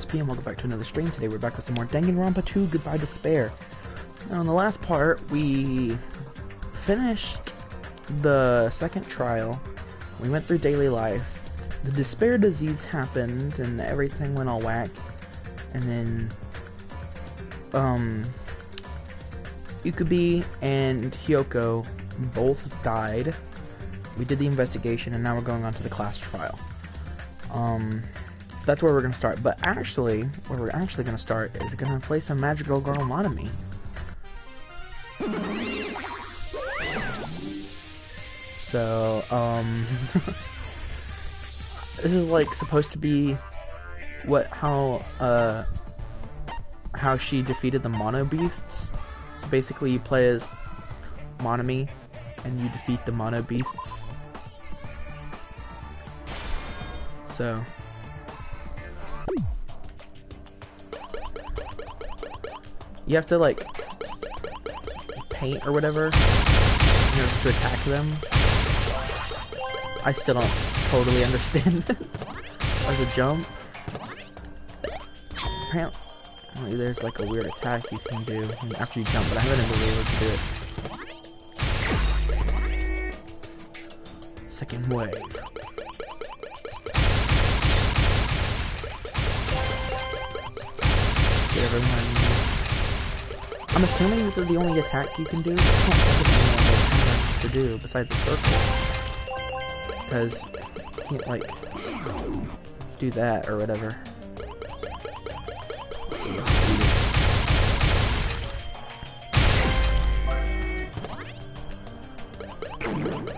PM. Welcome back to another stream. Today we're back with some more Danganronpa 2, Goodbye Despair. Now in the last part, we finished the second trial. We went through daily life. The despair disease happened and everything went all whack. And then, Ukubi and Hyoko both died. We did the investigation and now we're going on to the class trial. So that's where we're going to start. But actually, where we're actually going to start is going to play some Magical Girl Monomi. So, this is like supposed to be how she defeated the Mono Beasts. So basically you play as Monomi and you defeat the Mono Beasts. So you have to like paint or whatever in order to attack them. I still don't totally understand it. There's a jump. Apparently there's like a weird attack you can do after you jump, but I haven't been able to do it. Second wave. Get everyone. I'm assuming this is the only attack you can do. I can't think of any other patterns to do besides the circle. Because you can't like do that or whatever.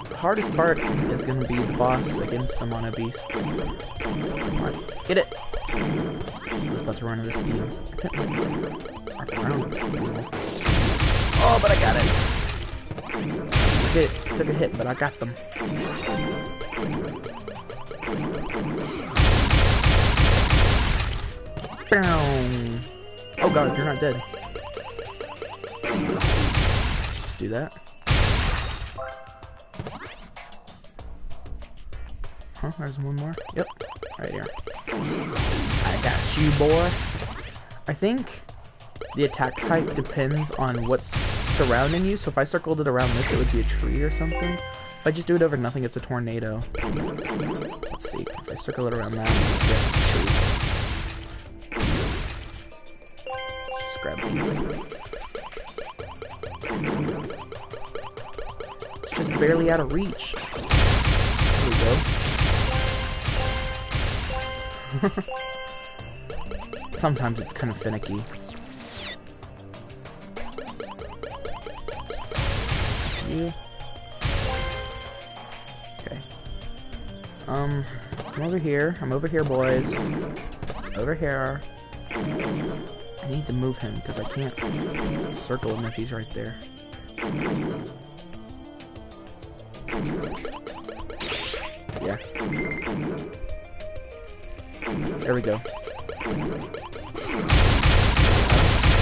The hardest part is going to be the boss against the Mono Beasts. Come on, get it! I was about to run out of steam. Oh, but I got it! Took a hit, but I got them. Boom! Oh god, you're not dead. Just do that. Huh? There's one more? Yep. Right here. I got you, boy. I think the attack type depends on what's surrounding you. So if I circled it around this, it would be a tree or something. If I just do it over nothing, it's a tornado. Let's see. If I circle it around that, it's a tree. Just grab these. It's just barely out of reach. There we go. Sometimes it's kind of finicky. Yeah. Okay. I'm over here. I'm over here, boys. Over here. I need to move him because I can't circle him if he's right there. Yeah. There we go.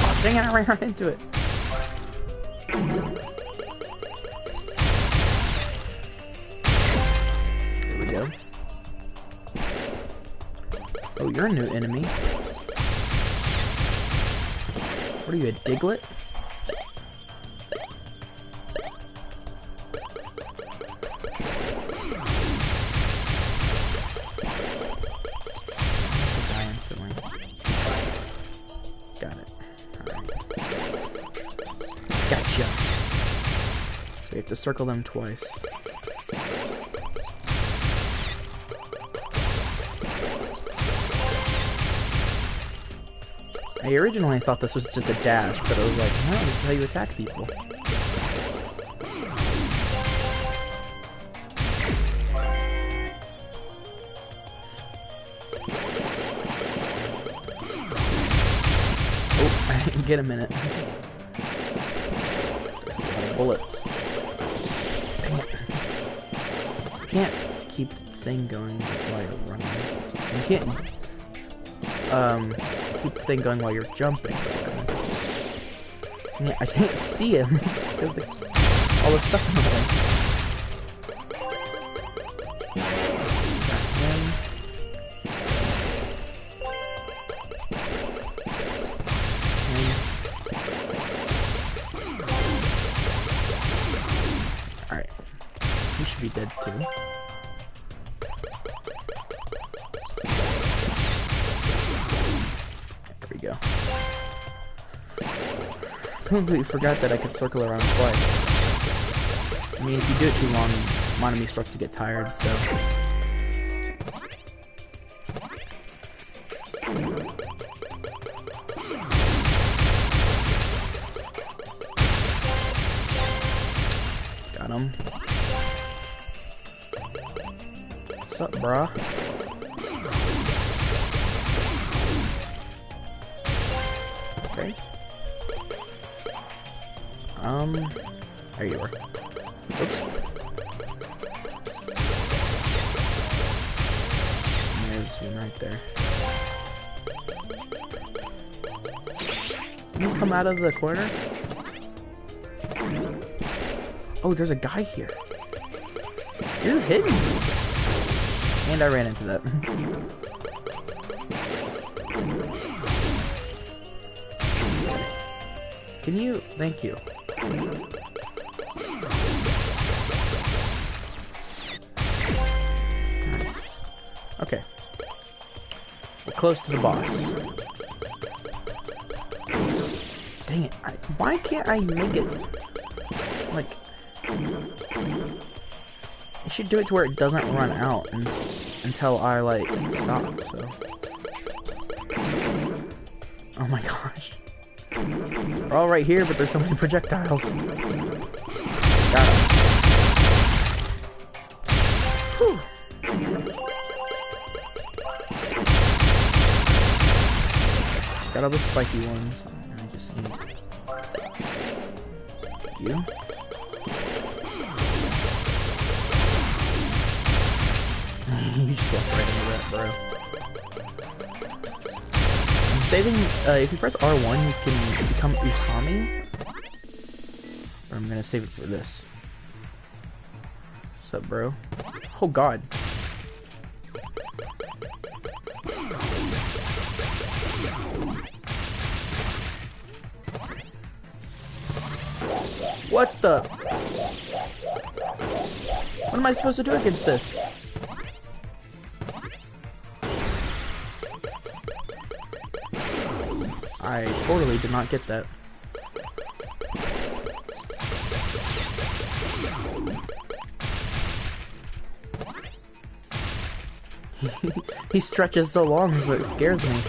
Oh, dang it, I ran right into it. There we go. Oh, you're a new enemy. What are you, a Diglett? Got it. Alright. Gotcha. So you have to circle them twice. I originally thought this was just a dash, but I was like, no, this is how you attack people. Oh, I didn't get a minute. There's a lot of bullets. Dang it. You can't keep the thing going while you're running. You can't, keep the thing going while you're jumping. Yeah, I can't see him because all the stuff in the way. Got him. she did too. There we go. I completely forgot that I could circle around twice. I mean, if you do it too long, Monami starts to get tired, so... Got him. What's up, brah? Okay. There you are. Oops. There's one right there. Can you come out of the corner? Oh, there's a guy here. You're hidden. And I ran into that. Can you? Thank you. Nice. Okay. We're close to the boss. Dang it. Why can't I make it? Like... I should do it to where it doesn't run out until I, like, stop, so... Oh my gosh. We're all right here, but there's so many projectiles. Got him. Whew. Got all the spiky ones. I just need... You? You just walked right into that, bro. Saving, if you press R1, you can become Usami. Or I'm gonna save it for this. What's up, bro? Oh god. What the? What am I supposed to do against this? I totally did not get that. He stretches so long, so it scares me.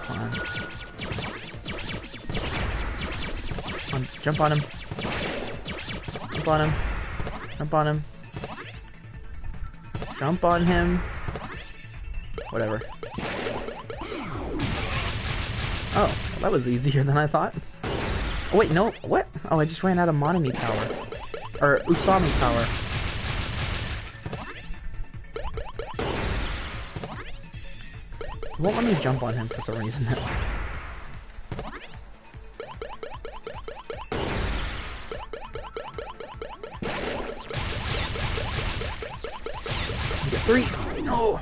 Come on, jump on him. Jump on him. Jump on him. Jump on him. Whatever. Oh, well, that was easier than I thought. Oh, wait, no. What? Oh, I just ran out of Monami power. Or Usami power. It won't let me jump on him for some reason now. Get 3. No.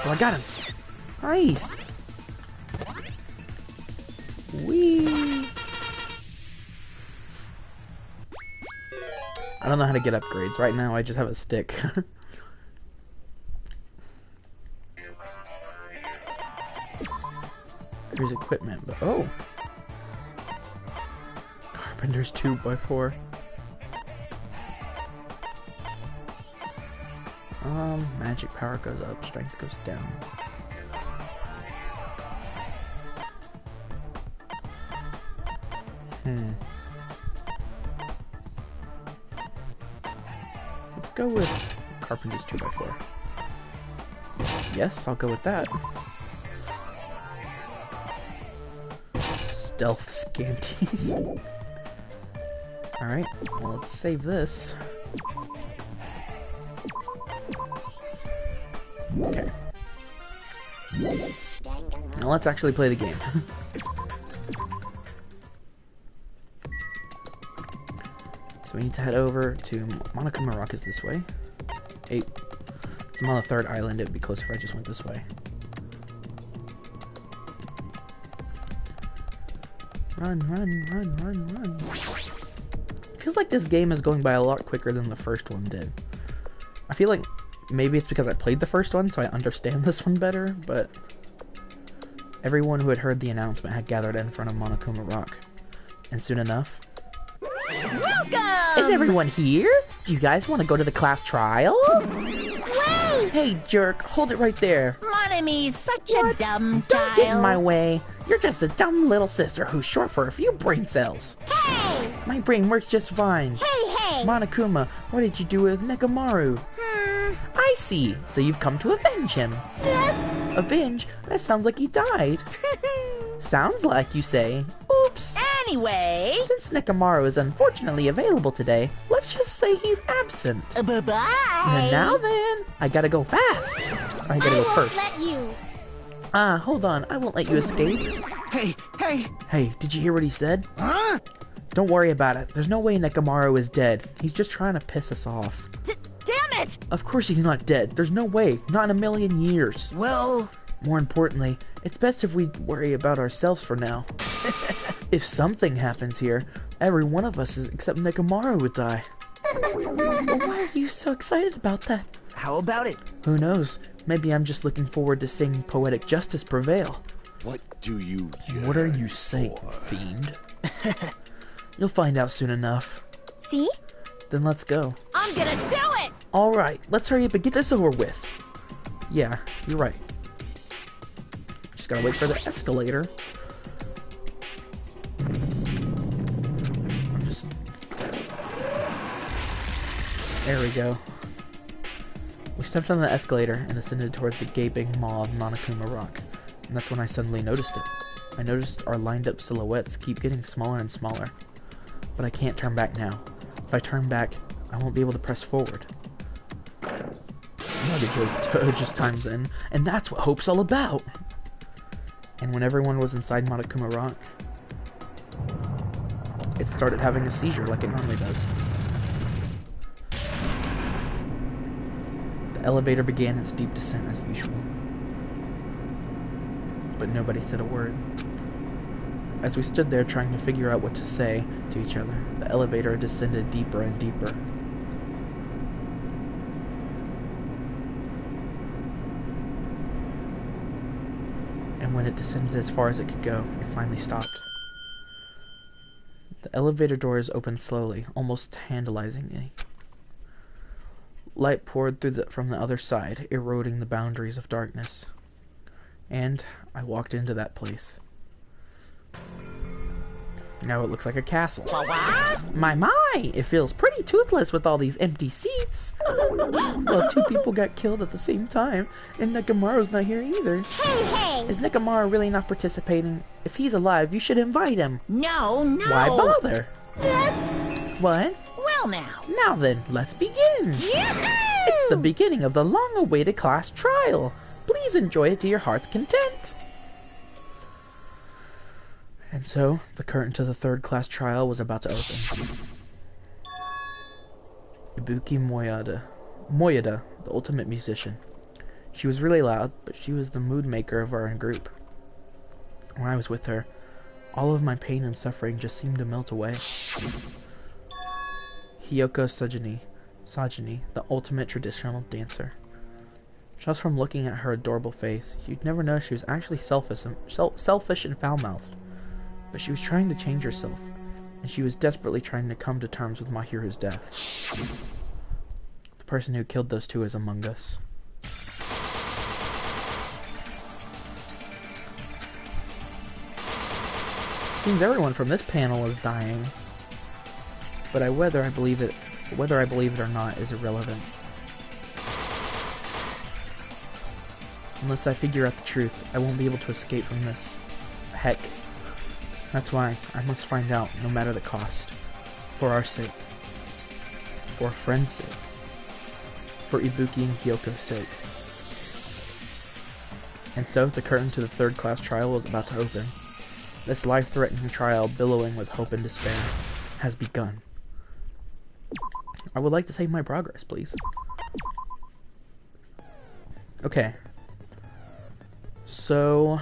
Oh, I got him. Nice. Whee. I don't know how to get upgrades. Right now, I just have a stick. Here's equipment, but oh. Carpenter's 2x4. Magic power goes up, strength goes down. Let's go with Carpenter's 2x4. Yes, I'll go with that. Stealth scanties. Alright, well, let's save this. Okay. Now let's actually play the game. So we need to head over to Monokuma Rock is this way. 8. I'm on the 3rd island. It would be closer if I just went this way. Run, run, run, run, run. Feels like this game is going by a lot quicker than the first one did. I feel like maybe it's because I played the first one, so I understand this one better, but everyone who had heard the announcement had gathered in front of Monokuma Rock. And soon enough... Welcome! Is everyone here? Do you guys want to go to the class trial? Wait! Hey, jerk, hold it right there. Mon Ami's such What? a dumb Don't child. get in my way. You're just a dumb little sister who's short for a few brain cells. Hey! My brain works just fine. Hey! Monokuma, what did you do with Nekomaru? I see. So you've come to avenge him. That's... Avenge? That sounds like he died. Sounds like, you say. Oops. Anyway... Since Nekomaru is unfortunately available today, let's just say he's absent. Bye-bye! And now then, I gotta go fast. I gotta go first. let you. Hold on. I won't let you escape. Hey, hey! Hey, did you hear what he said? Huh? Don't worry about it. There's no way Nekomaru is dead. He's just trying to piss us off. Damn it! Of course he's not dead. There's no way. Not in a million years. Well... More importantly, it's best if we worry about ourselves for now. If something happens here, every one of us except Nekomaru would die. Well, why are you so excited about that? How about it? Who knows? Maybe I'm just looking forward to seeing poetic justice prevail. What do you What are you saying, fiend? You'll find out soon enough. See? Then let's go. I'm gonna do it! Alright, let's hurry up and get this over with. Yeah, you're right. Just gotta wait for the escalator. Just... There we go. We stepped on the escalator and ascended toward the gaping maw of Monokuma Rock. And that's when I suddenly noticed it. I noticed our lined up silhouettes keep getting smaller and smaller. But I can't turn back now. If I turn back, I won't be able to press forward. It just times in, and that's what hope's all about! And when everyone was inside Monokuma Rock, it started having a seizure like it normally does. The elevator began its deep descent as usual. But nobody said a word. As we stood there trying to figure out what to say to each other, the elevator descended deeper and deeper. And when it descended as far as it could go, it finally stopped. The elevator doors opened slowly, almost tantalizingly. Light poured through from the other side, eroding the boundaries of darkness. And I walked into that place. Now it looks like a castle. My! It feels pretty toothless with all these empty seats. Well, 2 people got killed at the same time, and Nekomaru's not here either. Hey! Is Nekomaru really not participating? If he's alive, you should invite him. No! Why bother? That's... What? Well now. Now then, let's begin. Yahoo! It's the beginning of the long-awaited class trial. Please enjoy it to your heart's content. And so, the curtain to the 3rd class trial was about to open. Ibuki Moyada, the ultimate musician. She was really loud, but she was the mood maker of our group. When I was with her, all of my pain and suffering just seemed to melt away. Hiyoko Sajini, the ultimate traditional dancer. Just from looking at her adorable face, you'd never know she was actually selfish and foul-mouthed. But she was trying to change herself, and she was desperately trying to come to terms with Mahiru's death. The person who killed those 2 is among us. Seems everyone from this panel is dying, but whether I believe it or not is irrelevant. Unless I figure out the truth, I won't be able to escape from this. Heck. That's why I must find out, no matter the cost. For our sake. For a friend's sake. For Ibuki and Hyoko's sake. And so, the curtain to the 3rd class trial was about to open. This life-threatening trial, billowing with hope and despair, has begun. I would like to save my progress, please. Okay. So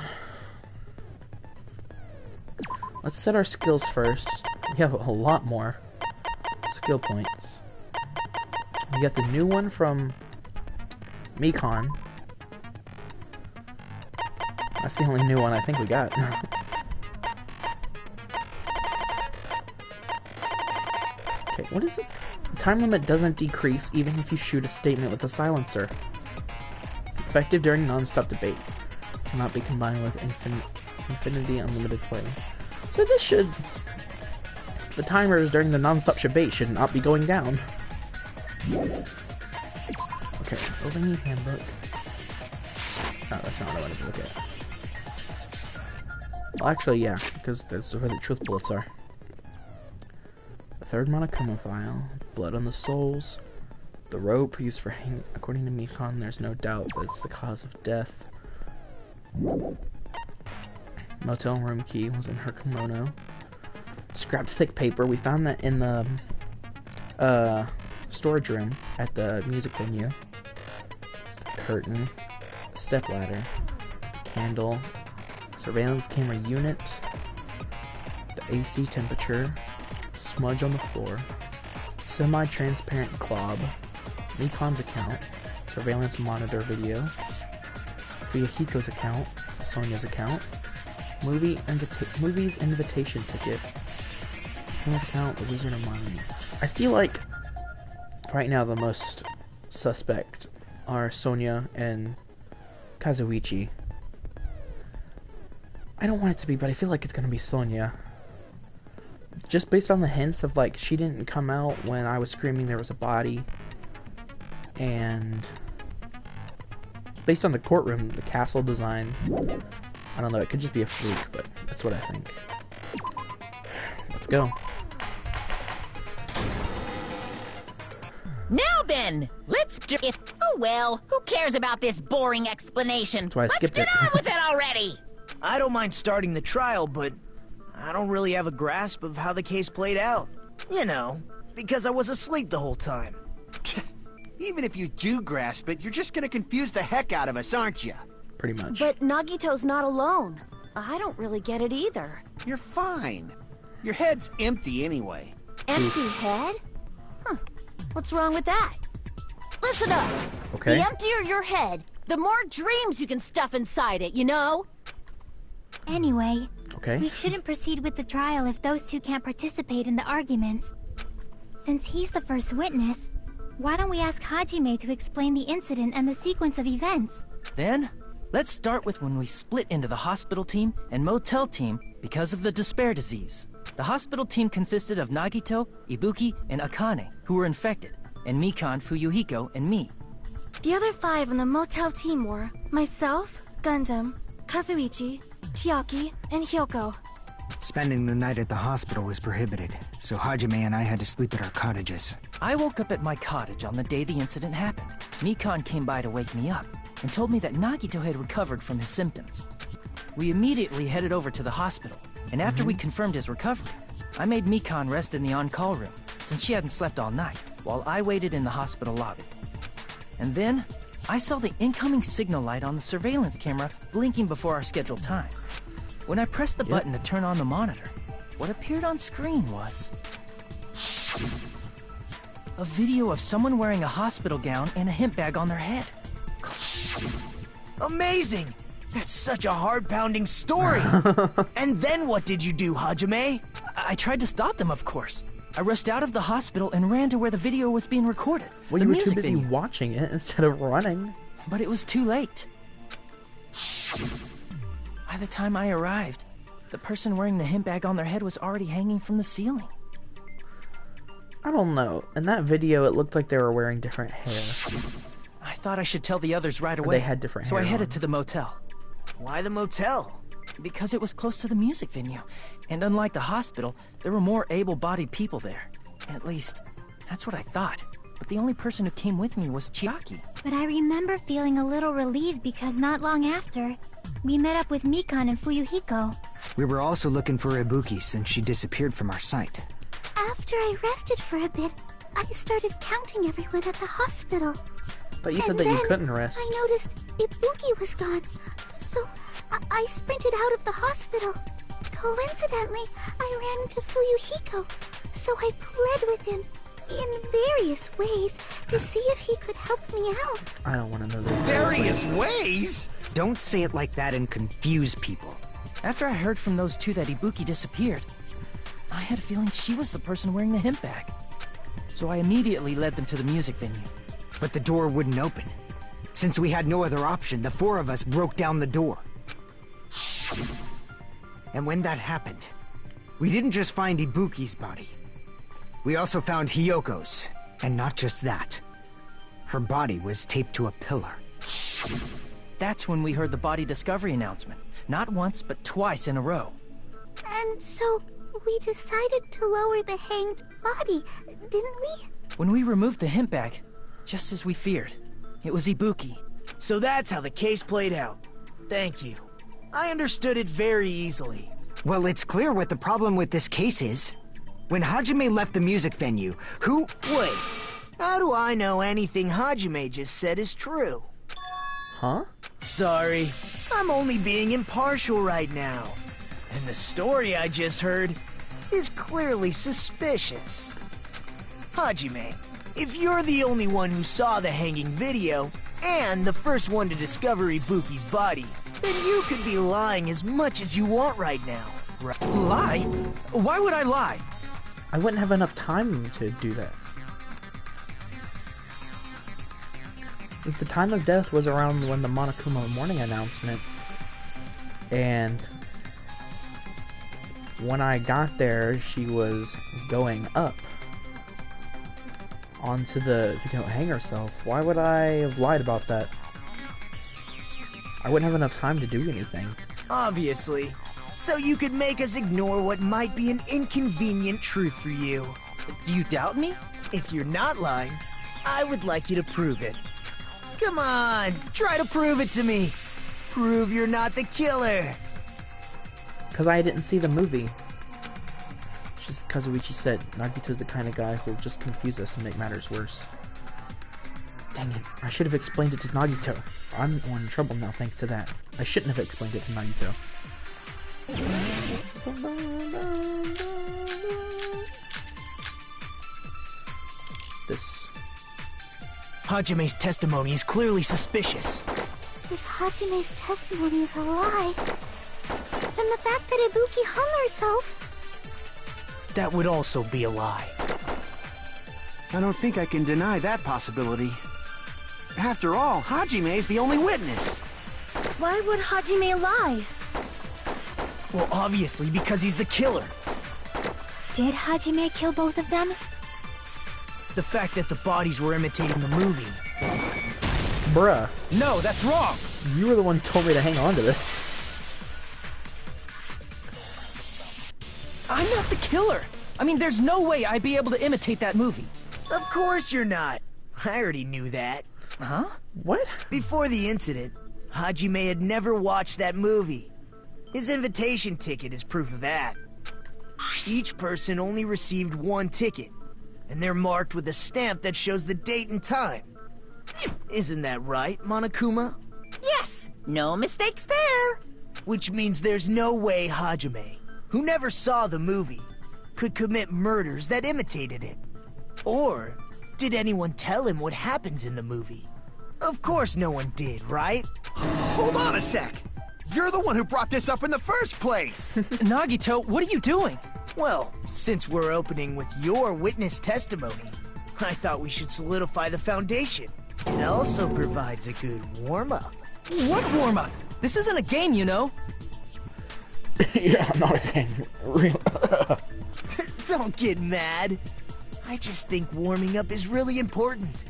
let's set our skills first. We have a lot more skill points. We got the new one from Mikon. That's the only new one I think we got. Okay, what is this? The time limit doesn't decrease even if you shoot a statement with a silencer. Effective during non-stop debate. Cannot be combined with infinity unlimited play. So this should... The timers during the non-stop debate should not be going down. Okay, building handbook. Oh, that's not what I wanted to look at. Well, actually, yeah, because that's where the truth bullets are. The third Monokuma file. Blood on the souls. The rope used for hanging. According to Mikon, there's no doubt that it's the cause of death. Motel room key was in her kimono. Scrapped thick paper. We found that in the storage room at the music venue. Curtain. Step ladder. Candle. Surveillance camera unit. The AC temperature. Smudge on the floor. Semi-transparent glob. Mikon's account. Surveillance monitor video. Fuyuhiko's account. Sonya's account. Movies invitation ticket. Hannah's account. The Wizard of Mind. I feel like right now the most suspect are Sonya and Kazuichi. I don't want it to be, but I feel like it's gonna be Sonya. Just based on the hints of, like, she didn't come out when I was screaming there was a body. And based on the courtroom, the castle design, I don't know, it could just be a fluke, but that's what I think. Let's go. Now then, let's do it. Oh well, who cares about this boring explanation? That's why I skipped Let's it. get on with it already. I don't mind starting the trial, but I don't really have a grasp of how the case played out. You know, because I was asleep the whole time. Even if you do grasp it, you're just gonna confuse the heck out of us, aren't you? Pretty much. But Nagito's not alone. I don't really get it either. You're fine. Your head's empty anyway. Empty head? Huh. What's wrong with that? Listen up. Okay. The emptier your head, the more dreams you can stuff inside it, you know? Anyway, Okay. we shouldn't proceed with the trial if those two can't participate in the arguments. Since he's the first witness, why don't we ask Hajime to explain the incident and the sequence of events? Then, let's start with when we split into the hospital team and motel team because of the despair disease. The hospital team consisted of Nagito, Ibuki, and Akane, who were infected, and Mikon, Fuyuhiko, and me. The other 5 on the motel team were myself, Gundam, Kazuichi, Chiaki, and Hyoko. Spending the night at the hospital was prohibited, so Hajime and I had to sleep at our cottages. I woke up at my cottage on the day the incident happened. Mikon came by to wake me up and told me that Nagito had recovered from his symptoms. We immediately headed over to the hospital, and after we confirmed his recovery, I made Mikon rest in the on-call room since she hadn't slept all night, while I waited in the hospital lobby. And then, I saw the incoming signal light on the surveillance camera blinking before our scheduled time. When I pressed the button to turn on the monitor, what appeared on screen was a video of someone wearing a hospital gown and a hemp bag on their head. Amazing! That's such a heart-pounding story! And then what did you do, Hajime? I tried to stop them, of course. I rushed out of the hospital and ran to where the video was being recorded. Well, the you were too music busy venue. watching it instead of running. But it was too late. By the time I arrived, the person wearing the hemp bag on their head was already hanging from the ceiling. I don't know. In that video, it looked like they were wearing different hair. I thought I should tell the others right away. They had different so I hair headed on. to the motel. Why the motel? Because it was close to the music venue. And unlike the hospital, there were more able-bodied people there. At least, that's what I thought. But the only person who came with me was Chiaki. But I remember feeling a little relieved because not long after, we met up with Mikon and Fuyuhiko. We were also looking for Ibuki since she disappeared from our site. After I rested for a bit, I started counting everyone at the hospital. But you said And that you then couldn't rest. I noticed Ibuki was gone, so I sprinted out of the hospital. Coincidentally, I ran into Fuyuhiko, so I pled with him in various ways to see if he could help me out. I don't want to know those Various ways? Don't say it like that and confuse people. After I heard from those two that Ibuki disappeared, I had a feeling she was the person wearing the hemp bag. So I immediately led them to the music venue. But the door wouldn't open. Since we had no other option, the four of us broke down the door. And when that happened, we didn't just find Ibuki's body. We also found Hyoko's. And not just that. Her body was taped to a pillar. That's when we heard the body discovery announcement. Not once, but twice in a row. And so we decided to lower the hanged body, didn't we? When we removed the hemp bag, just as we feared, it was Ibuki. So that's how the case played out. Thank you. I understood it very easily. Well, it's clear what the problem with this case is. When Hajime left the music venue, who— Wait, how do I know anything Hajime just said is true? Huh? Sorry, I'm only being impartial right now. And the story I just heard is clearly suspicious. Hajime, if you're the only one who saw the hanging video, and the first one to discover Ibuki's body, then you could be lying as much as you want right now, right? Lie? Why would I lie? I wouldn't have enough time to do that. Since the time of death was around when the Monokuma morning announcement, and when I got there, she was going up onto the to go hang herself. Why would I have lied about that? I wouldn't have enough time to do anything. Obviously. So you could make us ignore what might be an inconvenient truth for you. Do you doubt me? If you're not lying, I would like you to prove it. Come on, try to prove it to me. Prove you're not the killer. Because I didn't see the movie. Just Kazuichi said, Nagito's the kind of guy who'll just confuse us and make matters worse. Dang it, I should have explained it to Nagito. I'm in trouble now thanks to that. I shouldn't have explained it to Nagito. This... Hajime's testimony is clearly suspicious. If Hajime's testimony is a lie, then the fact that Ibuki hung herself... That would also be a lie. I don't think I can deny that possibility. After all, Hajime's the only witness. Why would Hajime lie? Well, obviously because he's the killer. Did Hajime kill both of them? The fact that the bodies were imitating the movie. Bruh. No, that's wrong! You were the one who told me to hang on to this. I'm not the killer! I mean, there's no way I'd be able to imitate that movie. Of course you're not. I already knew that. Huh? What? Before the incident, Hajime had never watched that movie. His invitation ticket is proof of that. Each person only received one ticket, and they're marked with a stamp that shows the date and time. Isn't that right, Monokuma? Yes, no mistakes there. Which means there's no way Hajime, who never saw the movie, could commit murders that imitated it. Or did anyone tell him what happens in the movie? Of course no one did, right? Hold on a sec! You're the one who brought this up in the first place! Nagito, what are you doing? Well, since we're opening with your witness testimony, I thought we should solidify the foundation. It also provides a good warm-up. What warm-up? This isn't a game, you know. Yeah, I'm not a game. Real. Don't get mad. I just think warming up is really important.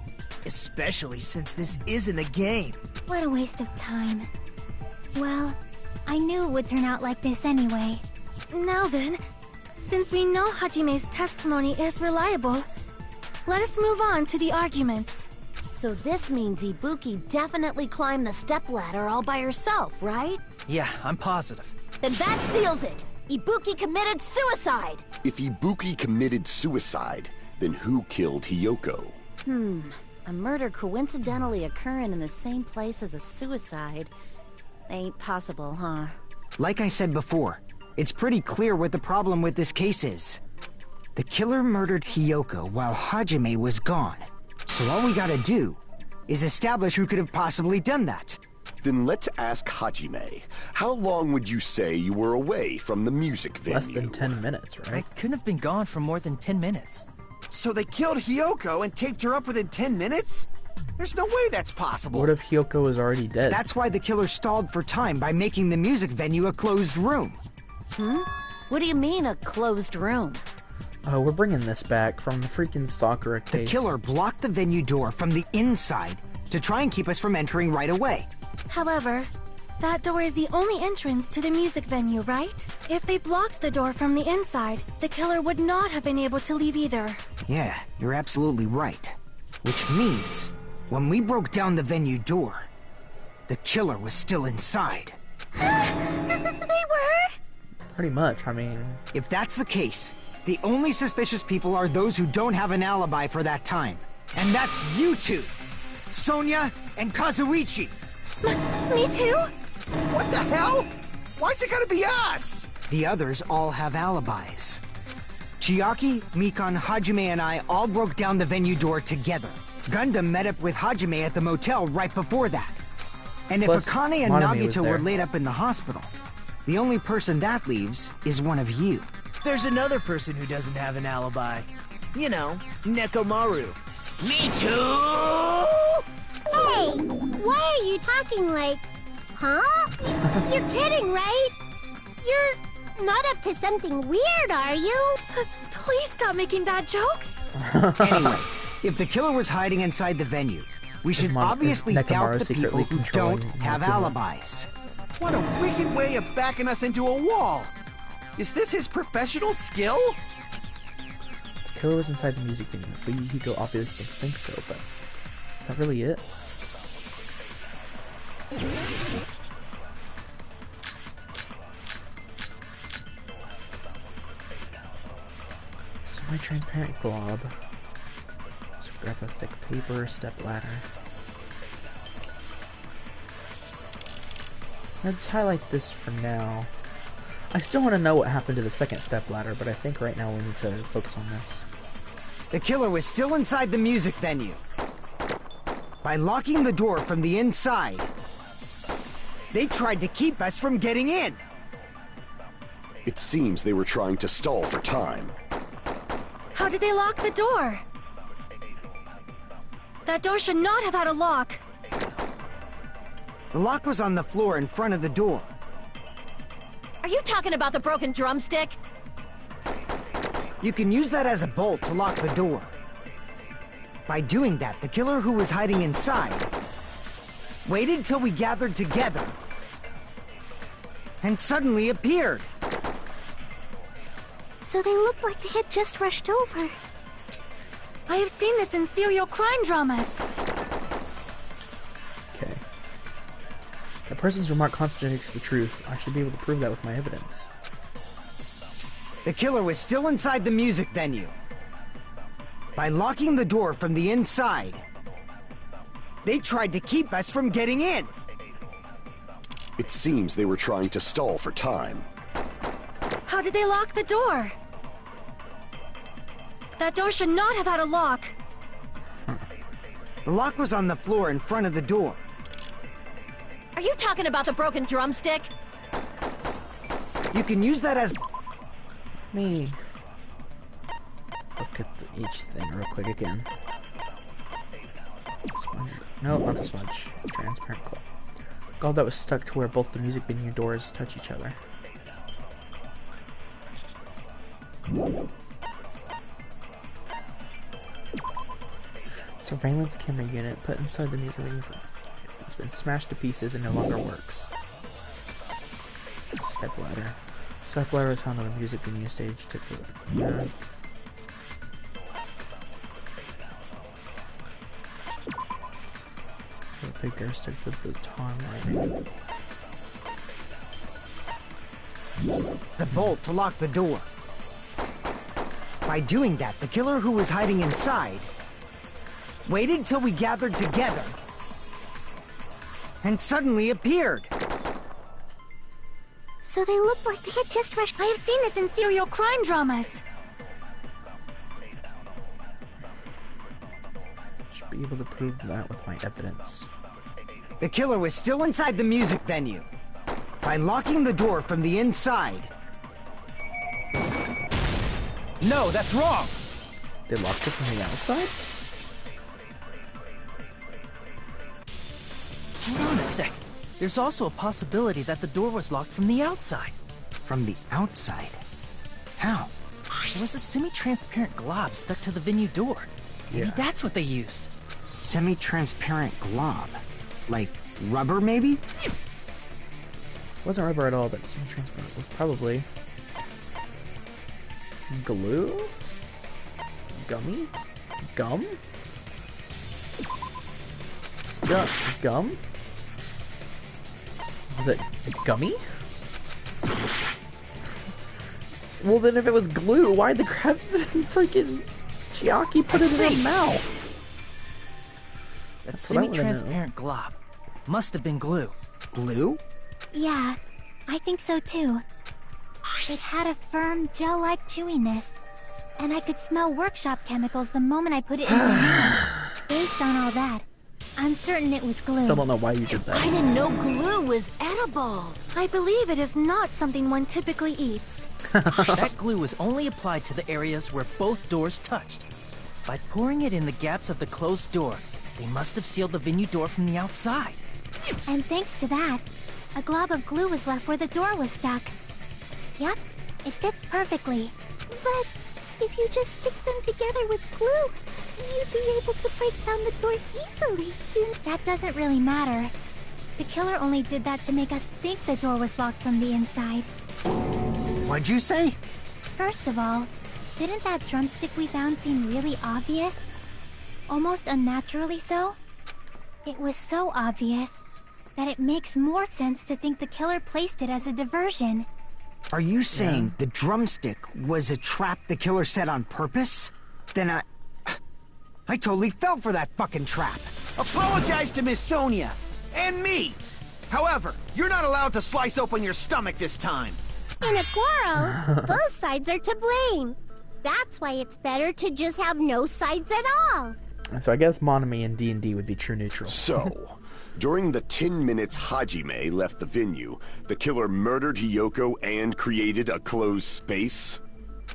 Especially since this isn't a game. What a waste of time. Well, I knew it would turn out like this anyway. Now then, since we know Hajime's testimony is reliable, let us move on to the arguments. So this means Ibuki definitely climbed the stepladder all by herself, right? Yeah, I'm positive. Then that seals it! Ibuki committed suicide! If Ibuki committed suicide, then who killed Hiyoko? A murder coincidentally occurring in the same place as a suicide. Ain't possible, huh? Like I said before, it's pretty clear what the problem with this case is. The killer murdered Hiyoko while Hajime was gone. So all we gotta do is establish who could have possibly done that. Then let's ask Hajime. How long would you say you were away from the music venue? Less than 10 minutes, I right? couldn't have been gone for more than 10 minutes. So they killed Hiyoko and taped her up within 10 minutes? There's no way that's possible. What if Hiyoko was already dead? That's why the killer stalled for time by making the music venue a closed room. What do you mean, a closed room? Oh, we're bringing this back from the freaking Sakura case. The killer blocked the venue door from the inside to try and keep us from entering right away. However, that door is the only entrance to the music venue, right? If they blocked the door from the inside, the killer would not have been able to leave either. Yeah, you're absolutely right. Which means, when we broke down the venue door, the killer was still inside. They were? Pretty much, I mean... If that's the case, the only suspicious people are those who don't have an alibi for that time. And that's you two! Sonia and Kazuichi! Me too? What the hell? Why's it gotta be us? The others all have alibis. Chiaki, Mikan, Hajime, and I all broke down the venue door together. Gundam met up with Hajime at the motel right before that. And Plus, if Akane and Manami was Nagito there. were laid up in the hospital, the only person that leaves is one of you. There's another person who doesn't have an alibi. You know, Nekomaru. Me too! Hey, why are you talking like... Huh? You're kidding, right? You're not up to something weird, are you? Please stop making bad jokes. Anyway, if the killer was hiding inside the venue, we should obviously Nekomaru doubt the secretly people who controlling don't have Makima? alibis. What a wicked way of backing us into a wall! Is this his professional skill? The killer was inside the music venue. Fuyuhiko obviously thinks so, but is that really it? Semi-transparent blob. So grab a thick paper, step ladder. Let's highlight this for now. I still want to know what happened to the second step ladder, but I think right now we need to focus on this. The killer was still inside the music venue. By locking the door from the inside, they tried to keep us from getting in. It seems they were trying to stall for time. How did they lock the door? That door should not have had a lock. The lock was on the floor in front of the door. Are you talking about the broken drumstick? You can use that as a bolt to lock the door. By doing that, the killer who was hiding inside waited till we gathered together and suddenly appeared. So they looked like they had just rushed over. I have seen this in serial crime dramas. Okay. The person's remark contradicts the truth. I should be able to prove that with my evidence. The killer was still inside the music venue. By locking the door from the inside, they tried to keep us from getting in. It seems they were trying to stall for time. How did they lock the door? That door should not have had a lock. The lock was on the floor in front of the door. Are you talking about the broken drumstick? You can use that as... Me. Look at each thing real quick again. Sponge. No, not the sponge. Transparent claw. Glove that was stuck to where both the music venue doors touch each other. Surveillance camera unit put inside the music venue. It's been smashed to pieces and no longer works. Step ladder. Step ladder is found on the music venue stage. Take the big air stick with the baton lighting. The bolt to lock the door. By doing that, the killer who was hiding inside waited till we gathered together, and suddenly appeared. So they looked like they had just rushed. I have seen this in serial crime dramas. Should be able to prove that with my evidence. The killer was still inside the music venue. By locking the door from the inside. No, that's wrong! They locked it from the outside? Hold on a sec. There's also a possibility that the door was locked from the outside. From the outside? How? There was a semi-transparent glob stuck to the venue door. Maybe Yeah. that's what they used. Semi-transparent glob. Like rubber, maybe? It wasn't rubber at all, but semi-transparent was probably glue? Gummy? Gum? Gum? Was it gummy? Well, then if it was glue, why'd the crap freaking Chiaki put it in her mouth? That That's what I wanna know. semi-transparent glob must have been glue. Glue? Yeah, I think so too. It had a firm, gel-like chewiness. And I could smell workshop chemicals the moment I put it in my mouth. Based on all that, I'm certain it was glue. Still don't know why you did I that. didn't know glue was edible. I believe it is not something one typically eats. That glue was only applied to the areas where both doors touched. By pouring it in the gaps of the closed door, they must have sealed the venue door from the outside. And thanks to that, a glob of glue was left where the door was stuck. Yep, it fits perfectly. But if you just stick them together with glue, you'd be able to break down the door easily. That doesn't really matter. The killer only did that to make us think the door was locked from the inside. What'd you say? First of all, didn't that drumstick we found seem really obvious? Almost unnaturally so? It was so obvious that it makes more sense to think the killer placed it as a diversion. Are you saying the drumstick was a trap the killer set on purpose? Then I totally fell for that fucking trap. Apologize to Miss Sonia. And me! However, you're not allowed to slice open your stomach this time. In a quarrel, both sides are to blame. That's why it's better to just have no sides at all. So I guess Monami and D&D would be true neutral. So, during the 10 minutes Hajime left the venue, the killer murdered Hiyoko and created a closed space?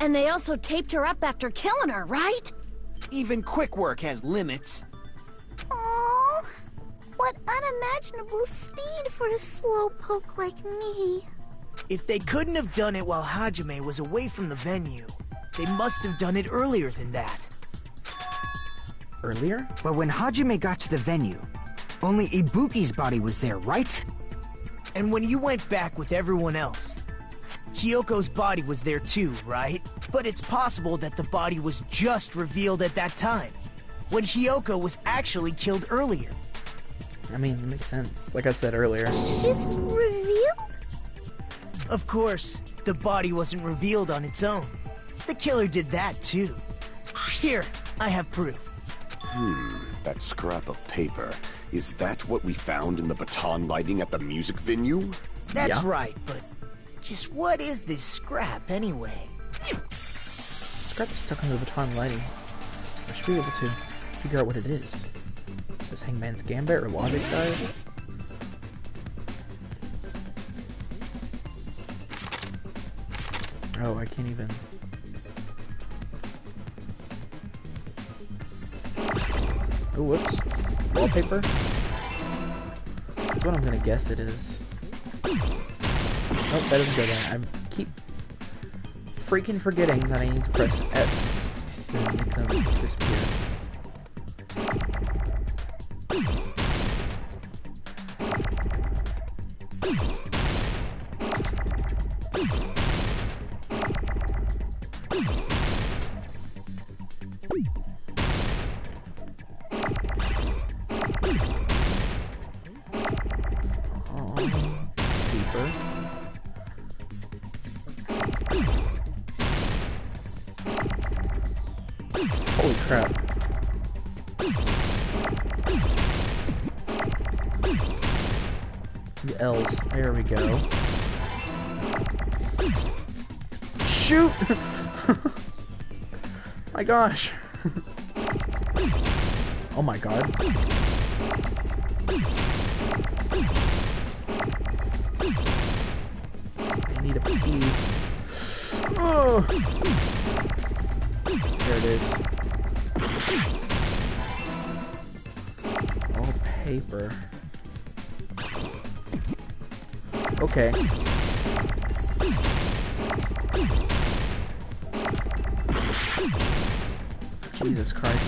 And they also taped her up after killing her, right? Even quick work has limits. Oh, what unimaginable speed for a slowpoke like me. If they couldn't have done it while Hajime was away from the venue, they must have done it earlier than that. Earlier? But when Hajime got to the venue, only Ibuki's body was there, right? And when you went back with everyone else, Hiyoko's body was there too, right? But it's possible that the body was just revealed at that time, when Hiyoko was actually killed earlier. I mean, it makes sense. Like I said earlier. Just revealed? Of course, the body wasn't revealed on its own. The killer did that too. Here, I have proof. That scrap of paper. Is that what we found in the baton lighting at the music venue? That's Yeah. right, but just what is this scrap anyway? Scrap is stuck on the baton lighting. I should be able to figure out what it is. Is this Hangman's Gambit or Logic Dive? Oh, I can't even... Oh, whoops. Wallpaper? That's what I'm gonna guess it is. Oh, that doesn't go there. I keep freaking forgetting that I need to press X to make them disappear. Paper. Holy crap. L's. There we go. Shoot! My gosh. Oh my god. I need a pee. Oh! There it is. Oh, paper. Okay. Jesus Christ.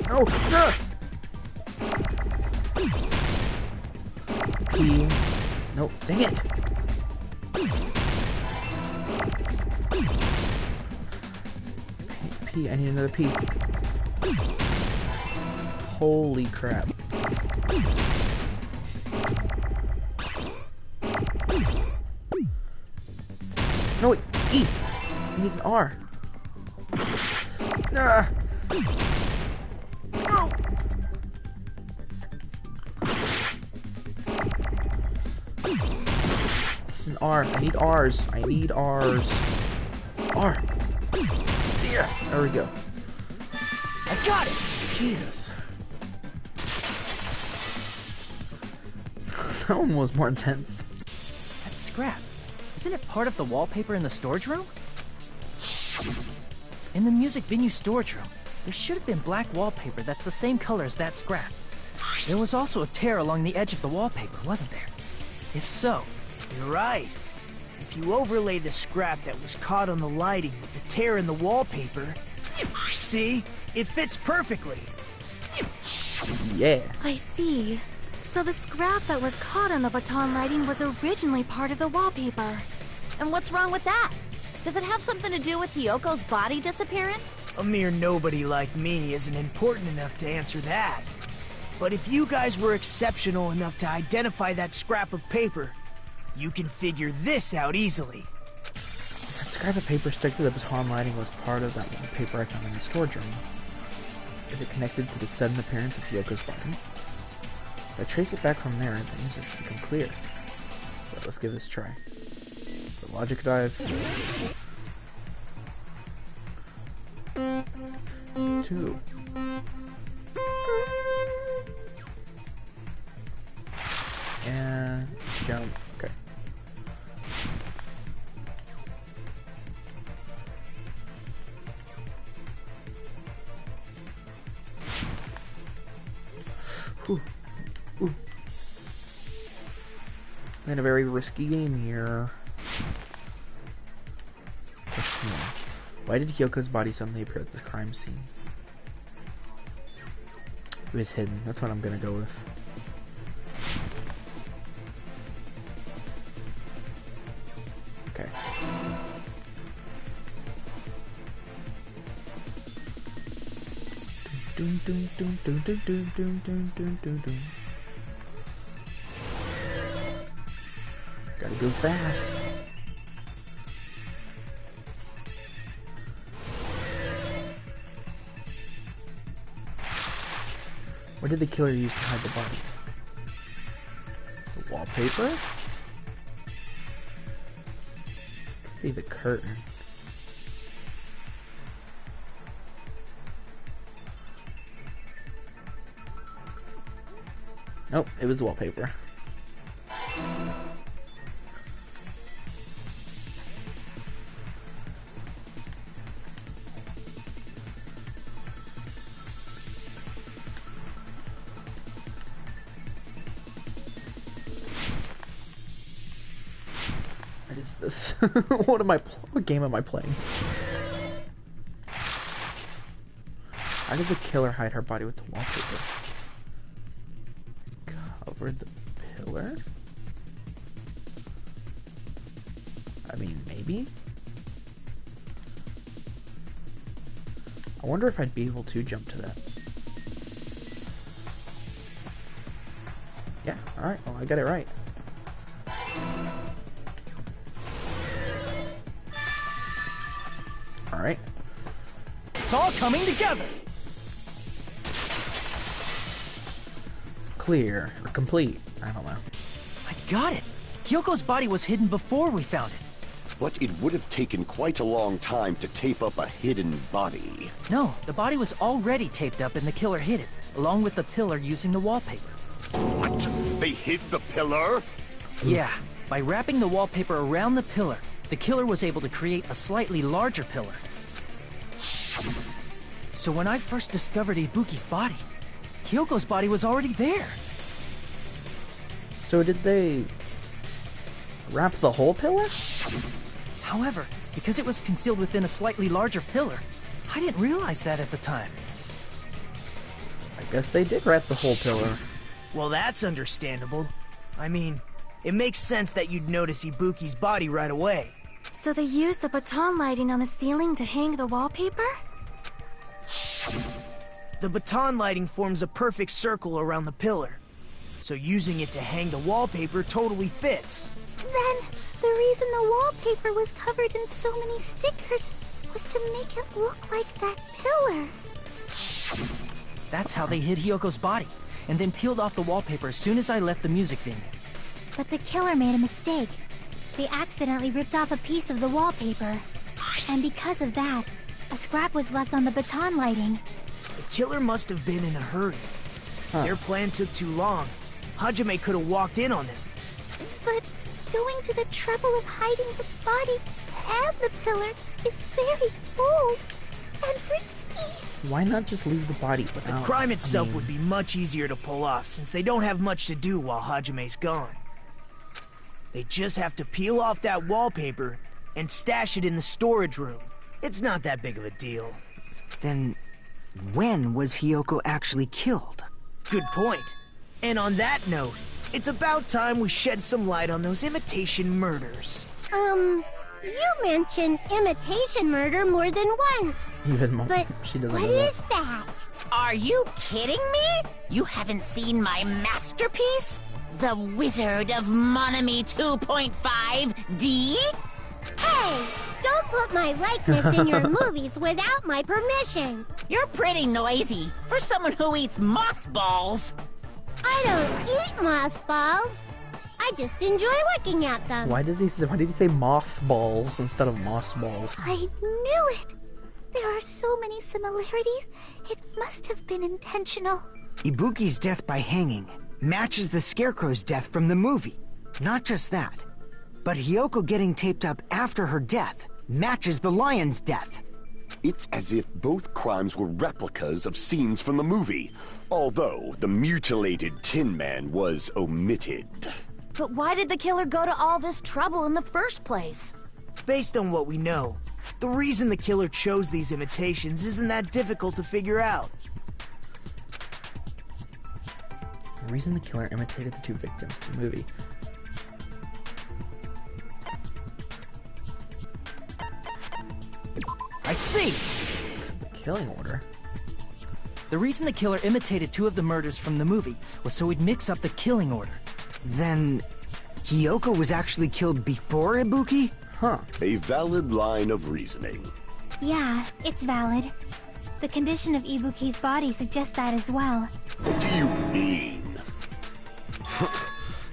No! No! P. Nope. Dang it! P. I need another P. Holy crap. No, wait. E! I need an R. Ah! No! An R. I need R's. I need R's. R. Yes! There we go. I got it! Jesus. That one was more intense. That's scrap. Isn't it part of the wallpaper in the storage room? In the music venue storage room, there should have been black wallpaper that's the same color as that scrap. There was also a tear along the edge of the wallpaper, wasn't there? If so... You're right. If you overlay the scrap that was caught on the lighting with the tear in the wallpaper... See? It fits perfectly. Yeah. I see. So the scrap that was caught on the baton lighting was originally part of the wallpaper. And what's wrong with that? Does it have something to do with Hiyoko's body disappearing? A mere nobody like me isn't important enough to answer that. But if you guys were exceptional enough to identify that scrap of paper, you can figure this out easily. That scrap of paper stuck to the baton lighting was part of that one paper I found in the storage room. Is it connected to the sudden appearance of Hiyoko's body? If I trace it back from there, the answer should become clear. But let's give this a try. The logic dive. 2. And jump. Okay. Whew. Ooh. In a very risky game here. Question 1. Why did Hyoko's body suddenly appear at the crime scene? It was hidden. That's what I'm gonna go with. Okay. Dun, dun, dun, dun, dun, dun, dun, dun, dun, dun, dun. Gotta go fast. What did the killer use to hide the body? The wallpaper? Could be the curtain. Nope, it was the wallpaper. What is this? What game am I playing? How did the killer hide her body with the wallpaper? Covered the pillar? I mean, maybe? I wonder if I'd be able to jump to that. Yeah, alright, well, I got it right. Alright. It's all coming together! Clear, or complete. I don't know. I got it! Hyoko's body was hidden before we found it. But it would have taken quite a long time to tape up a hidden body. No, the body was already taped up and the killer hid it, along with the pillar using the wallpaper. What? They hid the pillar? Yeah, by wrapping the wallpaper around the pillar, the killer was able to create a slightly larger pillar. So when I first discovered Ibuki's body, Hyoko's body was already there. So did they wrap the whole pillar? However, because it was concealed within a slightly larger pillar, I didn't realize that at the time. I guess they did wrap the whole pillar. Well, that's understandable. I mean, it makes sense that you'd notice Ibuki's body right away. So they used the baton lighting on the ceiling to hang the wallpaper? The baton lighting forms a perfect circle around the pillar. So using it to hang the wallpaper totally fits. Then, the reason the wallpaper was covered in so many stickers was to make it look like that pillar. That's how they hid Hyoko's body, and then peeled off the wallpaper as soon as I left the music venue. But the killer made a mistake. They accidentally ripped off a piece of the wallpaper. And because of that, a scrap was left on the baton lighting. The killer must have been in a hurry. Their plan took too long. Hajime could have walked in on them. But going to the trouble of hiding the body and the pillar is very bold and risky. Why not just leave the body The without? crime itself would be much easier to pull off since they don't have much to do while Hajime's gone. They just have to peel off that wallpaper and stash it in the storage room. It's not that big of a deal. Then, when was Hyoko actually killed? Good point. And on that note, it's about time we shed some light on those imitation murders. You mentioned imitation murder more than once. Even more. But She doesn't what know that. is that? Are you kidding me? You haven't seen my masterpiece? The Wizard of Monami 2.5D? Hey, don't put my likeness in your movies without my permission. You're pretty noisy for someone who eats mothballs. I don't eat mothballs. I just enjoy looking at them. Why did he say mothballs instead of mossballs? I knew it. There are so many similarities. It must have been intentional. Ibuki's death by hanging matches the Scarecrow's death from the movie. Not just that, but Hyoko getting taped up after her death matches the lion's death. It's as if both crimes were replicas of scenes from the movie, although the mutilated Tin Man was omitted. But why did the killer go to all this trouble in the first place? Based on what we know, the reason the killer chose these imitations isn't that difficult to figure out. The reason the killer imitated the two victims in the movie. I see! The killing order. The reason the killer imitated two of the murders from the movie was so he'd mix up the killing order. Then, Hyoko was actually killed before Ibuki? Huh. A valid line of reasoning. Yeah, it's valid. The condition of Ibuki's body suggests that as well. What do you mean?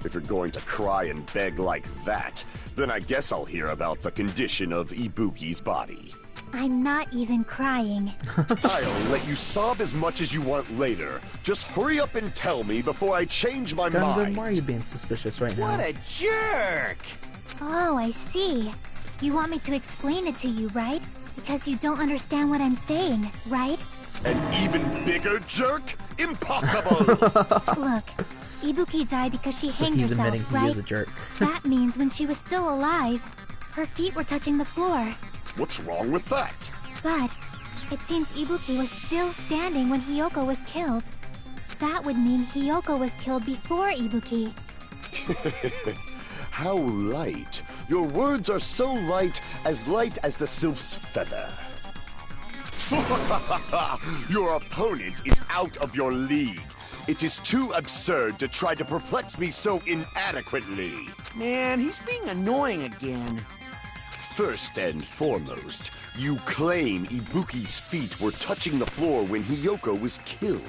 If you're going to cry and beg like that, then I guess I'll hear about the condition of Ibuki's body. I'm not even crying. I'll let you sob as much as you want later. Just hurry up and tell me before I change my Gundam, mind. why are you being suspicious right now? What a jerk! Oh, I see. You want me to explain it to you, right? Because you don't understand what I'm saying, right? An even bigger jerk? Impossible! Look, Ibuki died because she So hanged he's herself, admitting he right? is a jerk. That means when she was still alive, her feet were touching the floor. What's wrong with that? But it seems Ibuki was still standing when Hyoko was killed. That would mean Hyoko was killed before Ibuki. How light. Your words are so light as the sylph's feather. Your opponent is out of your league. It is too absurd to try to perplex me so inadequately. Man, he's being annoying again. First and foremost, you claim Ibuki's feet were touching the floor when Hiyoko was killed.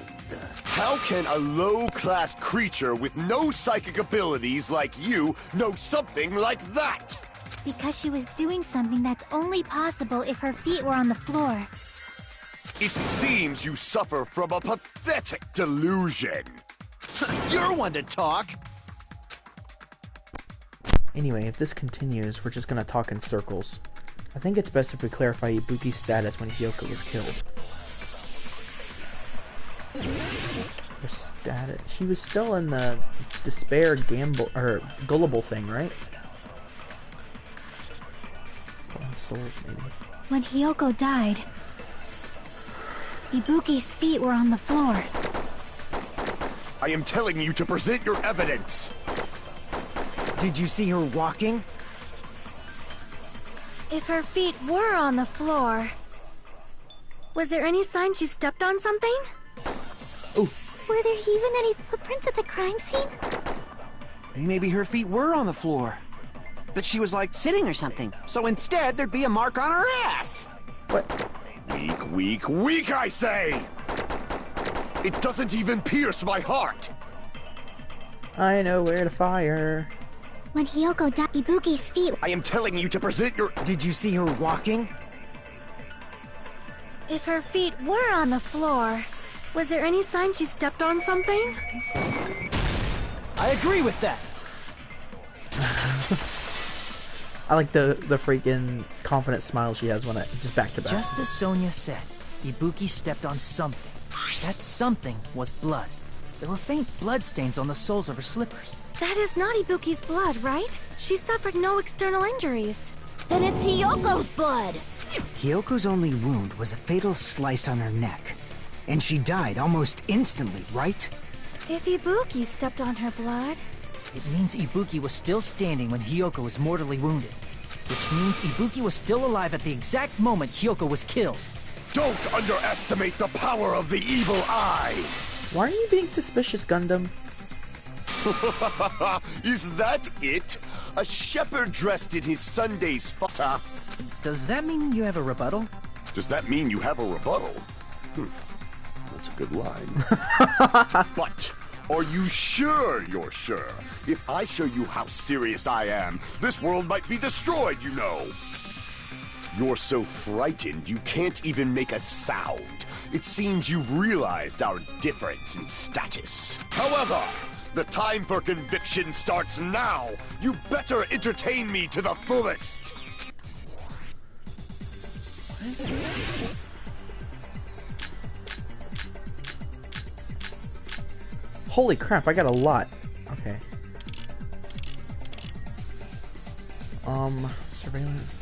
How can a low-class creature with no psychic abilities like you know something like that? Because she was doing something that's only possible if her feet were on the floor. It seems you suffer from a pathetic delusion. You're one to talk. Anyway, if this continues, we're just gonna talk in circles. I think it's best if we clarify Ibuki's status when Hiyoko was killed. Her status... She was still in the despair or gullible thing, right? Souls, maybe. When Hiyoko died, Ibuki's feet were on the floor. I am telling you to present your evidence. Did you see her walking? If her feet were on the floor, was there any sign she stepped on something? Were there even any footprints at the crime scene? Maybe her feet were on the floor. But she was like sitting or something. So instead, there'd be a mark on her ass. What? Weak, weak, weak, I say! It doesn't even pierce my heart! I know where to fire. When Hiyoko died, Ibuki's feet... I am telling you to present your... Did you see her walking? If her feet were on the floor, was there any sign she stepped on something? I agree with that. I like the freaking confident smile she has when it just back to back. Just as Sonia said, Ibuki stepped on something. That something was blood. There were faint blood stains on the soles of her slippers. That is not Ibuki's blood, right? She suffered no external injuries. Then it's Hiyoko's blood. Hiyoko's only wound was a fatal slice on her neck. And she died almost instantly, right? If Ibuki stepped on her blood... It means Ibuki was still standing when Hiyoko was mortally wounded. Which means Ibuki was still alive at the exact moment Hiyoko was killed. Don't underestimate the power of the evil eye! Why are you being suspicious, Gundam? Is that it? A shepherd dressed in his Sunday's fata? Does that mean you have a rebuttal? Does that mean you have a rebuttal? That's a good line. But, are you sure you're sure? If I show you how serious I am, this world might be destroyed, you know. You're so frightened you can't even make a sound. It seems you've realized our difference in status. However, the time for conviction starts now. You better entertain me to the fullest. Holy crap, I got a lot. Okay. Surveillance.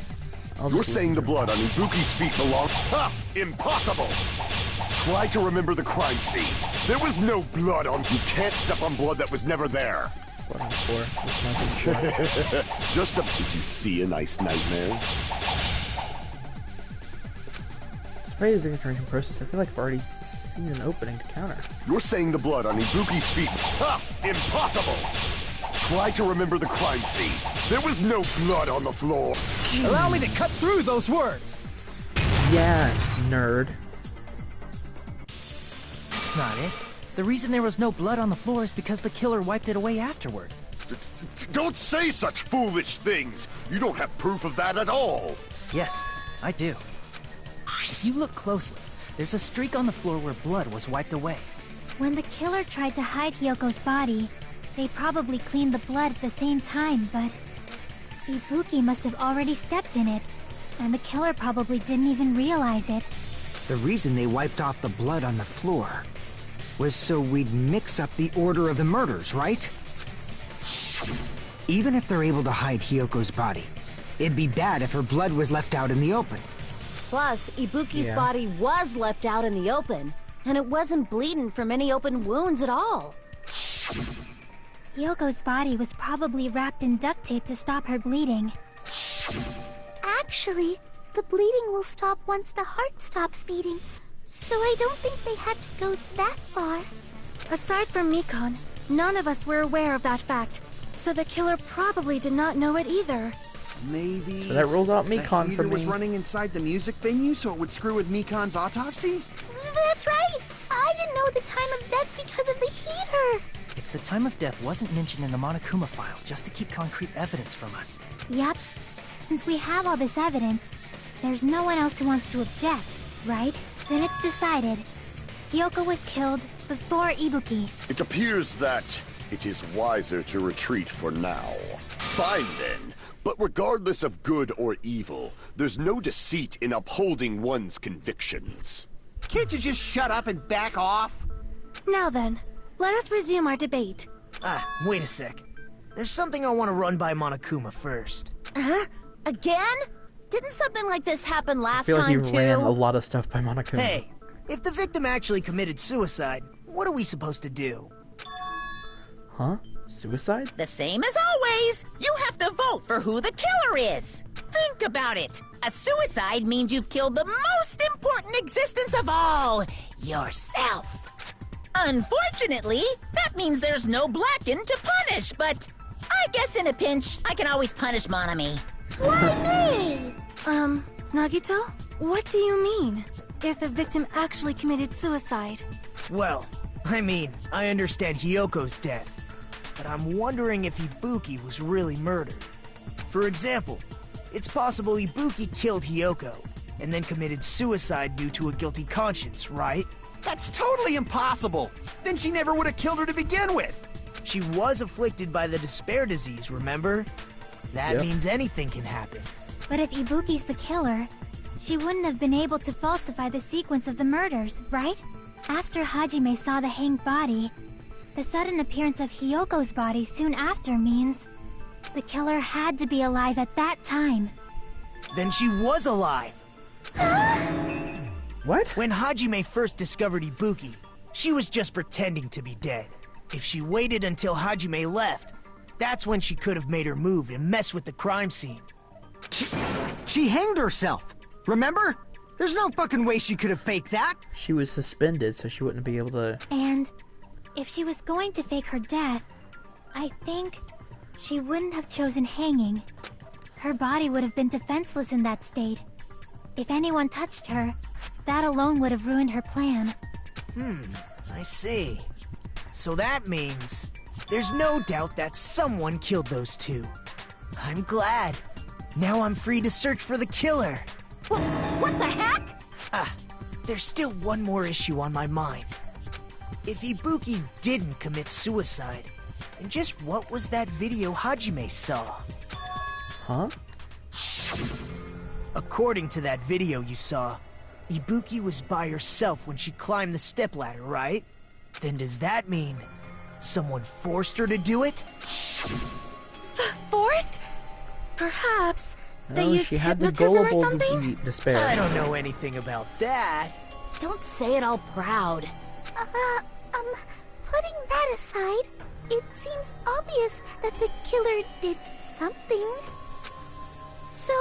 You're saying the blood on Ibuki's feet belongs... Ha! Impossible! Try to remember the crime scene. There was no blood on... You can't step on blood that was never there. Blood on the floor. Just a... Did you see a nice nightmare? Spray is a generation process. I feel like I've already seen an opening to counter. You're saying the blood on Ibuki's feet... Ha! Impossible! Try to remember the crime scene. There was no blood on the floor. Allow me to cut through those words! Yeah, nerd. That's not it. The reason there was no blood on the floor is because the killer wiped it away afterward. Don't say such foolish things! You don't have proof of that at all! Yes, I do. If you look closely, there's a streak on the floor where blood was wiped away. When the killer tried to hide Hyoko's body, they probably cleaned the blood at the same time, but... Ibuki must have already stepped in it, and the killer probably didn't even realize it. The reason they wiped off the blood on the floor was so we'd mix up the order of the murders, right? Even if they're able to hide Hyoko's body, it'd be bad if her blood was left out in the open. Plus, Ibuki's body was left out in the open, and it wasn't bleeding from any open wounds at all. Hyoko's body was probably wrapped in duct tape to stop her bleeding. Actually, the bleeding will stop once the heart stops beating, so I don't think they had to go that far. Aside from Mikon, none of us were aware of that fact, so the killer probably did not know it either. Maybe So that rules out the Mikon for heater was me. running inside the music venue so it would screw with Mikon's autopsy? That's right! I didn't know the time of death because of the heater! If the time of death wasn't mentioned in the Monokuma file just to keep concrete evidence from us. Yep. Since we have all this evidence, there's no one else who wants to object, right? Then it's decided. Hyoko was killed before Ibuki. It appears that it is wiser to retreat for now. Fine then. But regardless of good or evil, there's no deceit in upholding one's convictions. Can't you just shut up and back off? Now then, let us resume our debate. Wait a sec. There's something I want to run by Monokuma first. Huh? Again? Didn't something like this happen I last feel like time he too? ran a lot of stuff by Monokuma. Hey, if the victim actually committed suicide, what are we supposed to do? Huh? Suicide? The same as always. You have to vote for who the killer is. Think about it. A suicide means you've killed the most important existence of all, yourself. Unfortunately, that means there's no Blacken to punish, but I guess in a pinch, I can always punish Monami. Why me? Nagito? What do you mean? If the victim actually committed suicide? Well, I mean, I understand Hyoko's death, but I'm wondering if Ibuki was really murdered. For example, it's possible Ibuki killed Hyoko, and then committed suicide due to a guilty conscience, right? That's totally impossible! Then she never would have killed her to begin with! She was afflicted by the despair disease, remember? That Yep. means anything can happen. But if Ibuki's the killer, she wouldn't have been able to falsify the sequence of the murders, right? After Hajime saw the hanged body, the sudden appearance of Hyoko's body soon after means the killer had to be alive at that time. Then she was alive! What? When Hajime first discovered Ibuki, she was just pretending to be dead. If she waited until Hajime left, that's when she could have made her move and mess with the crime scene. She hanged herself. Remember? There's no fucking way she could have faked that. She was suspended, so she wouldn't be able to... And if she was going to fake her death, I think she wouldn't have chosen hanging. Her body would have been defenseless in that state. If anyone touched her, that alone would have ruined her plan. I see. So that means there's no doubt that someone killed those two. I'm glad. Now I'm free to search for the killer. What the heck? There's still one more issue on my mind. If Ibuki didn't commit suicide, then just what was that video Hajime saw? Huh? According to that video you saw, Ibuki was by herself when she climbed the stepladder, right? Then does that mean someone forced her to do it? Forced? Perhaps. They No, used she had the hypnotism or gullible something? I despair. don't know anything about that. Don't say it all proud. Putting that aside, it seems obvious that the killer did something. So,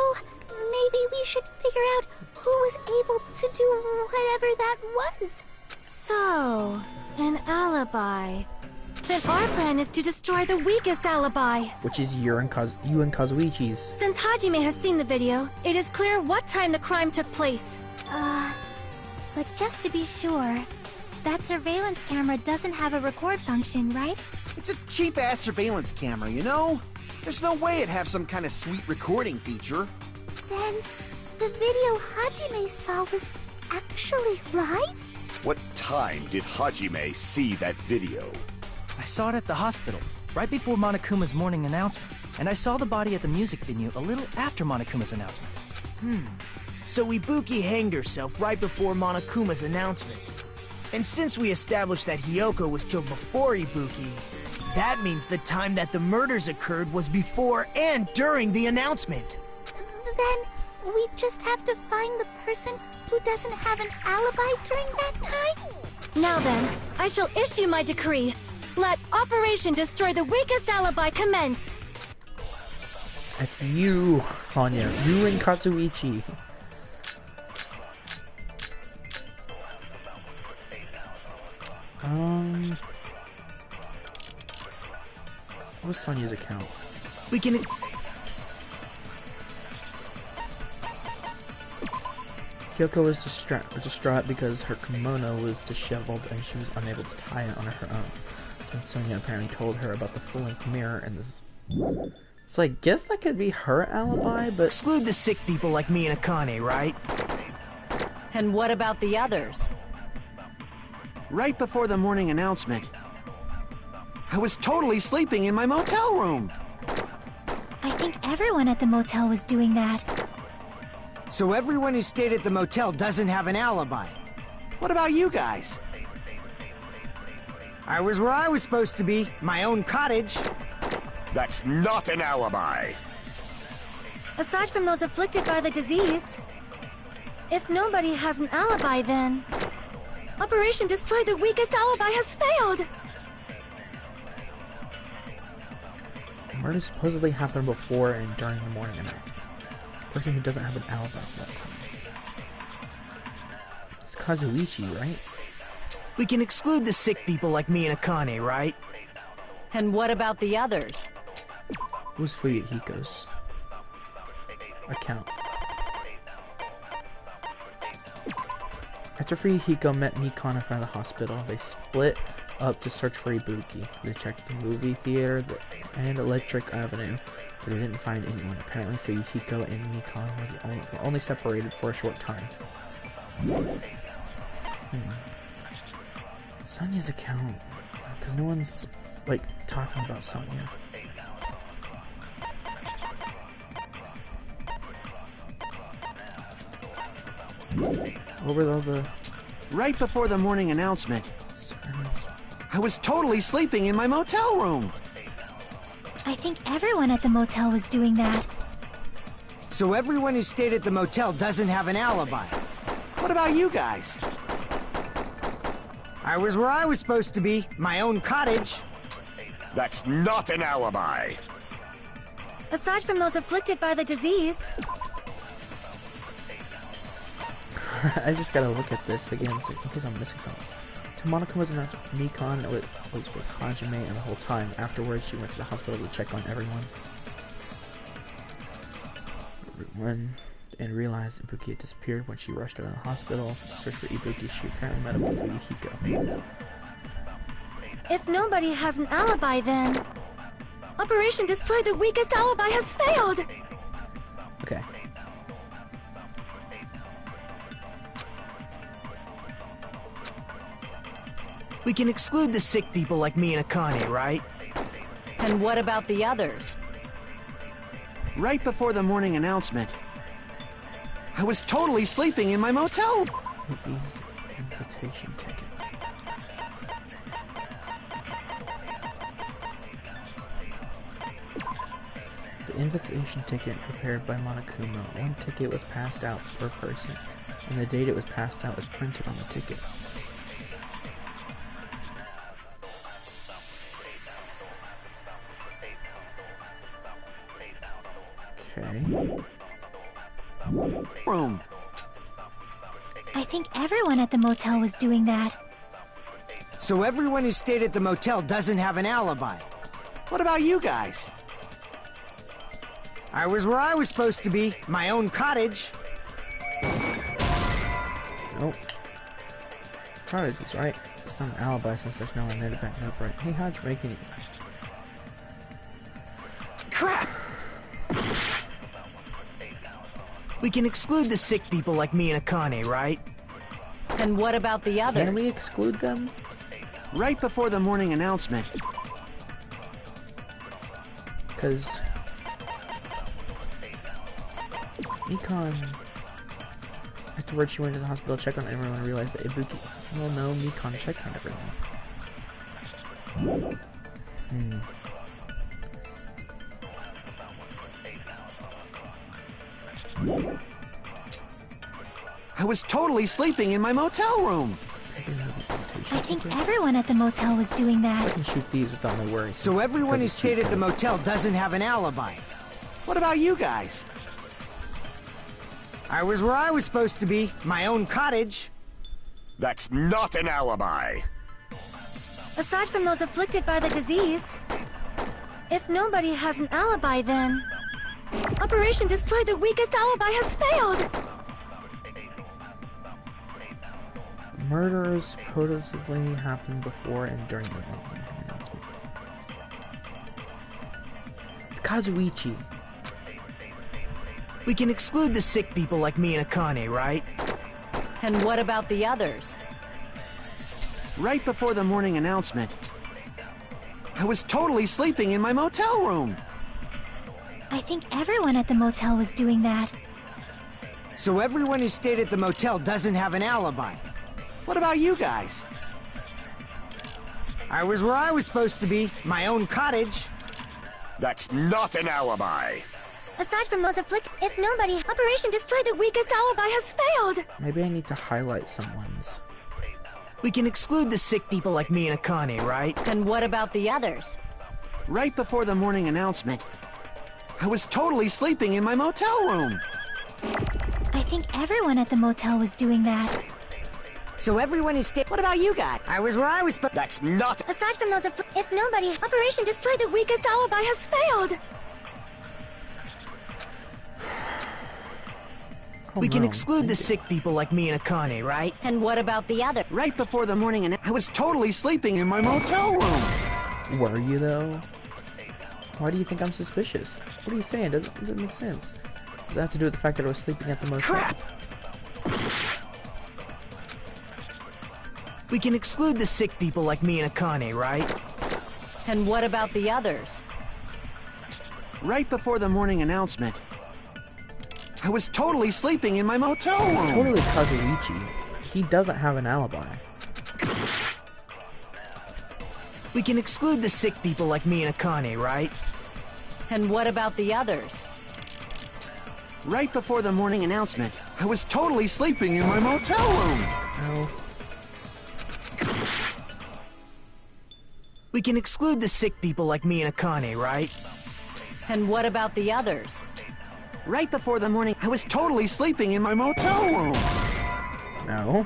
maybe we should figure out who was able to do whatever that was. So, an alibi. Then our plan is to destroy the weakest alibi. Which is you and Kazuichi's. Since Hajime has seen the video, it is clear what time the crime took place. But just to be sure, that surveillance camera doesn't have a record function, right? It's a cheap-ass surveillance camera, you know? There's no way it'd have some kind of sweet recording feature. Then, the video Hajime saw was actually live? What time did Hajime see that video? I saw it at the hospital, right before Monokuma's morning announcement. And I saw the body at the music venue a little after Monokuma's announcement. So Ibuki hanged herself right before Monokuma's announcement. And since we established that Hyoko was killed before Ibuki, that means the time that the murders occurred was before and during the announcement. Then, we just have to find the person who doesn't have an alibi during that time? Now then, I shall issue my decree. Let Operation Destroy the Weakest Alibi commence. It's you, Sonya. You and Kazuichi. What was Sonya's account? We can... Kyoko was distraught because her kimono was disheveled and she was unable to tie it on her own. And Sonia apparently told her about the full-length mirror and the... So I guess that could be her alibi, but... Exclude the sick people like me and Akane, right? And what about the others? Right before the morning announcement, I was totally sleeping in my motel room. I think everyone at the motel was doing that. So everyone who stayed at the motel doesn't have an alibi. What about you guys? I was where I was supposed to be, my own cottage. That's not an alibi. Aside from those afflicted by the disease, if nobody has an alibi, then Operation Destroy the Weakest Alibi has failed! The murder supposedly happened before and during the morning announcement. The person who doesn't have an alibi for that time. It's Kazuichi, right? We can exclude the sick people like me and Akane, right? And what about the others? It was Fuyuhiko's account. After Fuyuhiko met Mikon in front of the hospital, they split up to search for Ibuki. They checked the movie theater and Electric Avenue, but they didn't find anyone. Apparently Fuyuhiko and Mikon were only separated for a short time. Sonia's account, because no one's, like, talking about Sonia. What were all the... Right before the morning announcement, I was totally sleeping in my motel room. I think everyone at the motel was doing that. So everyone who stayed at the motel doesn't have an alibi. What about you guys? I was where I was supposed to be, my own cottage. That's not an alibi. Aside from those afflicted by the disease, I just gotta look at this again in case I'm missing something. So Monica was announced Mikon was with Hajime and the whole time. Afterwards, she went to the hospital to check on everyone. And realized Ibuki had disappeared when she rushed out of the hospital. Searched for Ibuki, she apparently met up with Fuyuhiko. if nobody has an alibi, then Operation Destroy the Weakest Alibi has failed! Okay. We can exclude the sick people like me and Akane, right? And what about the others? Right before the morning announcement, I was totally sleeping in my motel. Invitation ticket. The invitation ticket prepared by Monokuma. One ticket was passed out per person, and the date it was passed out was printed on the ticket. Okay. Room. I think everyone at the motel was doing that. So everyone who stayed at the motel doesn't have an alibi. What about you guys? I was where I was supposed to be, my own cottage. Nope. Cottage is right. It's not an alibi since there's no one there to back it up, right? Hey, how'd you make it? Crap! We can exclude the sick people like me and Akane, right? And what about the others? Can we exclude them? Right before the morning announcement. Because Mikon, afterwards she went to the hospital to check on everyone and realized that Ibuki... Well, no, Mikon checked on everyone. I was totally sleeping in my motel room. I think everyone at the motel was doing I that. can shoot these without my worries. So everyone who stayed at the motel doesn't have an alibi. What about you guys? I was where I was supposed to be, my own cottage. That's not an alibi. Aside from those afflicted by the disease, if nobody has an alibi, then Operation Destroy the Weakest Alibi has failed! Murders supposedly happened before and during the announcement. It's Kazuichi. We can exclude the sick people like me and Akane, right? And what about the others? Right before the morning announcement, I was totally sleeping in my motel room. I think everyone at the motel was doing that. So everyone who stayed at the motel doesn't have an alibi. What about you guys? I was where I was supposed to be, my own cottage. That's not an alibi. Aside from those afflicted, if nobody, Operation Destroy the Weakest Alibi has failed! Maybe I need to highlight someone's. We can exclude the sick people like me and Akane, right? And what about the others? Right before the morning announcement, I was totally sleeping in my motel room. I think everyone at the motel was doing that. So everyone who stayed... What about you guys? I was where I was supposed... That's not... Aside from those if nobody, Operation Destroy the Weakest Alibi has failed! Oh, We can no. exclude the sick people like me and Akane, right? And what about the others? Right before the morning announcement, I was totally sleeping in my motel room. Were you though? Why do you think I'm suspicious? What are you saying? Doesn't make sense. Does that have to do with the fact that I was sleeping at the motel? Crap! We can exclude the sick people like me and Akane, right? And what about the others? Right before the morning announcement, I was totally sleeping in my motel room. Totally Kazuichi. He doesn't have an alibi. We can exclude the sick people like me and Akane, right? And what about the others? Right before the morning announcement, I was totally sleeping in my motel room. No. We can exclude the sick people like me and Akane, right? And what about the others? Right before the morning, I was totally sleeping in my motel room. No.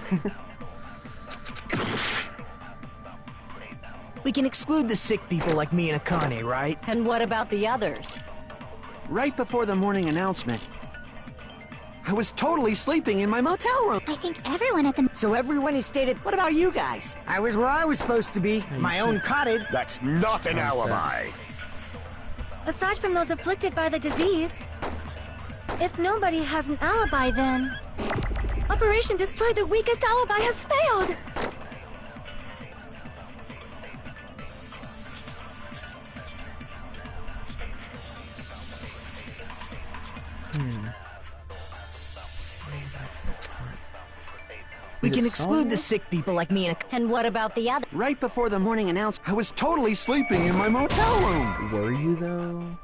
We can exclude the sick people like me and Akane, right? And what about the others? Right before the morning announcement, I was totally sleeping in my motel room. I think everyone at the... So everyone who stayed at... What about you guys? I was where I was supposed to be, my own cottage. That's not an alibi. Aside from those afflicted by the disease, if nobody has an alibi, then Operation Destroy the Weakest Alibi has failed! We Is can it exclude the Sonya? sick people like me and And what about the others? Right before the morning announcement, I was totally sleeping in my motel room. Were you though?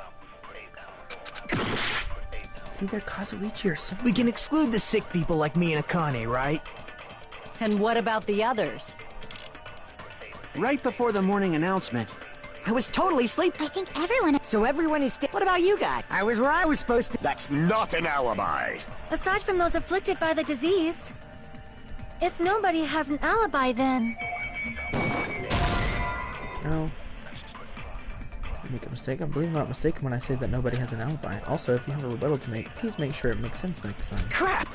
It's either Kazuichi or Sonya. We can exclude the sick people like me and Akane, right? And what about the others? Right before the morning announcement, I was totally sleeping. I think everyone... So everyone who stayed... What about you guys? I was where I was supposed to... That's not an alibi. Aside from those afflicted by the disease, if nobody has an alibi, then No. I make a mistake. I believe I'm not mistaken when I say that nobody has an alibi. Also, if you have a rebuttal to make, please make sure it makes sense next time. Crap!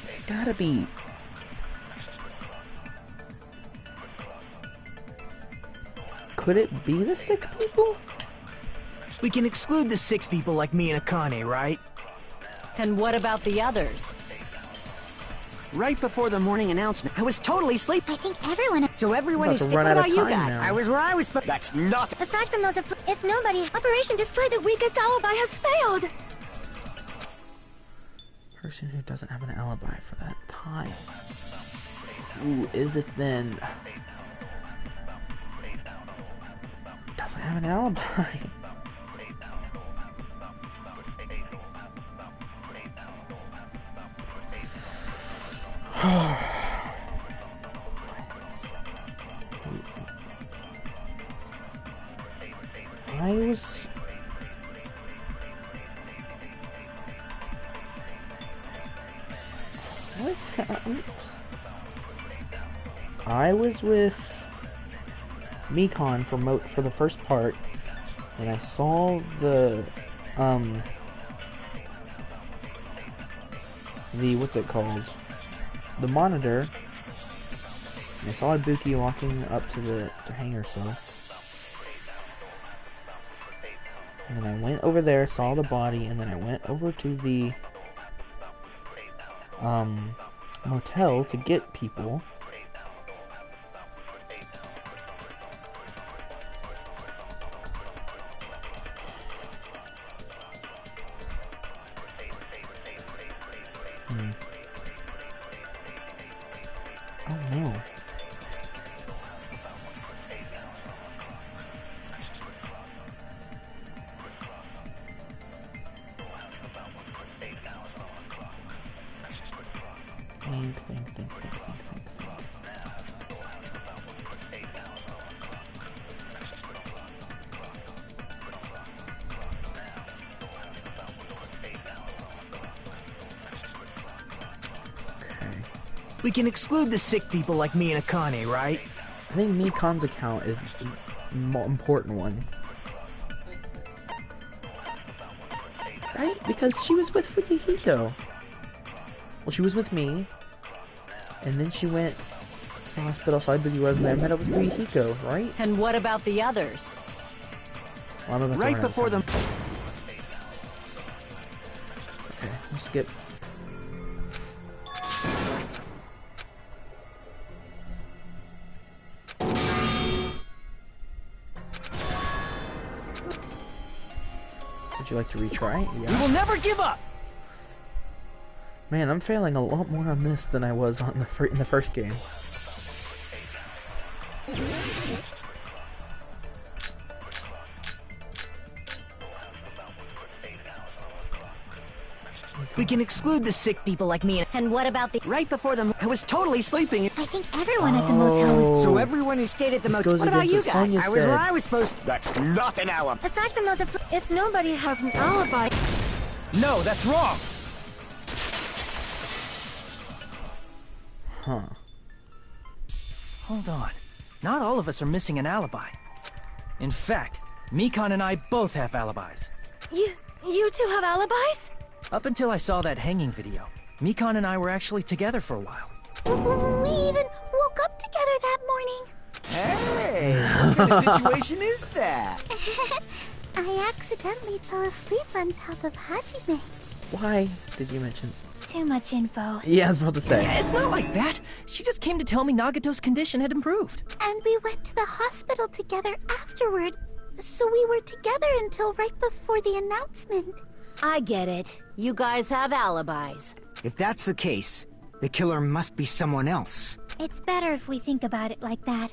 It's gotta be. Could it be the sick people? We can exclude the sick people like me and Akane, right? And what about the others? Right before the morning announcement, I was totally sleeping. I think everyone... So everyone I'm who about to stayed... run What out of about you time guys? now. I was where I was supposed... That's not... Aside from those if nobody, Operation Destroy the Weakest Alibi has failed! Person who doesn't have an alibi for that time. Who is it then? Doesn't have an alibi. I was... What's that? I was with Mekon for the first part, and I saw the what's it called? The monitor. And I saw Ibuki walking up to the hangar cell. And then I went over there, saw the body, and then I went over to the motel to get people. Oh no. Think. We can exclude the sick people like me and Akane, right? I think Mikon's account is the more important one. Right? Because she was with Fukihiko. Well, she was with me. And then she went to the hospital, so Ibuki wasn't there, met up with Fukihiko, right? And what about the others? Well, Right before them. Okay, we'll skip. Would you like to retry? Yeah. We will never give up! Man, I'm failing a lot more on this than I was on in the first game. We can exclude the sick people like me And what about the... Right before them. I was totally sleeping. I think everyone at the motel was... So everyone who stayed at the This motel... goes What about against you what guys? Sonya I was said. where I was supposed to... That's not an alibi. Aside from those if nobody has an alibi... No, that's wrong! Huh. Hold on. Not all of us are missing an alibi. In fact, Mekon and I both have alibis. You two have alibis? Up until I saw that hanging video, Mekon and I were actually together for a while. We even woke up together that morning. Hey, what kind of situation is that? I accidentally fell asleep on top of Hajime. Why did you mention? Too much info. Yeah, I was about to say. It's not like that. She just came to tell me Nagato's condition had improved. And we went to the hospital together afterward. So we were together until right before the announcement. I get it. You guys have alibis. If that's the case, the killer must be someone else. It's better if we think about it like that.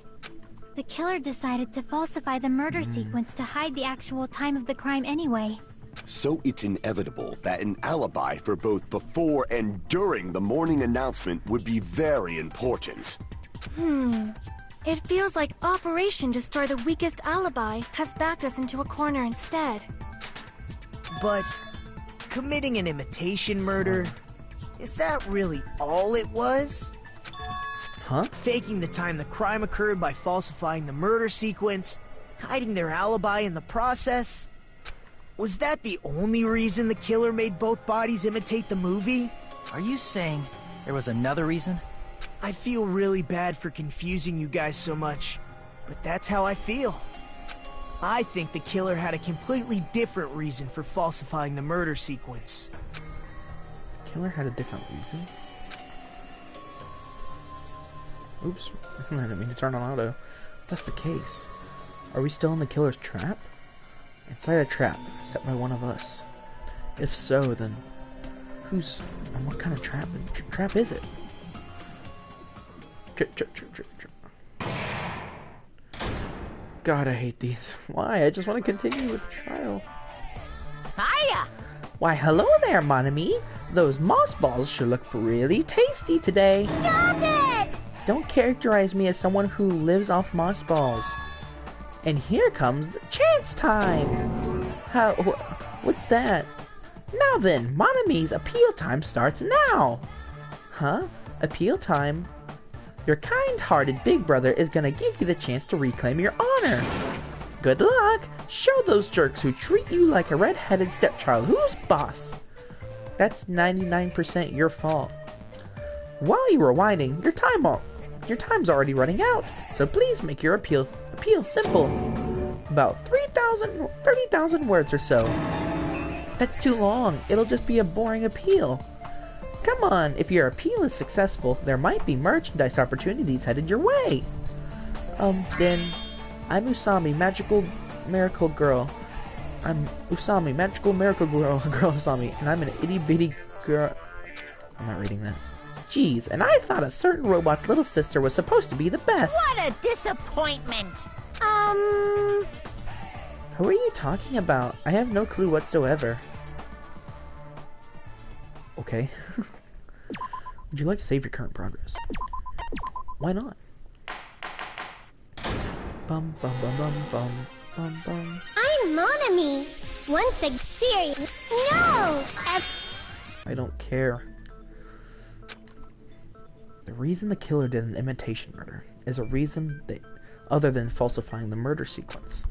The killer decided to falsify the murder sequence to hide the actual time of the crime anyway. So it's inevitable that an alibi for both before and during the morning announcement would be very important. It feels like Operation Destroy the Weakest Alibi has backed us into a corner instead. But committing an imitation murder, is that really all it was? Huh? Faking the time the crime occurred by falsifying the murder sequence, hiding their alibi in the process? Was that the only reason the killer made both bodies imitate the movie? Are you saying there was another reason? I feel really bad for confusing you guys so much, but that's how I feel. I think the killer had a completely different reason for falsifying the murder sequence. Killer had a different reason? Oops, I didn't mean to turn on auto. If that's the case, are we still in the killer's trap? Inside a trap set by one of us. If so, then who's and what kind of trap is it? Trip. God, I hate these. Why? I just want to continue with the trial. Hiya! Why, hello there, mon ami. Those moss balls sure look really tasty today. Stop it! Don't characterize me as someone who lives off moss balls. And here comes the chance time. What's that? Now then, mon ami's appeal time starts now. Huh? Appeal time? Your kind-hearted big brother is gonna give you the chance to reclaim your honor. Good luck! Show those jerks who treat you like a red-headed stepchild who's boss. That's 99% your fault. While you were whining, your time's already running out, so please make your appeal simple. About 30,000 words or so. That's too long. It'll just be a boring appeal. Come on, if your appeal is successful, there might be merchandise opportunities headed your way. Then, I'm Usami, magical miracle girl. I'm Usami, magical miracle girl Usami, and I'm an itty-bitty girl. I'm not reading that. Jeez, and I thought a certain robot's little sister was supposed to be the best. What a disappointment! Who are you talking about? I have no clue whatsoever. Okay. Would you like to save your current progress? Why not? Bum bum bum bum bum bum bum. I'm Monami. Once again, serious. No! I don't care. The reason the killer did an imitation murder is a reason that, other than falsifying the murder sequence.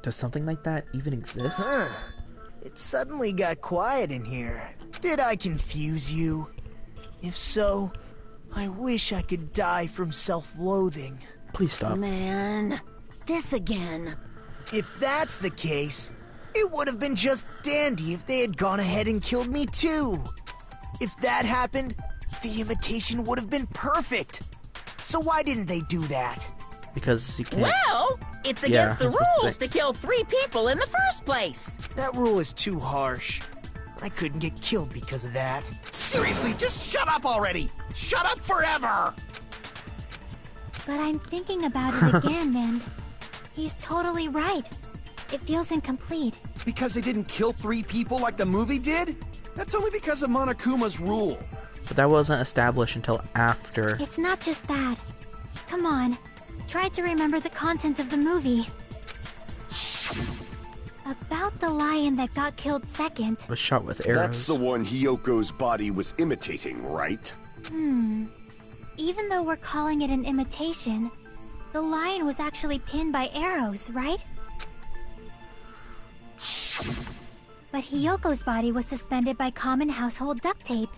Does something like that even exist? Huh. It suddenly got quiet in here. Did I confuse you? If so, I wish I could die from self-loathing. Please stop. Man, this again. If that's the case, it would have been just dandy if they had gone ahead and killed me too. If that happened, the imitation would have been perfect. So why didn't they do that? Because you can't. Well, it's against the rules to kill 3 people in the first place. That rule is too harsh. I couldn't get killed because of that. Seriously, just shut up already! Shut up forever! But I'm thinking about it again, and he's totally right. It feels incomplete. Because they didn't kill 3 people like the movie did? That's only because of Monokuma's rule. But that wasn't established until after. It's not just that. Come on, try to remember the content of the movie. About the lion that got killed second. Was shot with arrows. That's the one Hyoko's body was imitating, right? Even though we're calling it an imitation, the lion was actually pinned by arrows, right? But Hyoko's body was suspended by common household duct tape.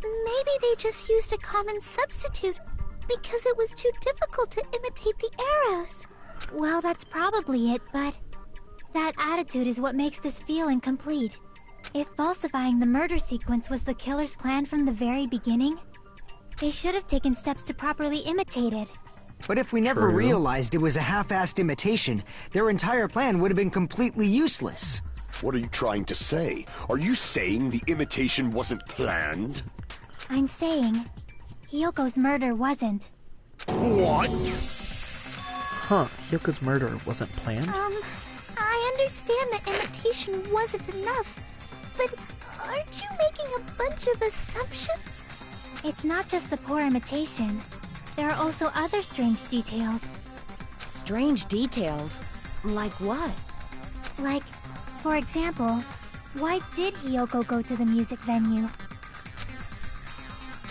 Maybe they just used a common substitute because it was too difficult to imitate the arrows. Well, that's probably it, but that attitude is what makes this feel incomplete. If falsifying the murder sequence was the killer's plan from the very beginning, they should have taken steps to properly imitate it. But if we never realized it was a half-assed imitation, their entire plan would have been completely useless. What are you trying to say? Are you saying the imitation wasn't planned? I'm saying Hyoko's murder wasn't. What? Huh, Hyoko's murder wasn't planned? I understand that imitation wasn't enough, but aren't you making a bunch of assumptions? It's not just the poor imitation. There are also other strange details. Strange details? Like what? Like, for example, why did Hyoko go to the music venue?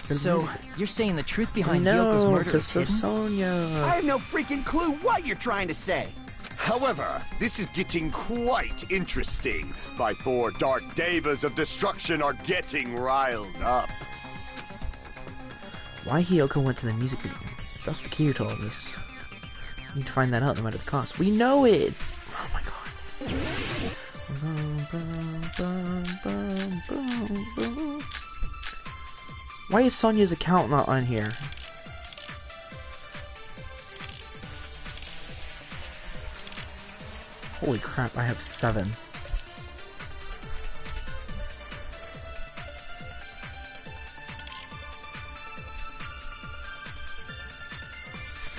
So, you're saying the truth behind Hyoko's No, murder because is of hidden? Sonya. I have no freaking clue what you're trying to say. However, this is getting quite interesting. My 4 dark devas of destruction are getting riled up. Why Hyoko went to the music video? That's the key to all this. We need to find that out no matter the cost. We know it! It's... Oh my god. Why is Sonya's account not on here? Holy crap, I have 7.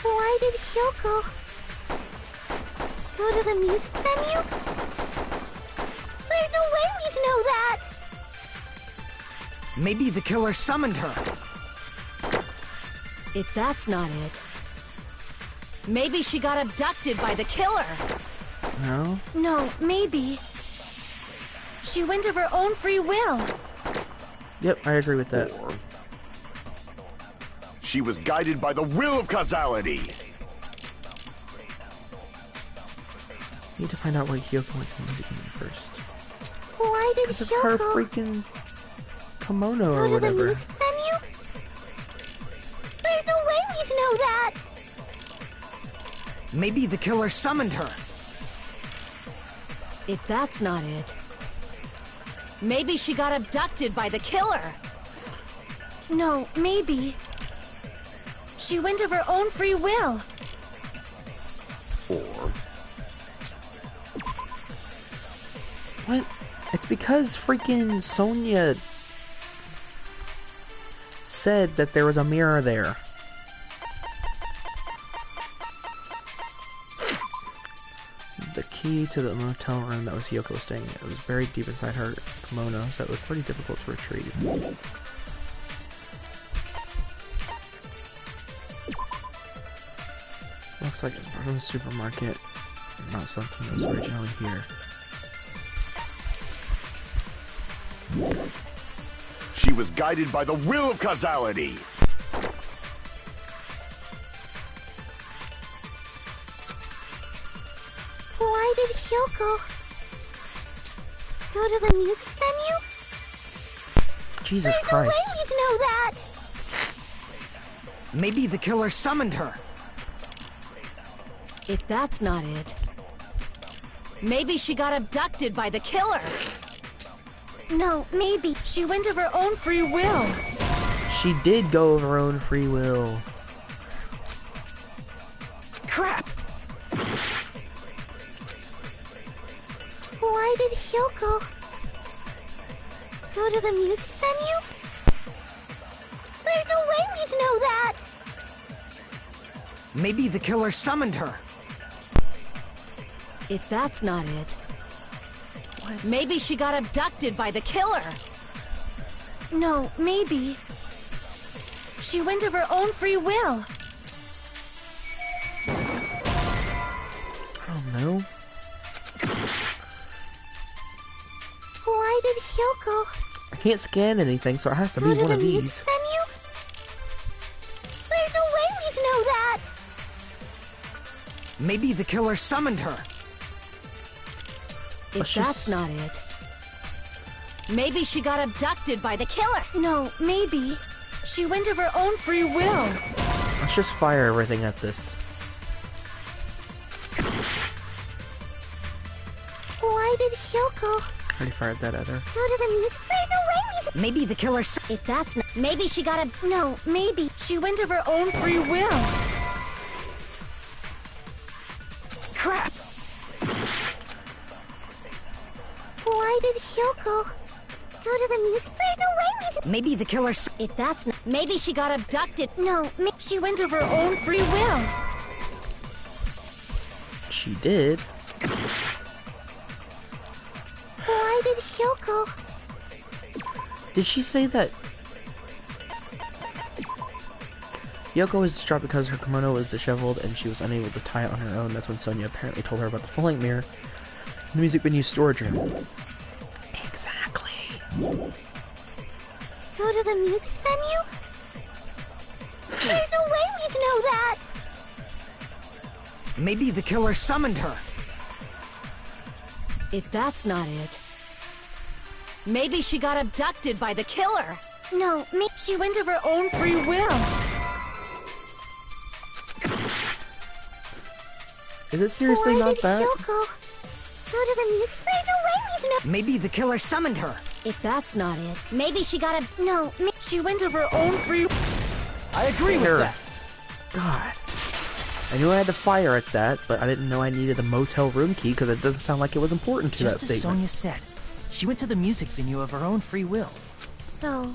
Why did Hyoko go to the music venue? There's no way we'd know that! Maybe the killer summoned her. If that's not it, maybe she got abducted by the killer. No? No, maybe. She went of her own free will. Yep, I agree with that. She was guided by the will of causality. Need to find out why Hyoko went to the music venue first. Why did Because of her Hyoko freaking kimono or go to the whatever. music venue? There's no way we'd know that! Maybe the killer summoned her. If that's not it, maybe she got abducted by the killer. No, maybe. She went of her own free will. Or What? It's because freaking Sonya said that there was a mirror there. The key to the motel room that was Hyoko was staying in. It was buried deep inside her kimono, so it was pretty difficult to retrieve. Looks like it's from the supermarket, not something that was originally here. she was guided by the will of causality. Why did Hyoko go to the music venue? Jesus There's Christ. no way we'd know that! Maybe the killer summoned her. If that's not it, maybe she got abducted by the killer. No, maybe. She went of her own free will. She did go of her own free will. Crap! Why did Hyoko go to the music venue? There's no way we'd know that! Maybe the killer summoned her. If that's not it, maybe she got abducted by the killer. No, maybe. She went of her own free will. I don't know. Why did Hyoko I can't scan anything, so it has to go be to one the of music these. venue? There's no way we'd know that! Maybe the killer summoned her. If Let's that's just- not it, maybe she got abducted by the killer. No, maybe. She went of her own free will. Let's just fire everything at this. Why did Hyoko Already fired that at her. go to the music? There's no way we'd... Maybe the killer If that's not, maybe she got a. No, maybe. She went of her own free will. Crap! Why did Hyoko go to the music? There's no way we'd... Maybe the killer If that's not, maybe she got abducted. No, she went of her own free will. She did. Why did Hyoko... Did she say that Yoko was distraught because her kimono was disheveled and she was unable to tie it on her own? That's when Sonya apparently told her about the full-length mirror in the music venue storage room. Exactly. go to the music venue? There's no way we'd know that! Maybe the killer summoned her. If that's not it, maybe she got abducted by the killer. No, she went of her own free will. Is it seriously Why not did that? Hyoko go to the music? There's no way we'd know... Maybe the killer summoned her. If that's not it, maybe she got a. No, she went of her own free. I agree with There. that. God. I knew I had to fire at that, but I didn't know I needed a motel room key because it doesn't sound like it was important It's to that just as statement. Sonya said. She went to the music venue of her own free will. So,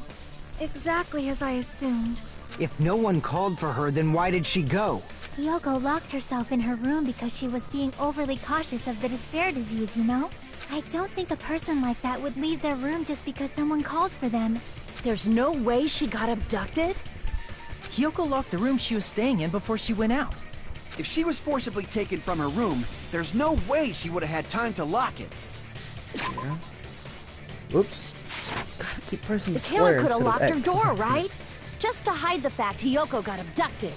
exactly as I assumed. If no one called for her, then why did she go? Yoko locked herself in her room because she was being overly cautious of the despair disease, you know? I don't think a person like that would leave their room just because someone called for them. There's no way she got abducted? Hyoko locked the room she was staying in before she went out. If she was forcibly taken from her room, there's no way she would have had time to lock it. Whoops. God, I keep pressing The square killer could have instead of locked her X. door, right? just to hide the fact Hiyoko got abducted.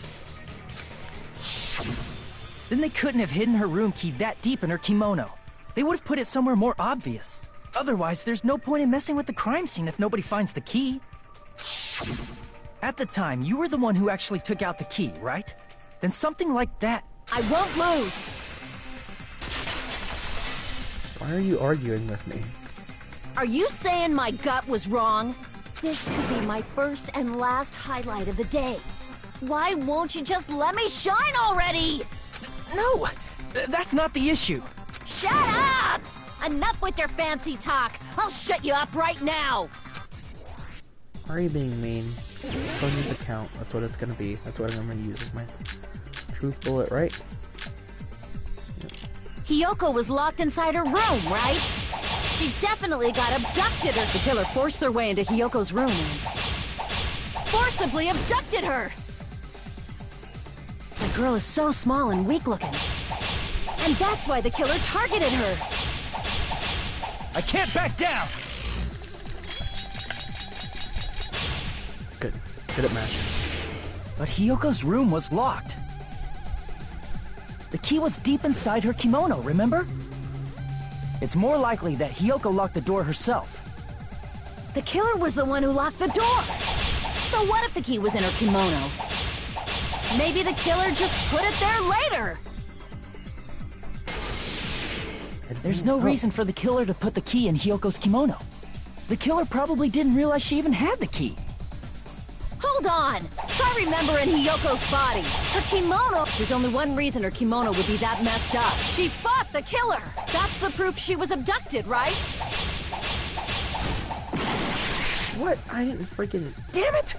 Then they couldn't have hidden her room key that deep in her kimono. They would have put it somewhere more obvious. Otherwise, there's no point in messing with the crime scene if nobody finds the key. At the time, you were the one who actually took out the key, right? Then something like that... I won't lose! Why are you arguing with me? Are you saying my gut was wrong? This could be my first and last highlight of the day. Why won't you just let me shine already? No! That's not the issue. Shut up! Enough with your fancy talk! I'll shut you up right now! Why are you being mean? Sonya's account, that's what it's gonna be. That's what I'm gonna use as my truth bullet, right? Yep. Hiyoko was locked inside her room, right? She definitely got abducted, or the killer forced their way into Hiyoko's room and forcibly abducted her! The girl is so small and weak-looking. And that's why the killer targeted her! I can't back down! Good. Good at matching. But Hiyoko's room was locked. The key was deep inside her kimono, remember? It's more likely that Hiyoko locked the door herself. The killer was the one who locked the door! So what if the key was in her kimono? Maybe the killer just put it there later! There's no reason for the killer to put the key in Hiyoko's kimono. The killer probably didn't realize she even had the key. Hold on! Try remembering Hiyoko's body. Her kimono... There's only one reason her kimono would be that messed up. She fought the killer! That's the proof she was abducted, right? What? I didn't freaking... Damn it!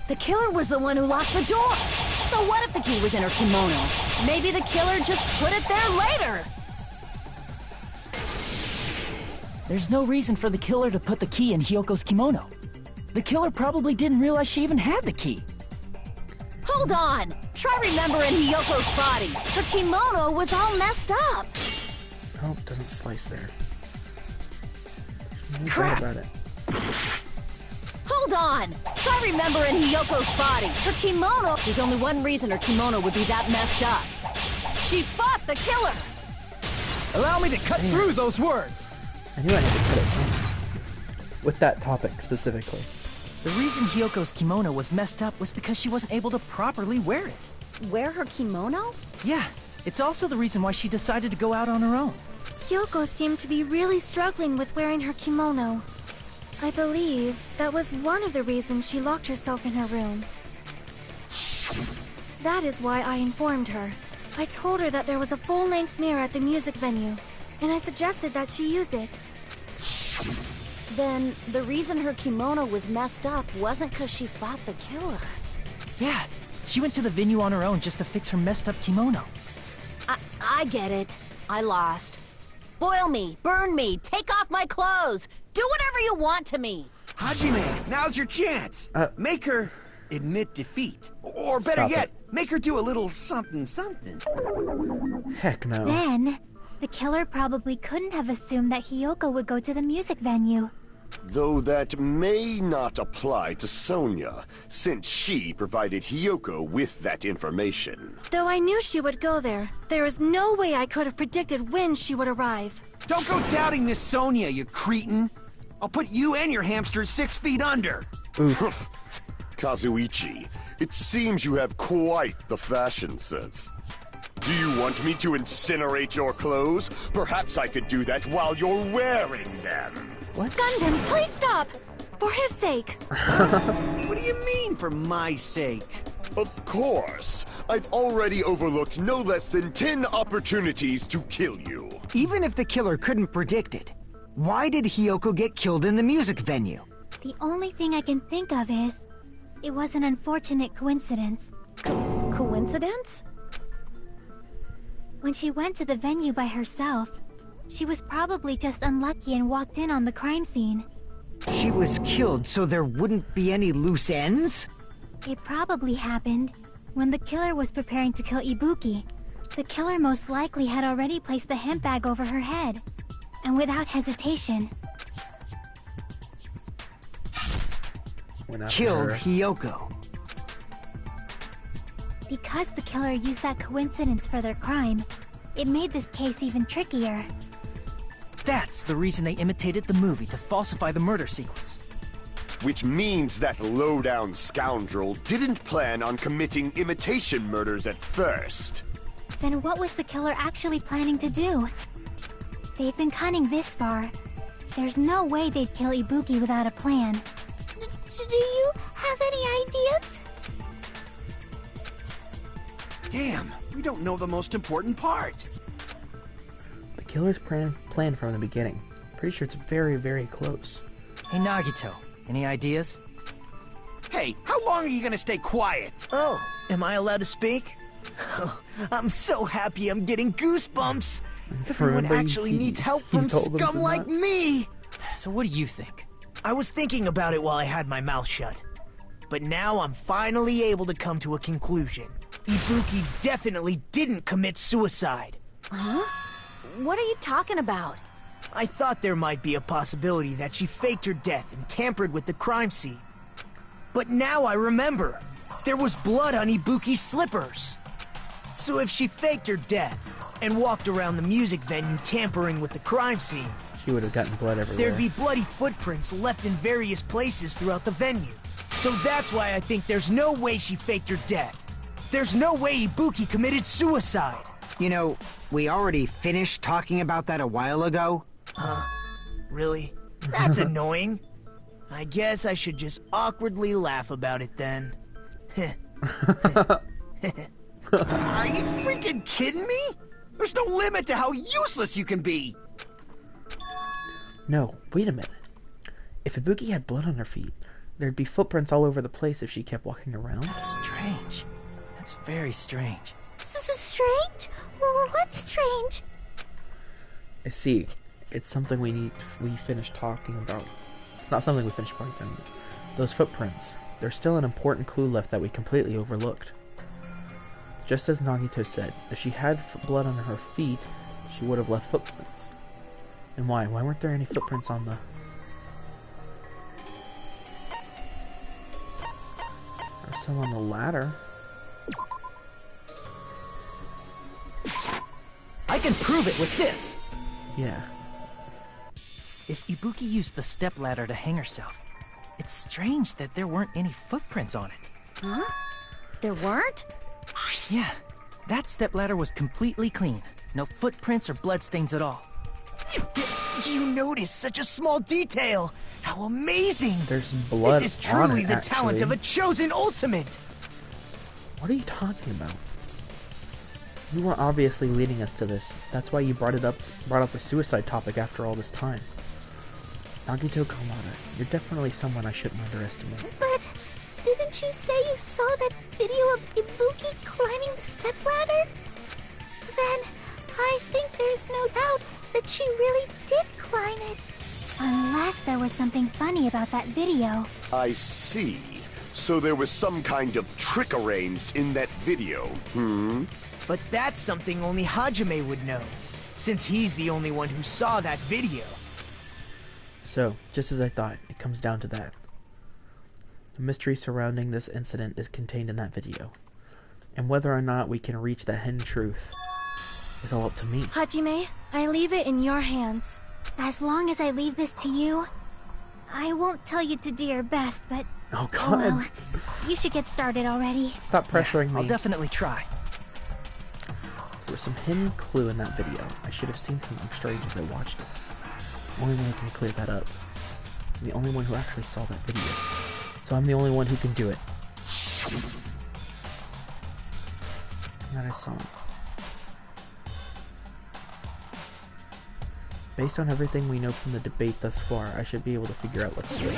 The killer was the one who locked the door. So what if the key was in her kimono? Maybe the killer just put it there later! There's no reason for the killer to put the key in Hiyoko's kimono. The killer probably didn't realize she even had the key. Hold on! Try remembering Hiyoko's body. Her kimono was all messed up. Nope, doesn't slice there. Crap! About it. Hold on! Try remembering Hiyoko's body. Her kimono... There's only one reason her kimono would be that messed up. She fought the killer! Allow me to cut through those words! I knew I had to cut it with that topic specifically. The reason Hiyoko's kimono was messed up was because she wasn't able to properly wear it. Wear her kimono? Yeah, it's also the reason why she decided to go out on her own. Hiyoko seemed to be really struggling with wearing her kimono. I believe that was one of the reasons she locked herself in her room. That is why I informed her. I told her that there was a full-length mirror at the music venue, and I suggested that she use it. Then, the reason her kimono was messed up wasn't because she fought the killer. Yeah, she went to the venue on her own just to fix her messed up kimono. I get it. I lost. Boil me, burn me, take off my clothes. Do whatever you want to me. Hajime, now's your chance. Make her admit defeat. Or better Stop yet, make her do a little something something. Heck no. Then, the killer probably couldn't have assumed that Hiyoko would go to the music venue. Though that may not apply to Sonya, since she provided Hiyoko with that information. Though I knew she would go there, there is no way I could have predicted when she would arrive. Don't go doubting Miss Sonya, you cretin. I'll put you and your hamsters 6 feet under. Kazuichi, it seems you have quite the fashion sense. Do you want me to incinerate your clothes? Perhaps I could do that while you're wearing them. What? Gundam, please stop! For his sake! What do you mean, for my sake? Of course. I've already overlooked no less than 10 opportunities to kill you. Even if the killer couldn't predict it, why did Hiyoko get killed in the music venue? The only thing I can think of is... it was an unfortunate coincidence. Coincidence? When she went to the venue by herself, she was probably just unlucky and walked in on the crime scene. She was killed so there wouldn't be any loose ends? It probably happened when the killer was preparing to kill Ibuki. The killer most likely had already placed the hemp bag over her head. And without hesitation... Went after killed her. Hiyoko. Because the killer used that coincidence for their crime, it made this case even trickier. That's the reason they imitated the movie to falsify the murder sequence. Which means that low-down scoundrel didn't plan on committing imitation murders at first. Then what was the killer actually planning to do? They've been cunning this far. There's no way they'd kill Ibuki without a plan. Do you have any ideas? Damn, we don't know the most important part. The killer's plan from the beginning. Pretty sure it's very, very close. Hey, Nagito, any ideas? Hey, how long are you gonna stay quiet? Oh, am I allowed to speak? I'm so happy I'm getting goosebumps. Everyone Remember actually he- needs help he from told them scum to like not? me. So what do you think? I was thinking about it while I had my mouth shut. But now I'm finally able to come to a conclusion. Ibuki definitely didn't commit suicide. What are you talking about? I thought there might be a possibility that she faked her death and tampered with the crime scene. But now I remember. There was blood on Ibuki's slippers. So if she faked her death and walked around the music venue tampering with the crime scene, She would have gotten blood everywhere. there'd be bloody footprints left in various places throughout the venue. So that's why I think there's no way she faked her death. There's no way Ibuki committed suicide. You know, we already finished talking about that a while ago. Really? That's annoying. I guess I should just awkwardly laugh about it then. Are you freaking kidding me? There's no limit to how useless you can be. No, wait a minute. If Ibuki had blood on her feet, there'd be footprints all over the place if she kept walking around. That's strange. That's very strange. Strange? What's strange? I see. It's something we finished talking about. It's not something we finished talking about. Those footprints. There's still an important clue left that we completely overlooked. Just as Nagito said, if she had blood on her feet, she would have left footprints. And why? Why weren't there any footprints on the... There's some on the ladder. I can prove it with this! Yeah. If Ibuki used the stepladder to hang herself, it's strange that there weren't any footprints on it. There weren't? Yeah, that stepladder was completely clean. No footprints or bloodstains at all. You noticed such a small detail. How amazing! There's blood This is truly on it, the talent of actually. a chosen ultimate. What are you talking about? You were obviously leading us to this. That's why you brought up the suicide topic after all this time. Nagito Kamada, you're definitely someone I shouldn't underestimate. But didn't you say you saw that video of Ibuki climbing the stepladder? Then I think there's no doubt that she really did climb it. Unless there was something funny about that video. I see. So there was some kind of trick arranged in that video, But that's something only Hajime would know, since he's the only one who saw that video. So, just as I thought, it comes down to that. The mystery surrounding this incident is contained in that video. And whether or not we can reach the hidden truth is all up to me. Hajime, I leave it in your hands. As long as I leave this to you, I won't tell you to do your best, but... Oh Oh god, well, you should get started already. stop pressuring me. I'll definitely try. There was some hidden clue in that video. I should have seen something strange as I watched it. Only one who can clear that up. I'm the only one who actually saw that video. So I'm the only one who can do it. That I saw. Based on everything we know from the debate thus far, I should be able to figure out what's strange.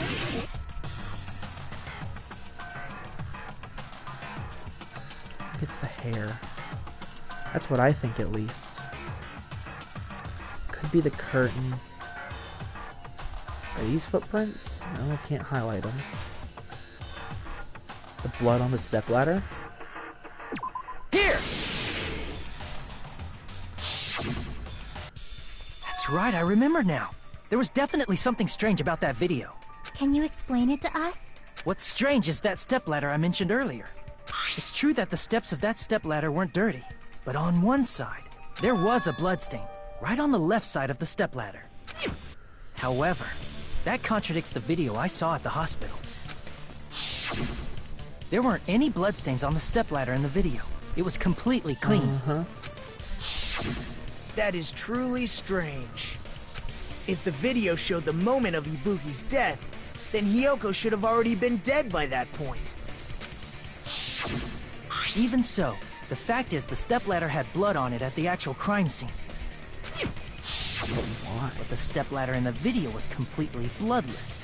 I think it's the hair. That's what I think, at least. Could be the curtain. Are these footprints? No, I can't highlight them. The blood on the stepladder? Here! That's right, I remember now. There was definitely something strange about that video. Can you explain it to us? What's strange is that stepladder I mentioned earlier. It's true that the steps of that stepladder weren't dirty, but on one side, there was a bloodstain, right on the left side of the stepladder. However, that contradicts the video I saw at the hospital. There weren't any bloodstains on the stepladder in the video. It was completely clean. That is truly strange. If the video showed the moment of Ibuki's death, then Hiyoko should have already been dead by that point. Even so, the fact is the stepladder had blood on it at the actual crime scene. But the stepladder in the video was completely bloodless.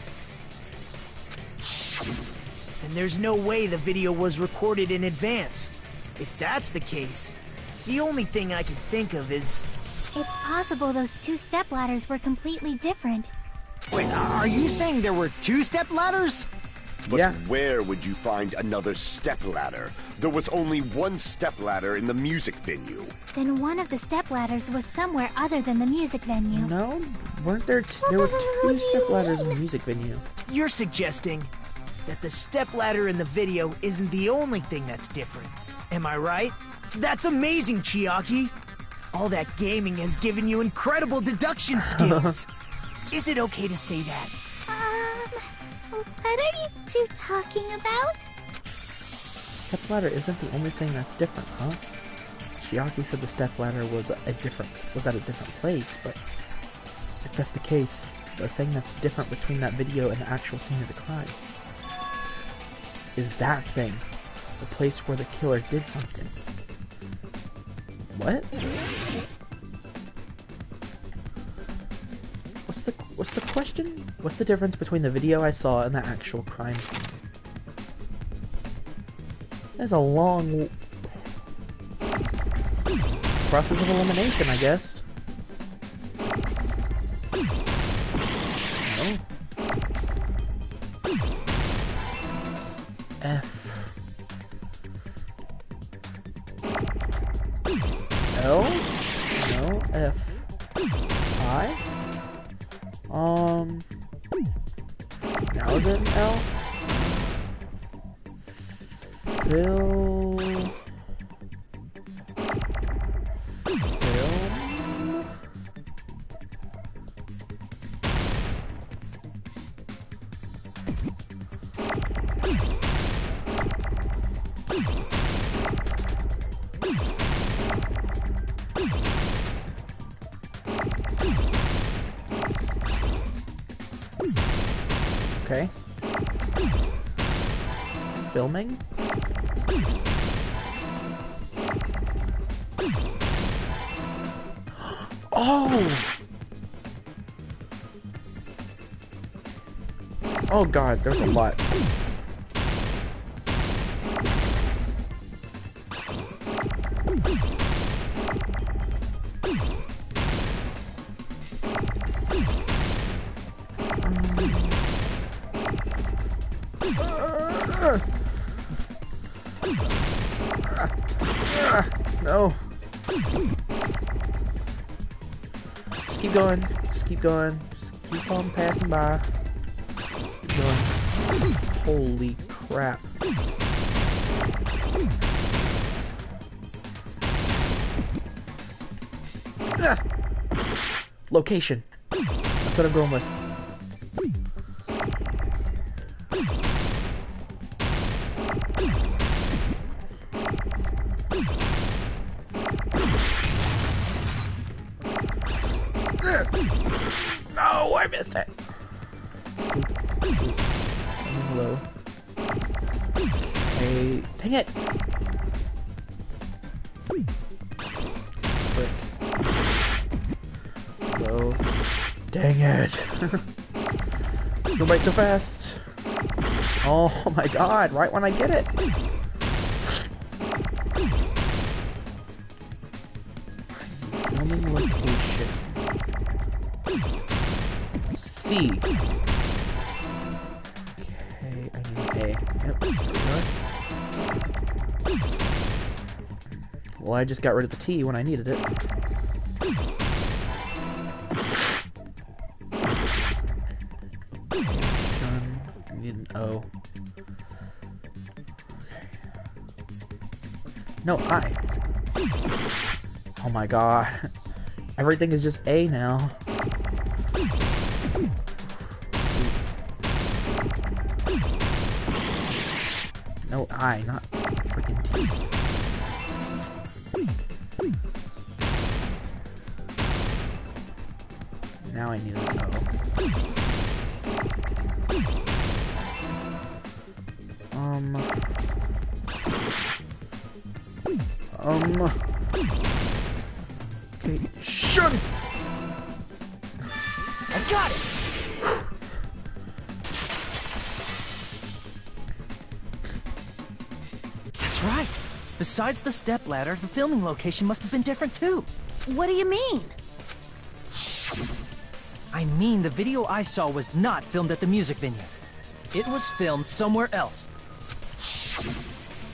And there's no way the video was recorded in advance. If that's the case, the only thing I can think of is... It's possible those two stepladders were completely different. Wait, are you saying there were 2 stepladders? But Yeah. where would you find another stepladder? There was only one stepladder in the music venue. Then one of the stepladders was somewhere other than the music venue. No, weren't there? There were What do 2 you stepladders in the mean? music venue. You're suggesting that the stepladder in the video isn't the only thing that's different. Am I right? That's amazing, Chiaki! All that gaming has given you incredible deduction skills. Is it okay to say that? What are you two talking about? Stepladder isn't the only thing that's different, huh? Chiaki said the stepladder was at a different place, but if that's the case, the thing that's different between that video and the actual scene of the crime is that thing, the place where the killer did something. What? What's the question? What's the difference between the video I saw and the actual crime scene? There's a long process of elimination, I guess. No. F. L? No, F. I? Now is it an L? Film. Okay. Filming? Oh! Oh god, there's a lot. No. Just keep going. Just keep going. Just keep on passing by. Keep going. Holy crap. Location. That's what I'm going with. No, I missed it. Hello. Hey, dang it. Frick. Hello. Dang it. Go right so fast. Oh my god, right when I get it. Filming location. C. Okay, I need A. Yep, there we are. Well, I just got rid of the T when I needed it. Done. I need an O. No, I. Oh my god. Everything is just A now. No, I, not freaking T. Now I need to know. Okay, shun! I got it! That's right. Besides the stepladder, the filming location must have been different too. What do you mean? I mean, the video I saw was not filmed at the music venue. It was filmed somewhere else.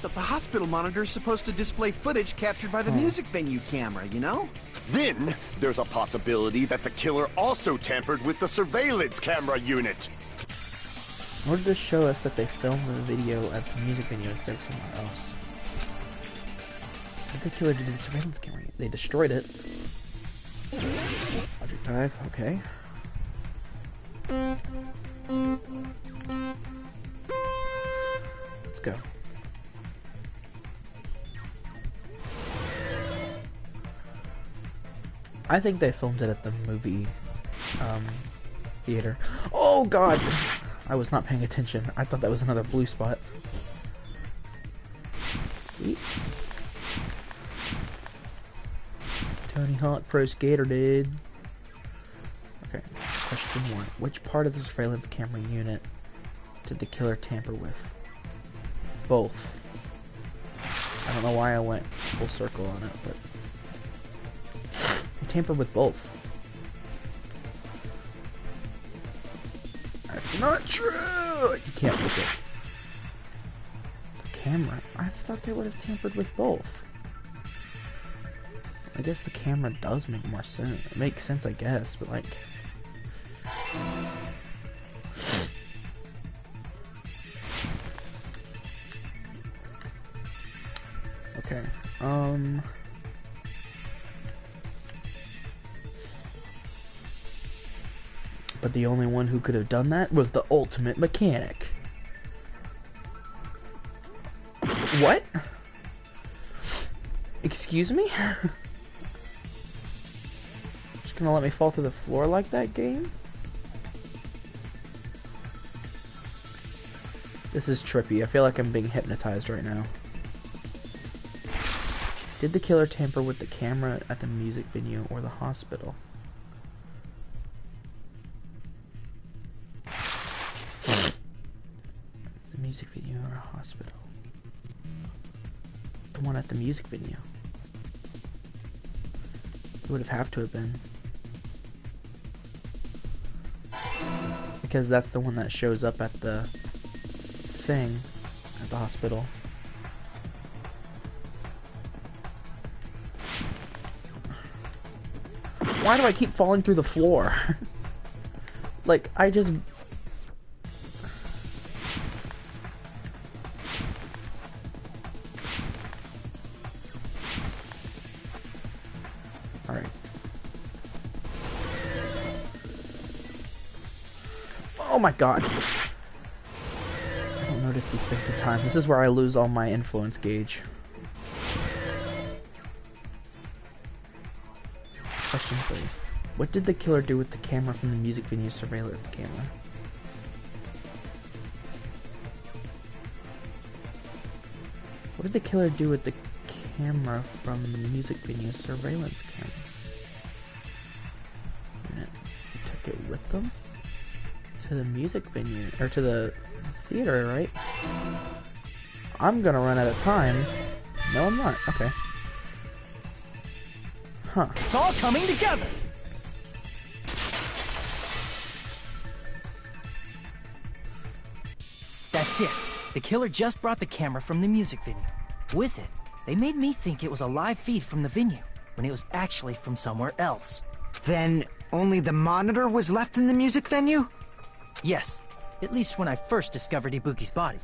But the hospital monitor is supposed to display footage captured by the music venue camera, you know? Then, there's a possibility that the killer also tampered with the surveillance camera unit. In order to show us that they filmed the video at the music venue instead of somewhere else. What did the killer do to the surveillance camera? They destroyed it. Logic dive, okay. Let's go. I think they filmed it at the movie theater. Oh god! I was not paying attention. I thought that was another blue spot. Eep. Tony Hawk Pro Skater, dude. Okay, question 1. Which part of the surveillance camera unit did the killer tamper with? Both. I don't know why I went full circle on it, but he tampered with both. That's not true! You can't look it. The camera? I thought they would have tampered with both. I guess the camera does make more sense. It makes sense, I guess, but like... Okay, but the only one who could have done that was the ultimate mechanic. What? Excuse me? Just gonna let me fall through the floor like that, game? This is trippy. I feel like I'm being hypnotized right now. Did the killer tamper with the camera at the music venue or the hospital? The music venue or a hospital? The one at the music venue. It would have to have been. Because that's the one that shows up at the thing at the hospital. Why do I keep falling through the floor? Like, I just... Alright. Oh my god! I don't notice these things at times. This is where I lose all my influence gauge. Question 3. What did the killer do with the camera from the music venue surveillance camera? What did the killer do with the camera from the music venue surveillance camera? He took it with them? To the music venue, or to the theater, right? I'm gonna run out of time. No, I'm not. Okay. Huh. It's all coming together! That's it. The killer just brought the camera from the music venue. With it, they made me think it was a live feed from the venue, when it was actually from somewhere else. Then only the monitor was left in the music venue? Yes, at least when I first discovered Ibuki's body.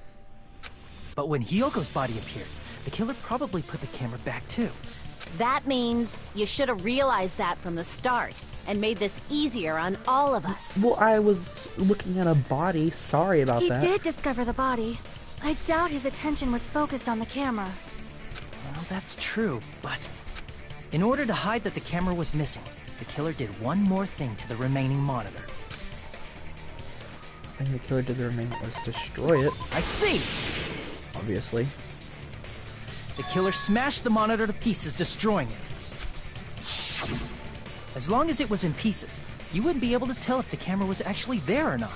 But when Hyoko's body appeared, the killer probably put the camera back too. That means you should have realized that from the start and made this easier on all of us. Well, I was looking at a body. Sorry about He that. did discover the body. I doubt his attention was focused on the camera. Well, that's true, but in order to hide that the camera was missing, the killer did one more thing to the remaining monitor. I think the killer did the remaining was destroy it, I see! obviously. The killer smashed the monitor to pieces, destroying it. As long as it was in pieces, you wouldn't be able to tell if the camera was actually there or not.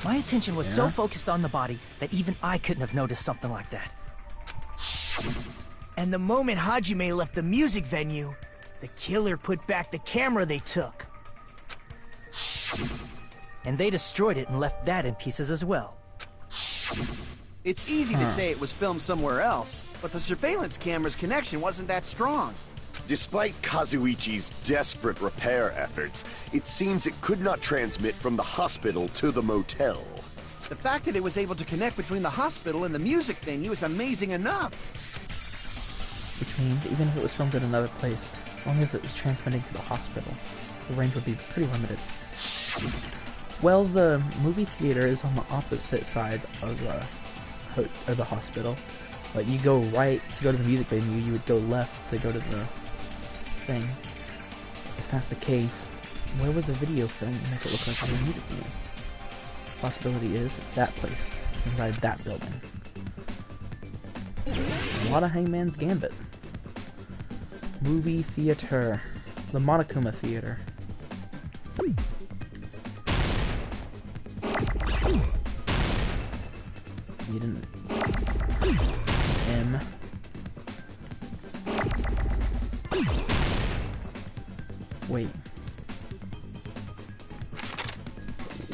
My attention was so focused on the body that even I couldn't have noticed something like that. And the moment Hajime left the music venue, the killer put back the camera they took. And they destroyed it and left that in pieces as well. It's easy to say it was filmed somewhere else, but the surveillance camera's connection wasn't that strong. Despite Kazuichi's desperate repair efforts, it seems it could not transmit from the hospital to the motel. The fact that it was able to connect between the hospital and the music venue was amazing enough. Which means even if it was filmed in another place, as long as it was transmitting to the hospital, the range would be pretty limited. Well, the movie theater is on the opposite side of the hospital. Like, you go right to go to the music venue, you would go left to go to the thing. If that's the case, where was the video film to make it look like a music venue? Possibility is that place. It's inside that building. A lot of Hangman's Gambit. Movie theater. The Monokuma Theater. Need an M. Wait.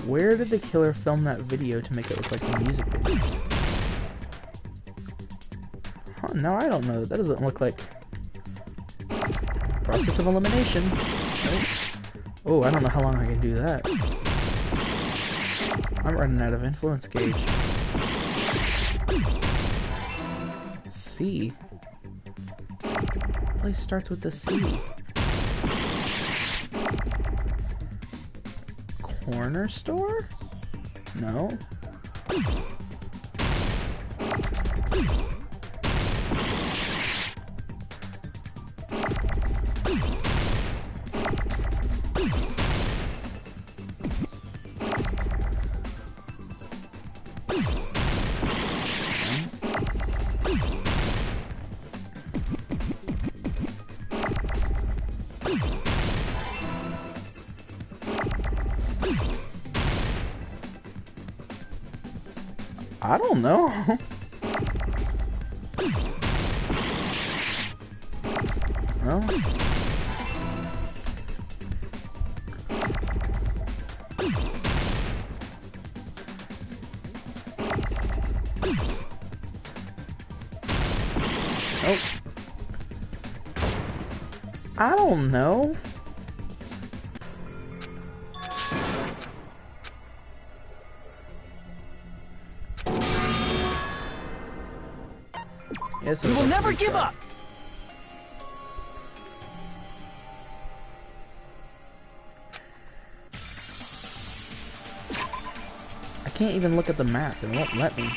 Where did the killer film that video to make it look like a music video? Huh, no, I don't know. That doesn't look like... Process of elimination. Nope. Oh, I don't know how long I can do that. I'm running out of influence gauge. C. Place starts with the C. Corner store? No. I don't know. No. Oh. I don't know. Yes, We will never give up! I can't even look at the map. It won't let me.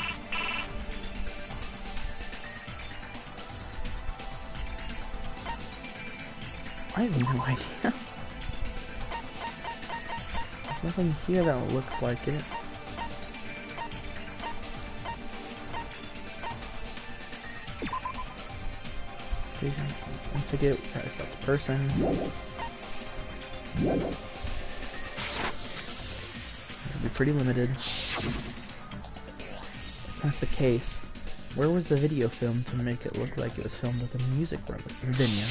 I have no idea. There's nothing here that looks like it. Once I get that's person. It'll be pretty limited. If that's the case, where was the video film to make it look like it was filmed at the music venue?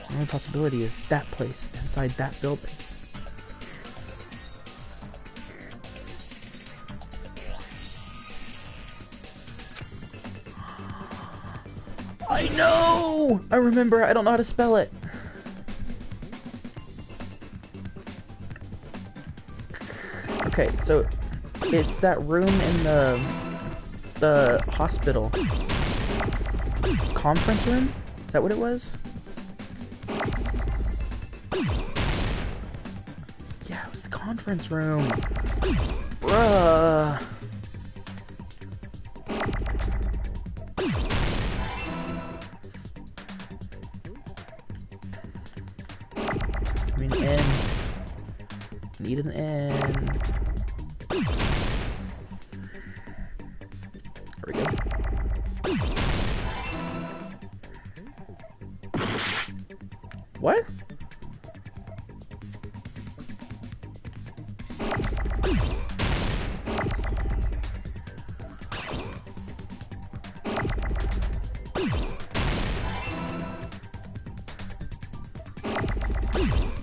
The only possibility is that place, inside that building. I know! I remember, I don't know how to spell it. Okay, so it's that room in the the hospital. Conference room? Is that what it was? Yeah, it was the conference room. Bruh. I mean, N. Need an N. There we go. What?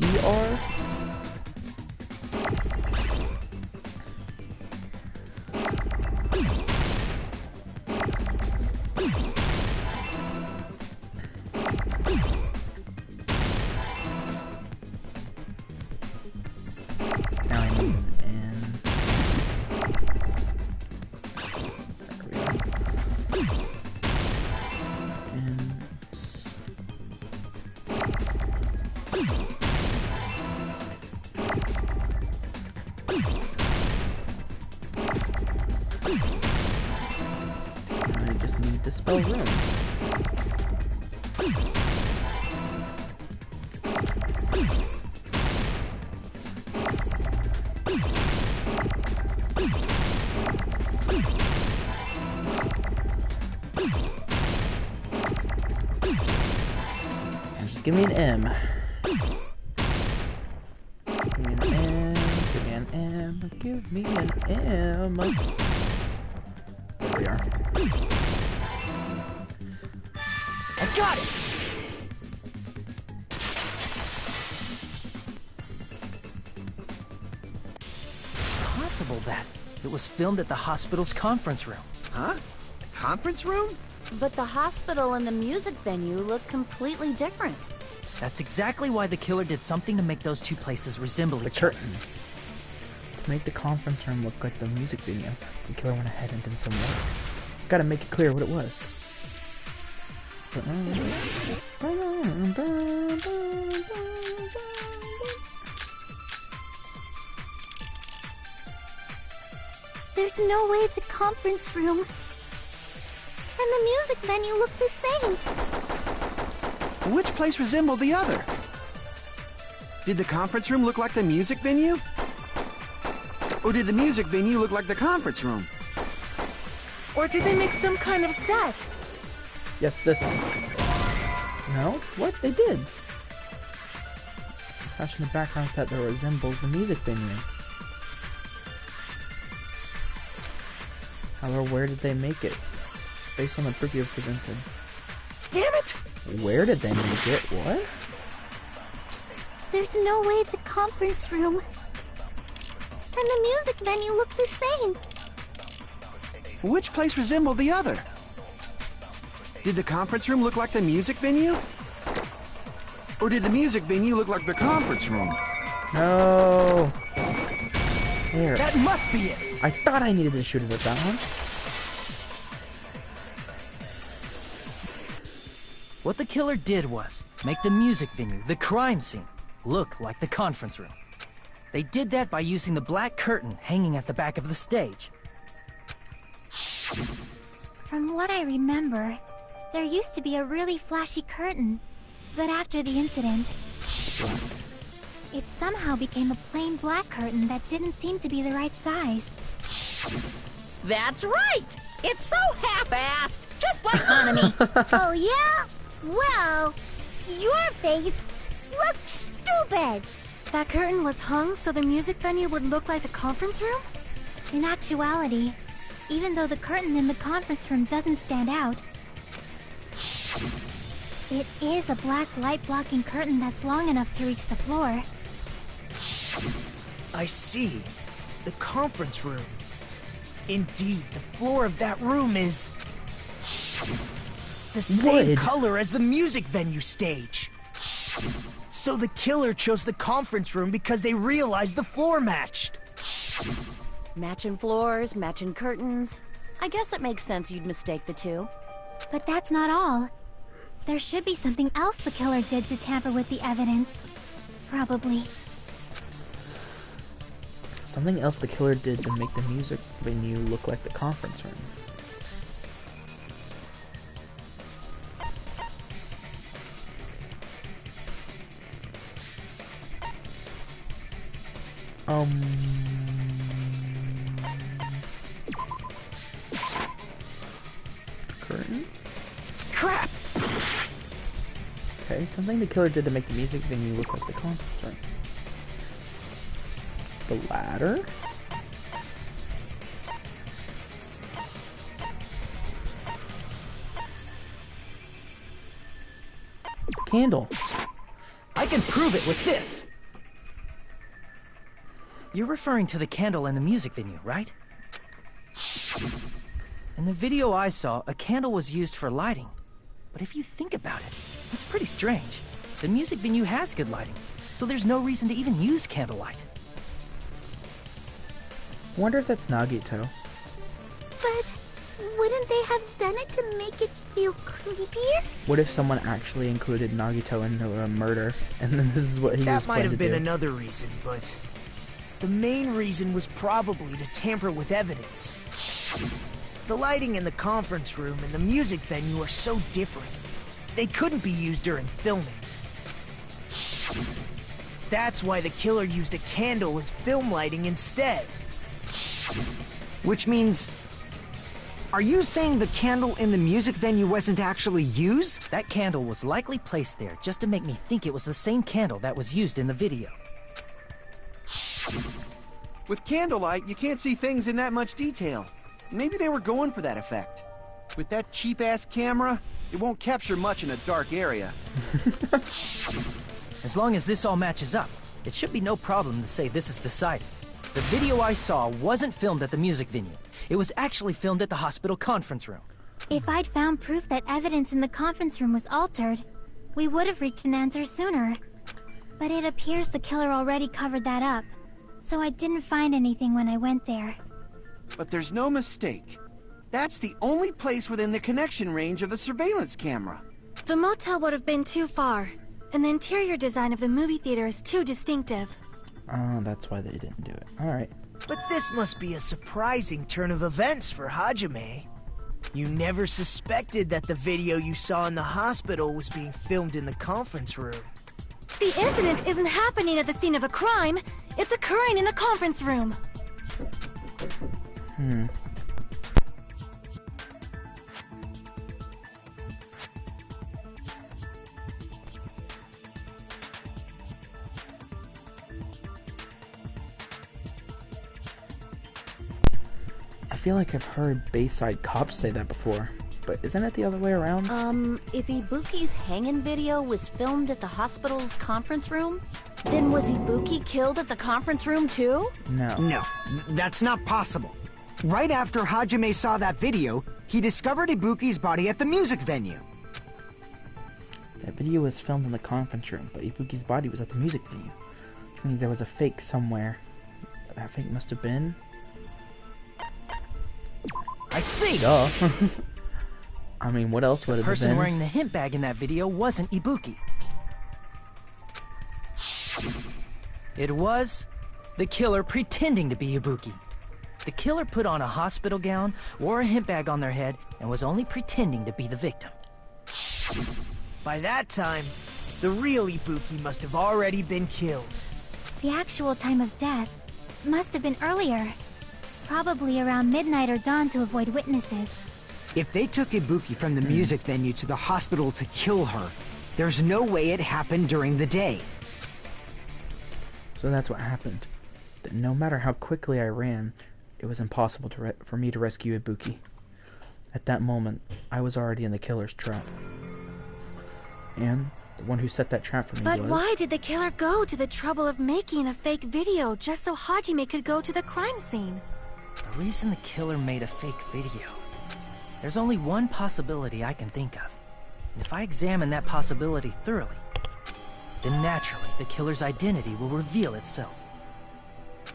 ER? I just need to spell room. And just give me an M. Give me an M. Give me an M. There we are. I got it! It's possible that it was filmed at the hospital's conference room. Huh? The conference room? But the hospital and the music venue look completely different. That's exactly why the killer did something to make those two places resemble The each other. curtain. To make the conference room look like the music video, the killer went ahead and did some work. Gotta make it clear what it was. There's no way the conference room and the music venue look the same. Which place resembled the other? Did the conference room look like the music venue? Or did the music venue look like the conference room? Or did they make some kind of set? Yes, this. No? What? They did. Fashion the background set that resembles the music venue. However, where did they make it? Based on the proof you have presented. Damn it! Where did they make it? What? There's no way the conference room and the music venue look the same. Which place resembled the other? Did the conference room look like the music venue? Or did the music venue look like the conference room? No. There. That must be it! I thought I needed to shoot it at that one. What the killer did was make the music venue, the crime scene, look like the conference room. They did that by using the black curtain hanging at the back of the stage. From what I remember, there used to be a really flashy curtain. But after the incident, it somehow became a plain black curtain that didn't seem to be the right size. That's right! It's so half-assed, just like Hanami. Oh yeah? Well, your face looks stupid. That curtain was hung so the music venue would look like the conference room? In actuality, even though the curtain in the conference room doesn't stand out, it is a black light-blocking curtain that's long enough to reach the floor. I see. The conference room. Indeed, the floor of that room is the same Wood. color as the music venue stage. So the killer chose the conference room because they realized the floor matched. Matching floors, matching curtains. I guess it makes sense you'd mistake the two. But that's not all. There should be something else the killer did to tamper with the evidence. Probably. Something else the killer did to make the music venue look like the conference room. Curtain? Crap! Okay, something the killer did to make the music venue look like the conference room. The ladder? Candle. I can prove it with this! You're referring to the candle in the music venue, right? In the video I saw, a candle was used for lighting. But if you think about it, that's pretty strange. The music venue has good lighting, so there's no reason to even use candlelight. I wonder if that's Nagito. But wouldn't they have done it to make it feel creepier? What if someone actually included Nagito in a murder, and then this is what he was That might going to have been do? another reason, but the main reason was probably to tamper with evidence. The lighting in the conference room and the music venue are so different. They couldn't be used during filming. That's why the killer used a candle as film lighting instead. Which means... Are you saying the candle in the music venue wasn't actually used? That candle was likely placed there just to make me think it was the same candle that was used in the video. With candlelight, you can't see things in that much detail. Maybe they were going for that effect. With that cheap-ass camera, it won't capture much in a dark area. As long as this all matches up, it should be no problem to say this is decided. The video I saw wasn't filmed at the music venue. It was actually filmed at the hospital conference room. If I'd found proof that evidence in the conference room was altered, we would have reached an answer sooner. But it appears the killer already covered that up, so I didn't find anything when I went there. But there's no mistake. That's the only place within the connection range of the surveillance camera. The motel would have been too far, and the interior design of the movie theater is too distinctive. Oh, that's why they didn't do it. Alright. But this must be a surprising turn of events for Hajime. You never suspected that the video you saw in the hospital was being filmed in the conference room. The incident isn't happening at the scene of a crime. It's occurring in the conference room. I feel like I've heard Bayside cops say that before, but isn't it the other way around? If Ibuki's hanging video was filmed at the hospital's conference room, then was Ibuki killed at the conference room too? No. No, that's not possible. Right after Hajime saw that video, he discovered Ibuki's body at the music venue. That video was filmed in the conference room, but Ibuki's body was at the music venue, which means there was a fake somewhere. That fake must have been... I see! Duh. I mean, what else would it The have person been? wearing the hint bag in that video wasn't Ibuki. It was the killer pretending to be Ibuki. The killer put on a hospital gown, wore a hint bag on their head, and was only pretending to be the victim. By that time, the real Ibuki must have already been killed. The actual time of death must have been earlier. Probably around midnight or dawn to avoid witnesses. If they took Ibuki from the music venue to the hospital to kill her, there's no way it happened during the day. So that's what happened. That no matter how quickly I ran, it was impossible for me to rescue Ibuki. At that moment, I was already in the killer's trap. And the one who set that trap for me But was... why did the killer go to the trouble of making a fake video just so Hajime could go to the crime scene? The reason the killer made a fake video. There's only one possibility I can think of. And if I examine that possibility thoroughly, then naturally the killer's identity will reveal itself.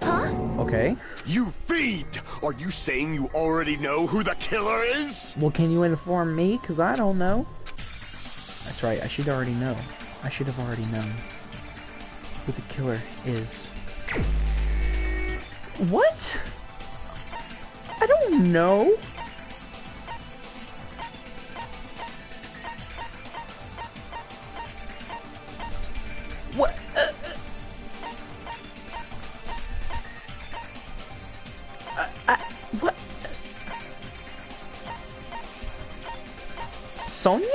Huh? Okay. You fiend! Are you saying you already know who the killer is? Well, can you inform me? Because I don't know. That's right, I should already know. I should have already known who the killer is. What? I don't know. What? What? Sonya?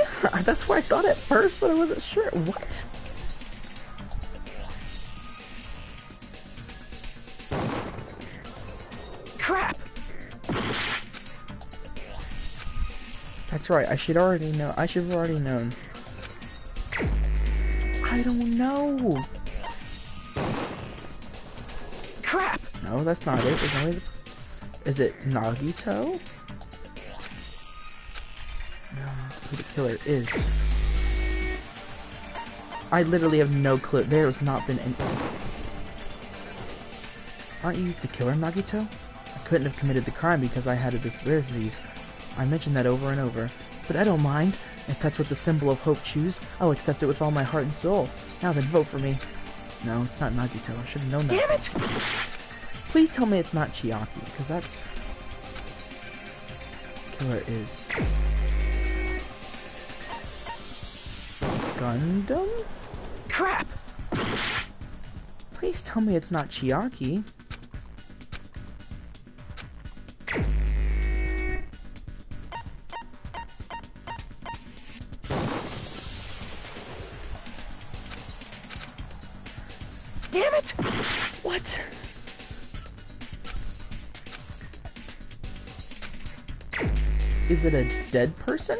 That's what I thought at first, but I wasn't sure. What? Crap! That's right, I should already know. I should have already known. I don't know. Crap! No, that's not it. There's only... Is it Nagito? No, who the killer is. I literally have no clue. There has not been any... Aren't you the killer, Nagito? I couldn't have committed the crime because I had a disease. I mentioned that over and over. But I don't mind. If that's what the symbol of hope choose, I'll accept it with all my heart and soul. Now then, vote for me. No, it's not Nagito. I should have known that. Damn it! Please tell me it's not Chiaki, because that's... Killer is... Gundam? Crap! Please tell me it's not Chiaki. Damn it! What? Is it a dead person?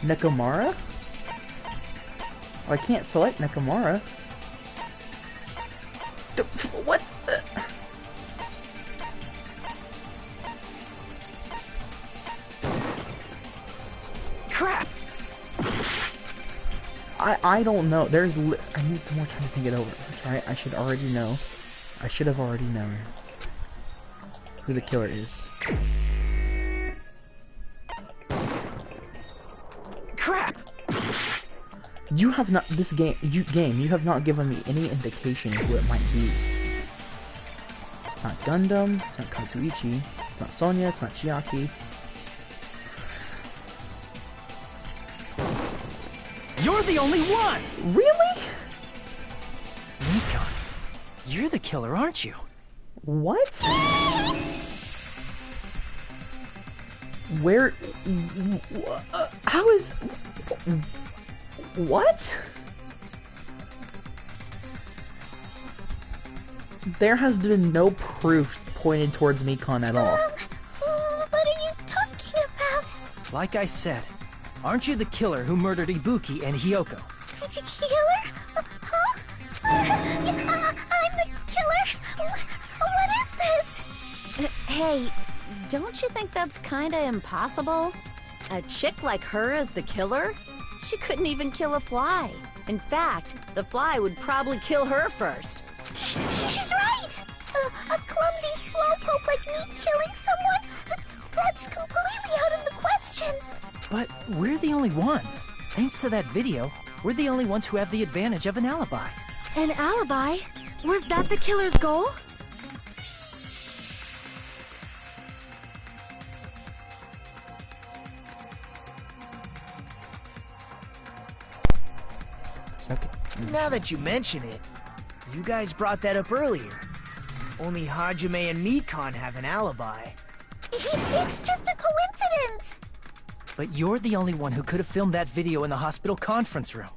Nekomara? Oh, I can't select Nekomara. What? Crap! I don't know. I need some more time to think it over. That's right. I should already know. I should have already known who the killer is. Crap! You have not you have not given me any indication of who it might be. It's not Gundam, it's not Katsuichi, it's not Sonya, it's not Chiaki. You're the only one! Really? Nikon, you're the killer, aren't you? What? Where? How is? What? There has been no proof pointed towards Mikon at all. What are you talking about? Like I said, aren't you the killer who murdered Ibuki and Hyoko? Killer? Huh? I'm the killer? What is this? Hey, don't you think that's kinda impossible? A chick like her as the killer? She couldn't even kill a fly. In fact, the fly would probably kill her first. She's right! A clumsy slowpoke like me killing someone? That's completely out of the question! But we're the only ones. Thanks to that video, we're the only ones who have the advantage of an alibi. An alibi? Was that the killer's goal? Now that you mention it, you guys brought that up earlier. Only Hajime and Mikon have an alibi. It's just a coincidence! But you're the only one who could have filmed that video in the hospital conference room.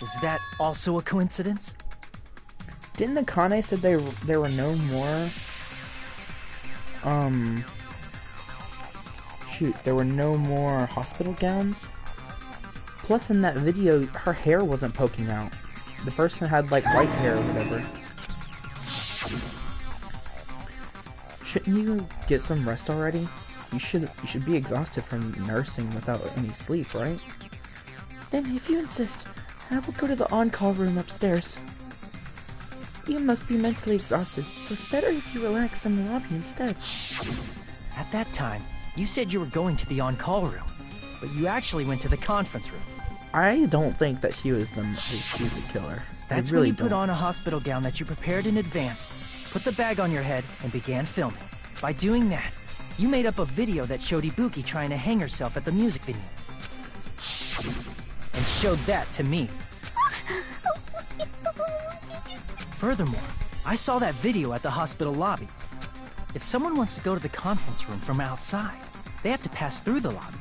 Is that also a coincidence? Didn't Akane said there were no more? Shoot, there were no more hospital gowns. Plus, in that video, her hair wasn't poking out. The person had like white hair or whatever. Shouldn't you get some rest already? You should be exhausted from nursing without any sleep, right? Then, if you insist, I will go to the on-call room upstairs. You must be mentally exhausted, so it's better if you relax in the lobby instead. At that time, you said you were going to the on-call room, but you actually went to the conference room. I don't think that she was the killer. That's when you put on a hospital gown that you prepared in advance, put the bag on your head, and began filming. By doing that, you made up a video that showed Ibuki trying to hang herself at the music venue. And showed that to me. Furthermore, I saw that video at the hospital lobby. If someone wants to go to the conference room from outside, they have to pass through the lobby.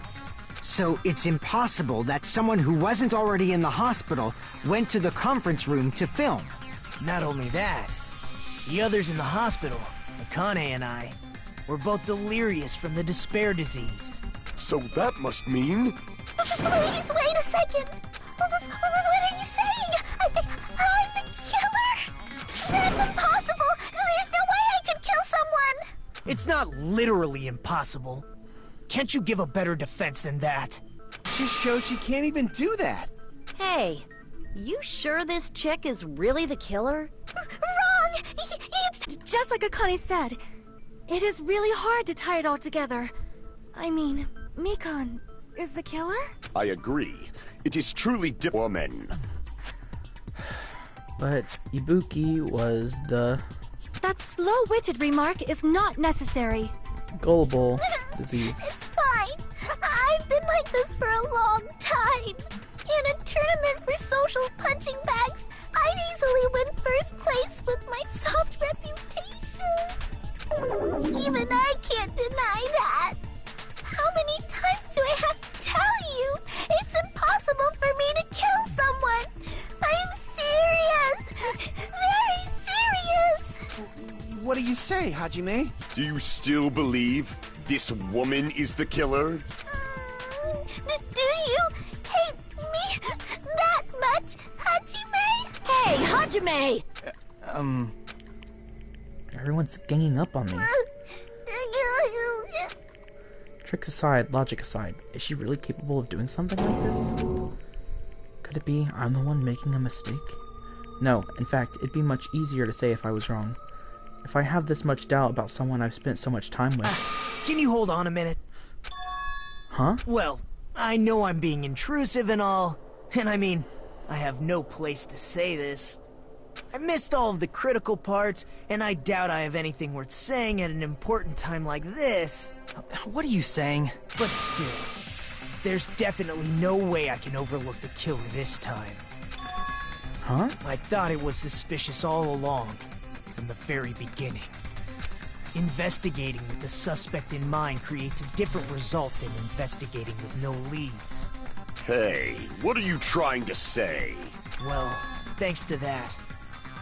So it's impossible that someone who wasn't already in the hospital went to the conference room to film. Not only that, the others in the hospital, Akane and I, were both delirious from the despair disease. So that must mean... Please, wait a second. What are you saying? I'm the killer? That's impossible. There's no way I could kill someone. It's not literally impossible. Can't you give a better defense than that? Just shows she can't even do that. Hey, you sure this chick is really the killer? Wrong! It's Just like Akane said, it is really hard to tie it all together. I mean, Mikan is the killer? I agree. It is truly woman. But Ibuki was the That slow-witted remark is not necessary. gullible disease. It's fine. I've been like this for a long time. In a tournament for social punching bags, I'd easily win first place with my soft reputation. Even I can't deny that. How many times do I have to tell you? It's impossible for me to kill someone. I'm serious. Very serious. What do you say, Hajime? Do you still believe this woman is the killer? Do you hate me that much, Hajime? Hey, Hajime! Everyone's ganging up on me. Tricks aside, logic aside, is she really capable of doing something like this? Could it be I'm the one making a mistake? No, in fact, it'd be much easier to say if I was wrong. If I have this much doubt about someone I've spent so much time with... Can you hold on a minute? Huh? Well, I know I'm being intrusive and all, and I mean, I have no place to say this. I missed all of the critical parts, and I doubt I have anything worth saying at an important time like this. What are you saying? But still, there's definitely no way I can overlook the killer this time. Huh? I thought it was suspicious all along, from the very beginning. Investigating with the suspect in mind creates a different result than investigating with no leads. Hey, what are you trying to say? Well, thanks to that,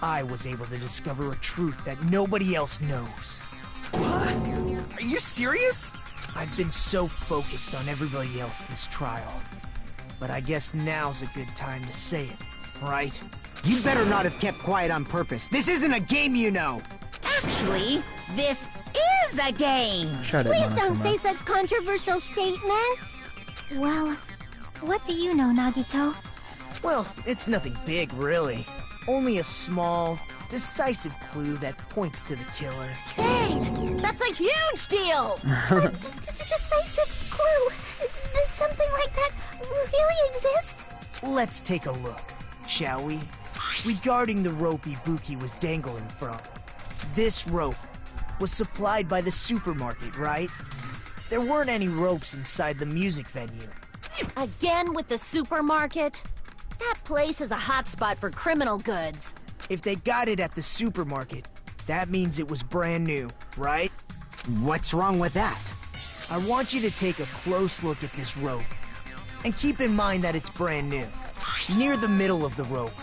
I was able to discover a truth that nobody else knows. What? Are you serious? I've been so focused on everybody else this trial. But I guess now's a good time to say it, right? You better not have kept quiet on purpose. This isn't a game, you know. Actually, this is a game. Shut it, Please don't Monokuma. say such controversial statements. Well, what do you know, Nagito? Well, it's nothing big, really. Only a small, decisive clue that points to the killer. Dang! That's a huge deal! Decisive clue. Does something like that really exist? Let's take a look, shall we? Regarding the rope Ibuki was dangling from. This rope was supplied by the supermarket, right? There weren't any ropes inside the music venue. Again with the supermarket? That place is a hotspot for criminal goods. If they got it at the supermarket, that means it was brand new, right? What's wrong with that? I want you to take a close look at this rope. And keep in mind that it's brand new. Near the middle of the rope,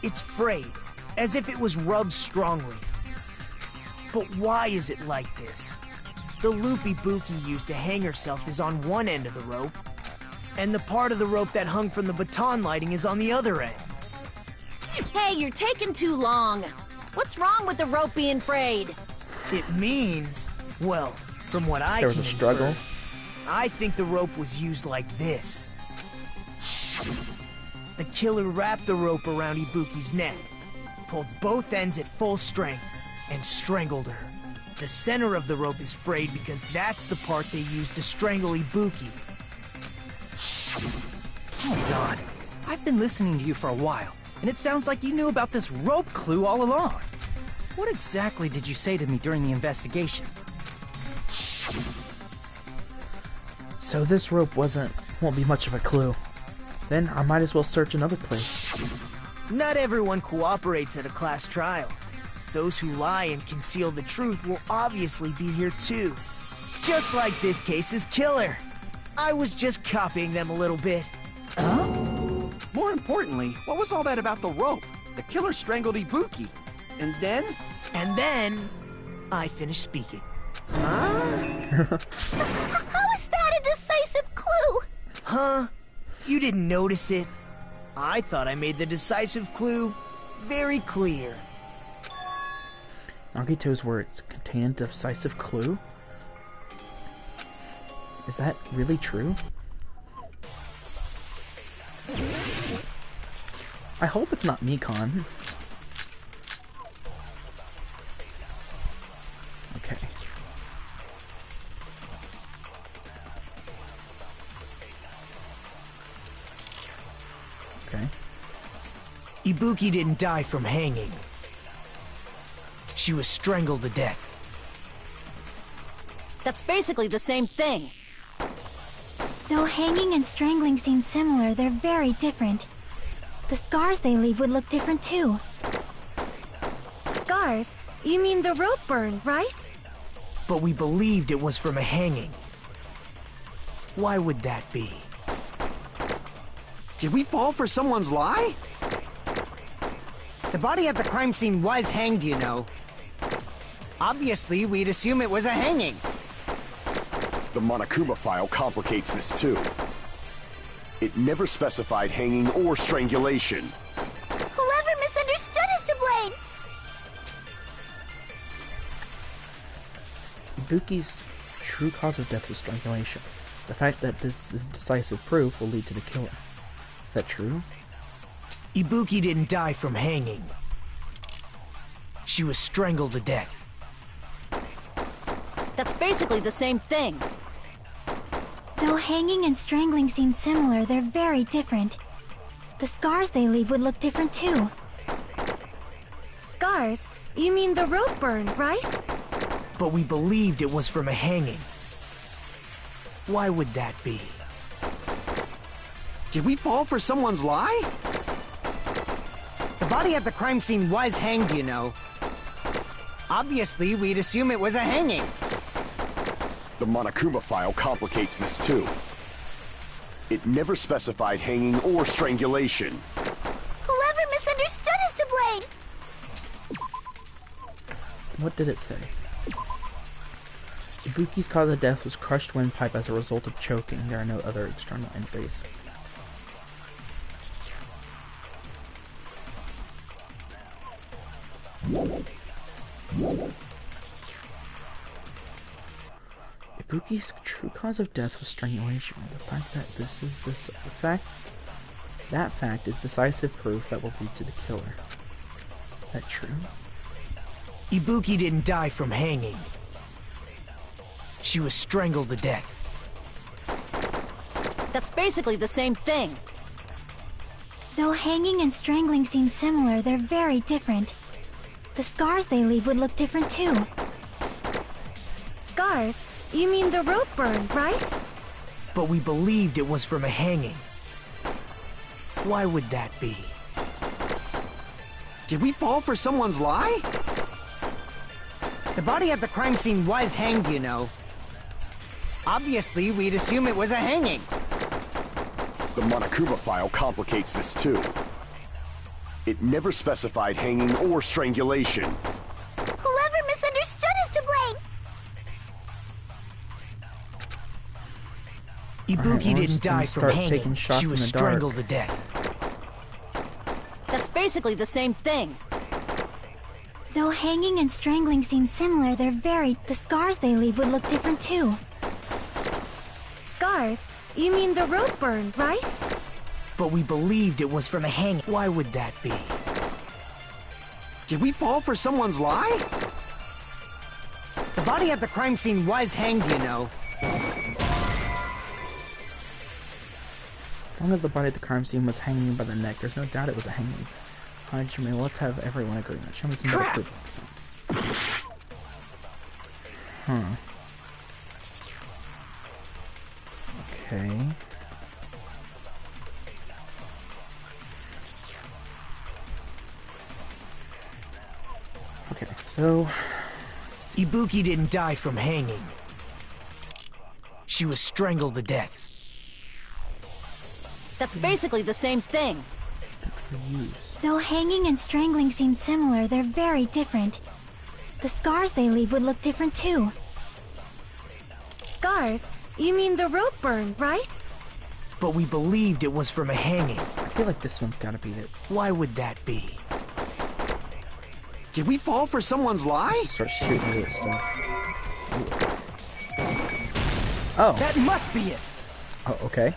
it's frayed, as if it was rubbed strongly. But why is it like this? The loop Ibuki used to hang herself is on one end of the rope, and the part of the rope that hung from the baton lighting is on the other end. Hey, you're taking too long. What's wrong with the rope being frayed? It means, well, From what I There was can a struggle. infer, I think the rope was used like this. The killer wrapped the rope around Ibuki's neck, pulled both ends at full strength, and strangled her. The center of the rope is frayed because that's the part they used to strangle Ibuki. Hold on. I've been listening to you for a while, and it sounds like you knew about this rope clue all along. What exactly did you say to me during the investigation? So this rope won't be much of a clue. Then I might as well search another place. Not everyone cooperates at a class trial. Those who lie and conceal the truth will obviously be here too. Just like this case's killer. I was just copying them a little bit. More importantly, what was all that about the rope? The killer strangled Ibuki. And then? And then, I finished speaking. How is that a decisive clue? Huh? You didn't notice it? I thought I made the decisive clue very clear. Nagito's words contain a decisive clue? Is that really true? I hope it's not Mikon. Okay. Okay. Ibuki didn't die from hanging. She was strangled to death. That's basically the same thing. Though hanging and strangling seem similar, they're very different. The scars they leave would look different too. Scars? You mean the rope burn, right? But we believed it was from a hanging. Why would that be? Did we fall for someone's lie? The body at the crime scene was hanged, you know. Obviously, we'd assume it was a hanging. The Monokuma file complicates this too. It never specified hanging or strangulation. Whoever misunderstood is to blame. Ibuki's true cause of death was strangulation. The fact that this is decisive proof will lead to the killer. Is that true? Ibuki didn't die from hanging. She was strangled to death. That's basically the same thing. Though hanging and strangling seem similar, they're very different. The scars they leave would look different too. Scars? You mean the rope burn, right? But we believed it was from a hanging. Why would that be? Did we fall for someone's lie? The body at the crime scene was hanged, you know. Obviously, we'd assume it was a hanging. The Monokuma file complicates this too. It never specified hanging or strangulation. Whoever misunderstood is to blame. What did it say? Ibuki's cause of death was crushed windpipe as a result of choking. There are no other external injuries. Ibuki's true cause of death was strangulation. The fact that this is that fact is decisive proof that will lead to the killer. Is that true? Ibuki didn't die from hanging. She was strangled to death. That's basically the same thing. Though hanging and strangling seem similar, they're very different. The scars they leave would look different too. Scars? You mean the rope burn, right? But we believed it was from a hanging. Why would that be? Did we fall for someone's lie? The body at the crime scene was hanged, you know. Obviously, we'd assume it was a hanging. The Monokuma file complicates this too. It never specified hanging or strangulation. Whoever misunderstood is to blame. Ibuki didn't die from taking hanging. shots She in was the dark. strangled to death. That's basically the same thing. Though hanging and strangling seem similar, they're very... The scars they leave would look different too. Scars? You mean the rope burn, right? But we believed it was from a hanging. Why would that be? Did we fall for someone's lie? The body at the crime scene was hanged, you know. As long as the body at the crime scene was hanging by the neck, there's no doubt it was a hanging. Hajime, let's have everyone agree. Now, show me some better proof next time. Huh. Okay. Okay, so... Ibuki didn't die from hanging. She was strangled to death. That's basically the same thing. Though hanging and strangling seem similar, they're very different. The scars they leave would look different too. Scars? You mean the rope burn, right? But we believed it was from a hanging. I feel like this one's gotta be it. Why would that be? Did we fall for someone's lie? Start shooting at stuff. Oh. That must be it! Oh, okay.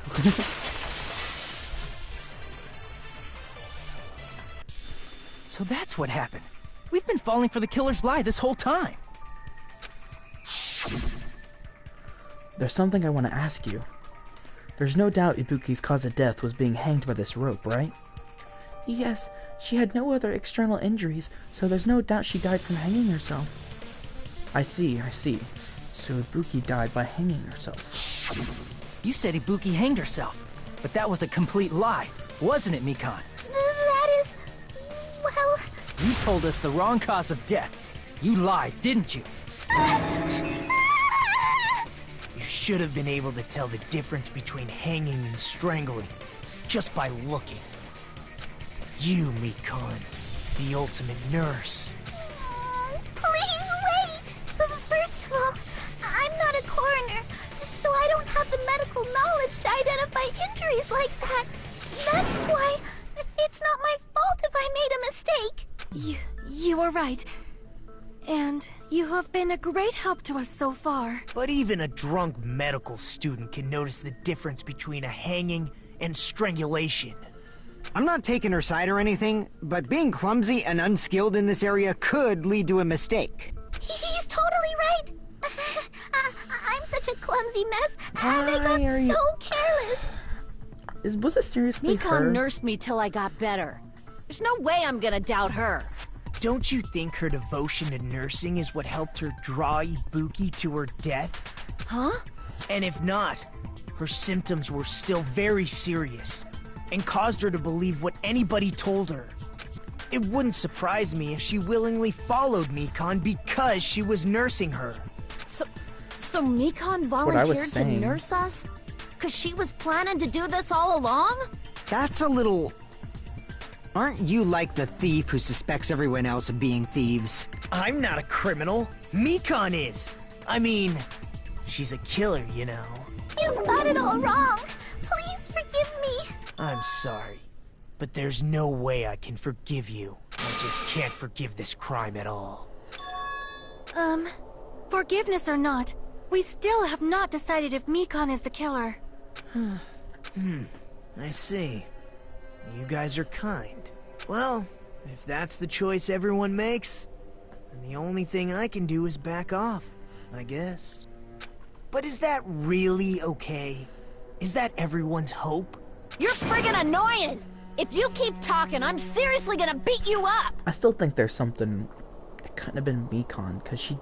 So that's what happened. We've been falling for the killer's lie this whole time. There's something I want to ask you. There's no doubt Ibuki's cause of death was being hanged by this rope, right? Yes, she had no other external injuries, so there's no doubt she died from hanging herself. I see. So Ibuki died by hanging herself. You said Ibuki hanged herself, but that was a complete lie, wasn't it, Mikan? That is... well... You told us the wrong cause of death. You lied, didn't you? You should have been able to tell the difference between hanging and strangling just by looking. You, Mikan, the ultimate nurse. Please wait! First of all, I'm not a coroner, so I don't have the medical knowledge to identify injuries like that. That's why it's not my fault if I made a mistake. You were right. And you have been a great help to us so far. But even a drunk medical student can notice the difference between a hanging and strangulation. I'm not taking her side or anything, but being clumsy and unskilled in this area could lead to a mistake. He's totally right. I'm such a clumsy mess, and I got so careless. Was it seriously her? Mikan nursed me till I got better. There's no way I'm gonna doubt her. Don't you think her devotion to nursing is what helped her draw Ibuki to her death? Huh? And if not, her symptoms were still very serious and caused her to believe what anybody told her. It wouldn't surprise me if she willingly followed Mikan because she was nursing her. So Mikan what I was volunteered to saying. nurse us? Cause she was planning to do this all along? That's a little... Aren't you like the thief who suspects everyone else of being thieves? I'm not a criminal. Mikan is. I mean, she's a killer, you know. You've got it all wrong. Please forgive me. I'm sorry, but there's no way I can forgive you. I just can't forgive this crime at all. Forgiveness or not, we still have not decided if Mikan is the killer. I see. You guys are kind. Well, if that's the choice everyone makes, then the only thing I can do is back off, I guess. But is that really okay? Is that everyone's hope? You're friggin' annoying! If you keep talking, I'm seriously gonna beat you up! I still think there's something. It couldn't have been Mikan, because she.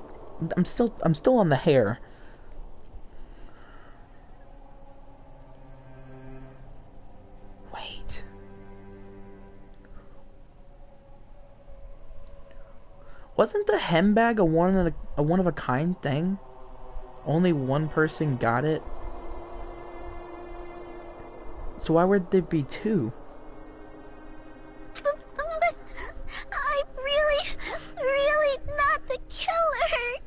I'm still on the hair. Wait. Wasn't the hem bag a one of a kind thing? Only one person got it. So why would there be two? But I'm really not the killer.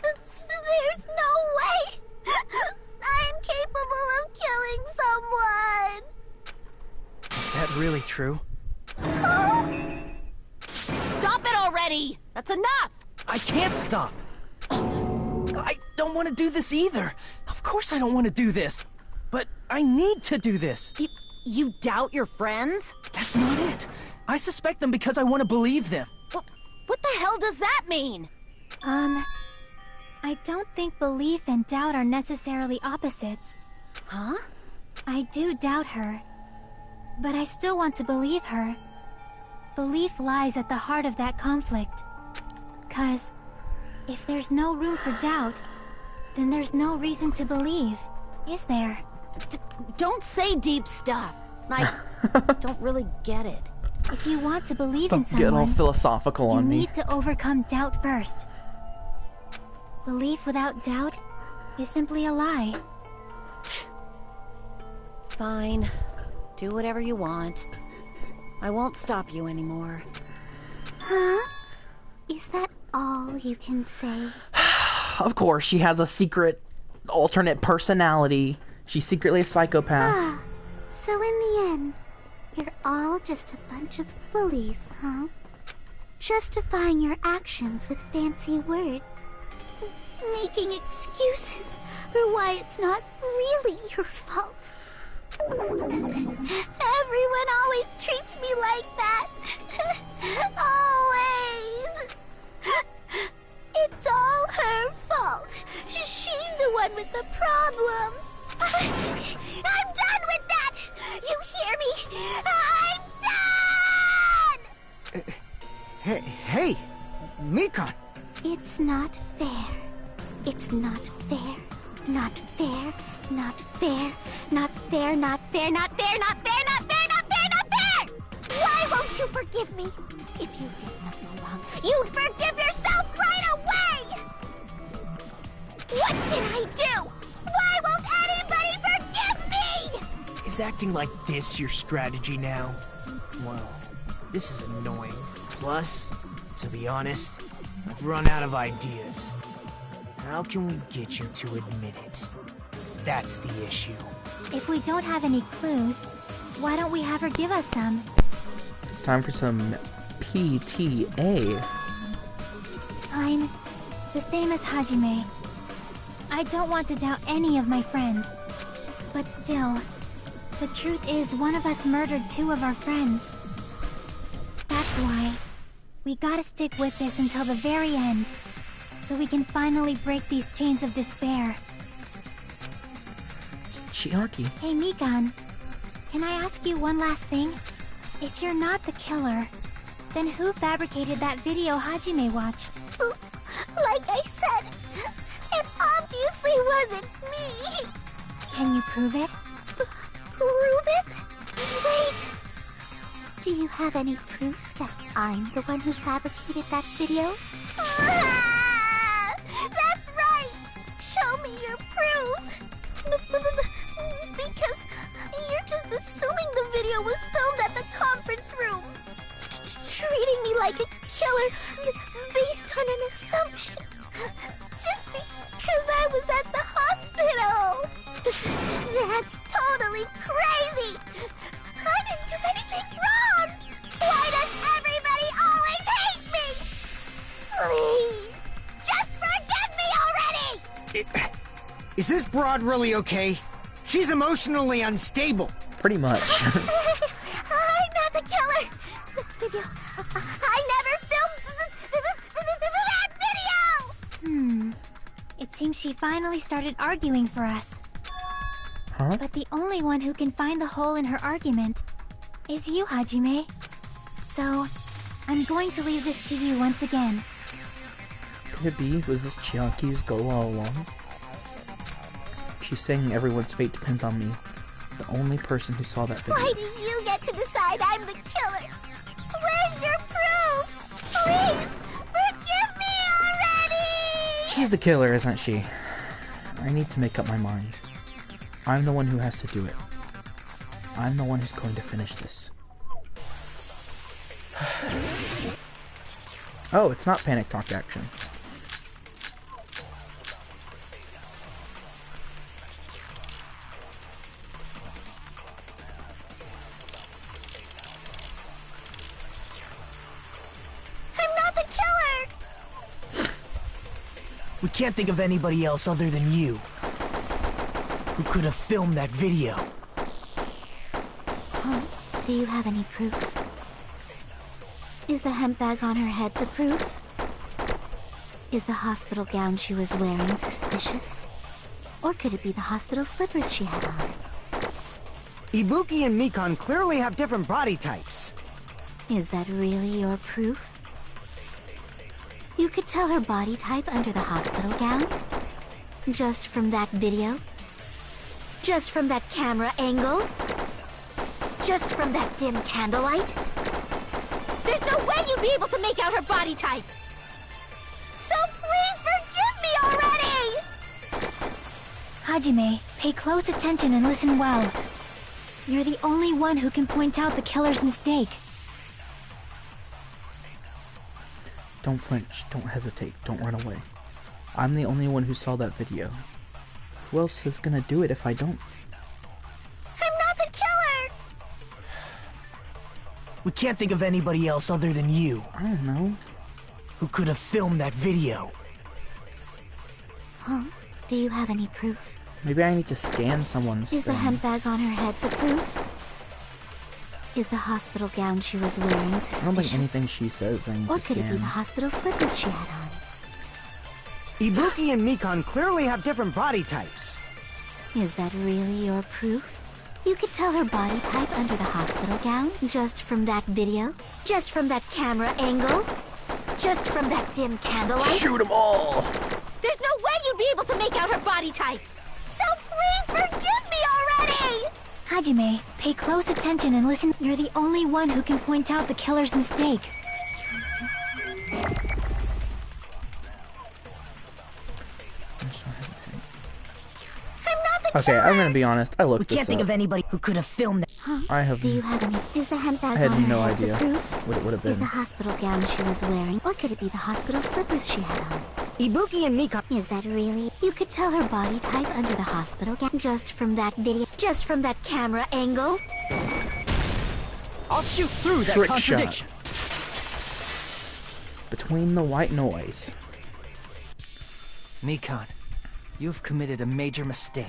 There's no way. I'm capable of killing someone. Is that really true? Stop it already! already! That's enough! I can't stop. I don't want to do this either. Of course I don't want to do this. But I need to do this. You doubt your friends? That's not it. I suspect them because I want to believe them. What the hell does that mean? I don't think belief and doubt are necessarily opposites. Huh? I do doubt her, but I still want to believe her. Belief lies at the heart of that conflict. 'Cause if there's no room for doubt, then there's no reason to believe, is there? Don't say deep stuff. I don't really get it. If you want to believe in Don't get all someone, philosophical you on me. need to overcome doubt first. Belief without doubt is simply a lie. Fine. Do whatever you want. I won't stop you anymore. Huh? Is that all you can say? Of course, she has a secret alternate personality. She's secretly a psychopath. Ah, so in the end, you're all just a bunch of bullies, huh? Justifying your actions with fancy words. Making excuses for why it's not really your fault. Everyone always treats me like that. Always. It's all her fault. She's the one with the problem. I'm done with that! You hear me? I'm done! Hey, Mikan. It's not fair. It's not fair. Not fair. Not fair. Not fair. Not fair. Not fair. Not fair. Not fair. Not fair. Not fair! Why won't you forgive me? If you did something wrong, you'd forgive yourself right away! What did I do? Why won't anybody forgive me? Is acting like this your strategy now? Well, this is annoying. Plus, to be honest, I've run out of ideas. How can we get you to admit it? That's the issue. If we don't have any clues, why don't we have her give us some? It's time for some PTA. I'm the same as Hajime. I don't want to doubt any of my friends. But still, the truth is one of us murdered two of our friends. That's why we gotta stick with this until the very end, so we can finally break these chains of despair. Chiaki. Hey Mikan, can I ask you one last thing? If you're not the killer, then who fabricated that video Hajime watched? Like I said, it obviously wasn't me. Can you prove it? Prove it? Wait. Do you have any proof that I'm the one who fabricated that video? Ah, that's right! Show me your proof! Because you're just assuming the video was filmed at the conference room. Treating me like a killer based on an assumption. Just because I was at the hospital. That's totally crazy! I didn't do anything wrong! Why does everybody always hate me? Please, just forgive me already! Is this broad really okay? She's emotionally unstable. Pretty much. I'm not the killer! The video... I never filmed that video! It seems she finally started arguing for us. Huh? But the only one who can find the hole in her argument is you, Hajime. So, I'm going to leave this to you once again. Could it be? Was this Chiaki's goal all along? She's saying everyone's fate depends on me. The only person who saw that video. Why do you get to decide I'm the killer? Where's your proof? Please, forgive me already! She's the killer, isn't she? I need to make up my mind. I'm the one who has to do it. I'm the one who's going to finish this. Oh, it's not panic talk action. I'm not the killer! We can't think of anybody else other than you who could have filmed that video. Huh? Do you have any proof? Is the hemp bag on her head the proof? Is the hospital gown she was wearing suspicious? Or could it be the hospital slippers she had on? Ibuki and Mikan clearly have different body types. Is that really your proof? You could tell her body type under the hospital gown? Just from that video? Just from that camera angle? Just from that dim candlelight? There's no way you'd be able to make out her body type! So please forgive me already! Hajime, pay close attention and listen well. You're the only one who can point out the killer's mistake. Don't flinch, don't hesitate, don't run away. I'm the only one who saw that video. Who else is gonna do it if I don't? I'm not the killer! We can't think of anybody else other than you I don't know. who could have filmed that video. Huh? Do you have any proof? Maybe I need to scan someone's Is the thing. hemp bag on her head the proof? Is the hospital gown she was wearing suspicious? I don't think anything she says I need Or to could it be the scan. hospital slippers she had on? Ibuki and Mikan clearly have different body types. Is that really your proof? You could tell her body type under the hospital gown just from that video? Just from that camera angle? Just from that dim candlelight? Shoot them all! There's no way you'd be able to make out her body type! So please forgive me already! Hajime, pay close attention and listen. You're the only one who can point out the killer's mistake. Okay, I'm gonna be honest. I looked We this can't think up. of anybody who could have filmed that. Huh? I have. Do you have any? Is the hemp bag I had on her no head idea the proof? what it would have Is the been. hospital gown she was wearing? Or could it be the hospital slippers she had on? Ibuki and Mikan... Is that really? You could tell her body type under the hospital gown just from that video? Just from that camera angle? I'll shoot through that Trick contradiction. Between the white noise. Mikan, you've committed a major mistake.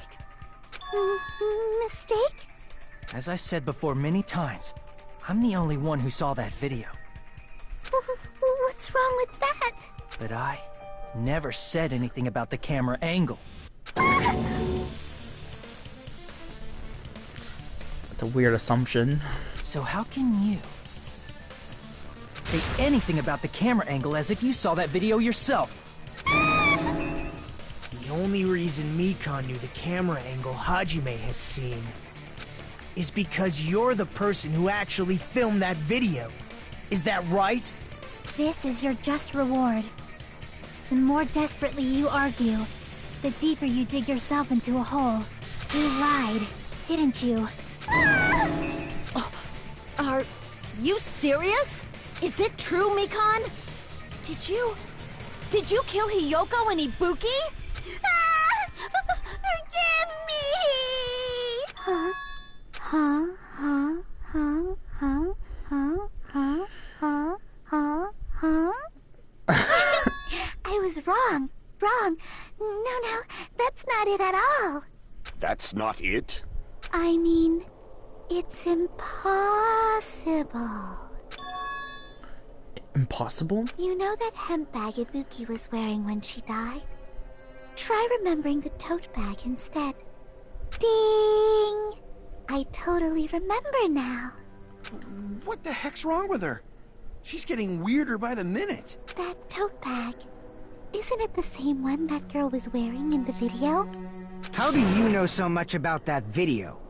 Mistake? As I said before many times, I'm the only one who saw that video. What's wrong with that? But I never said anything about the camera angle. That's a weird assumption. So how can you say anything about the camera angle as if you saw that video yourself? The only reason Mikan knew the camera angle Hajime had seen is because you're the person who actually filmed that video. Is that right? This is your just reward. The more desperately you argue, the deeper you dig yourself into a hole. You lied, didn't you? Are you serious? Is it true, Mikan? Did you kill Hiyoko and Ibuki? Forgive me! Huh? Huh? Huh? Huh? Huh? Huh? Huh? Huh? Huh? Huh? I was wrong. Wrong. No, that's not it at all. That's not it? I mean, it's impossible. Impossible? You know that hemp bag Ibuki was wearing when she died? Try remembering the tote bag instead. Ding! I totally remember now. What the heck's wrong with her? She's getting weirder by the minute. That tote bag. Isn't it the same one that girl was wearing in the video? How do you know so much about that video?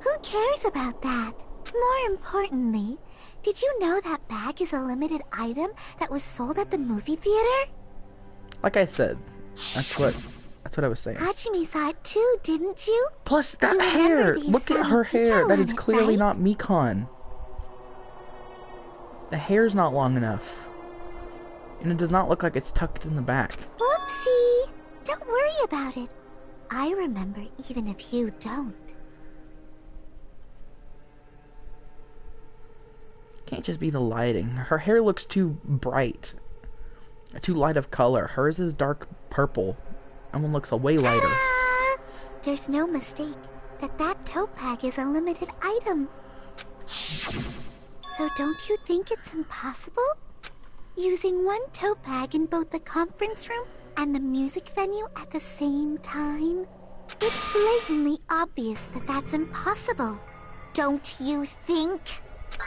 Who cares about that? More importantly, did you know that bag is a limited item that was sold at the movie theater? Like I said, that's what I was saying. Hajime saw it too, didn't you? Plus that You remember hair! the Look at her Usami hair! Kiko That on is it, clearly right? not Mikan. The hair's not long enough. And it does not look like it's tucked in the back. Whoopsie! Don't worry about it. I remember even if you don't. Can't just be the lighting. Her hair looks too bright. Too light of color. Hers is dark purple. That one looks a way lighter. There's no mistake that topag is a limited item. So don't you think it's impossible? Using one topag in both the conference room and the music venue at the same time? It's blatantly obvious that that's impossible. Don't you think?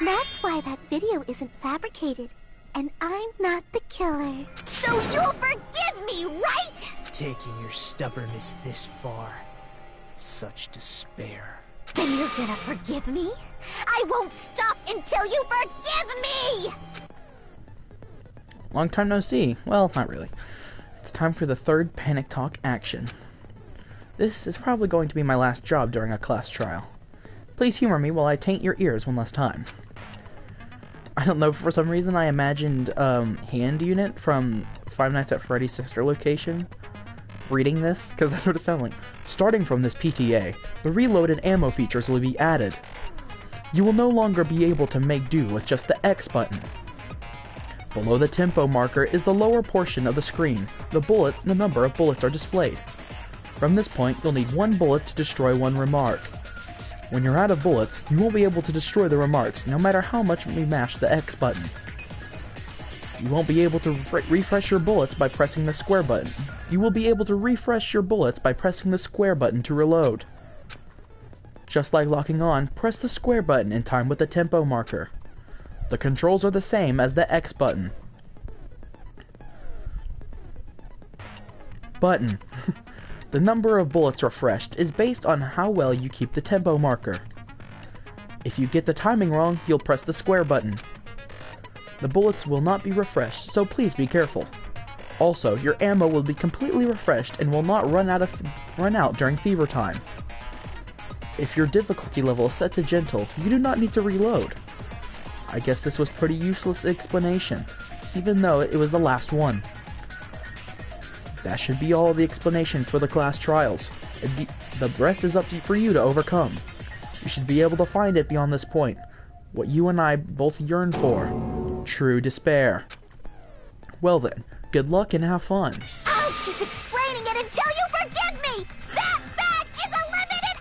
That's why that video isn't fabricated, and I'm not the killer. So you'll forgive me, right? Taking your stubbornness this far. Such despair. Then you're gonna forgive me? I won't stop until you forgive me! Long time no see. Well, not really. It's time for the third Panic Talk action. This is probably going to be my last job during a class trial. Please humor me while I taint your ears one last time. I don't know, for some reason I imagined Hand Unit from Five Nights at Freddy's sister location reading this, because that's what it sounded like. Starting from this PTA, the reload and ammo features will be added. You will no longer be able to make do with just the X button. Below the tempo marker is the lower portion of the screen. The number of bullets are displayed. From this point, you'll need one bullet to destroy one remark. When you're out of bullets, you won't be able to destroy the remarks, no matter how much you mash the X button. You won't be able to refresh your bullets by pressing the square button. You will be able to refresh your bullets by pressing the square button to reload. Just like locking on, press the square button in time with the tempo marker. The controls are the same as the X button. Button. The number of bullets refreshed is based on how well you keep the tempo marker. If you get the timing wrong, you'll press the square button. The bullets will not be refreshed, so please be careful. Also, your ammo will be completely refreshed and will not run out during fever time. If your difficulty level is set to gentle, you do not need to reload. I guess this was pretty useless explanation, even though it was the last one. That should be all the explanations for the class trials. The rest is up for you to overcome. You should be able to find it beyond this point. What you and I both yearn for. True despair. Well then, good luck and have fun. I'll keep explaining it until you forgive me! That bag is a limited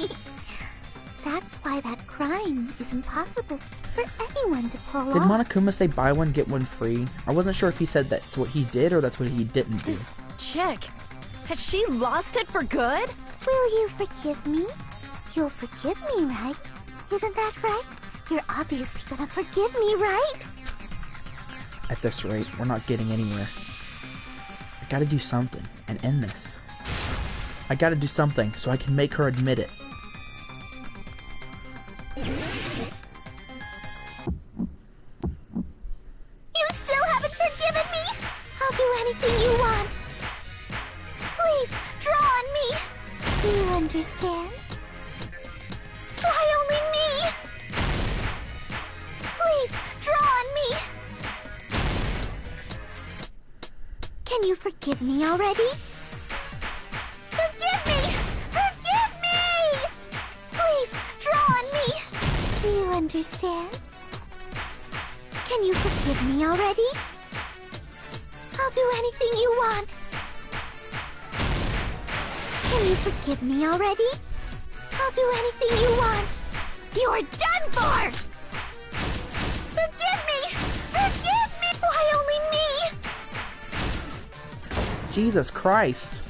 item! That's why that crime is impossible for anyone to pull Did off. Monokuma say buy one get one free? I wasn't sure if he said that's what he did or that's what he didn't do. This chick, has she lost it for good? Will you forgive me? You'll forgive me, right? Isn't that right? You're obviously gonna forgive me, right? At this rate, we're not getting anywhere. I gotta do something and end this. I gotta do something so I can make her admit it. You still haven't forgiven me? I'll do anything you want. Please, draw on me. Do you understand? Why only me? Please, draw on me. Can you forgive me already? Forgive me! Forgive me! Please, draw on me. Do you understand? Can you forgive me already? I'll do anything you want. Can you forgive me already? I'll do anything you want. You're done for! Forgive me! Forgive me! Why only me? Jesus Christ.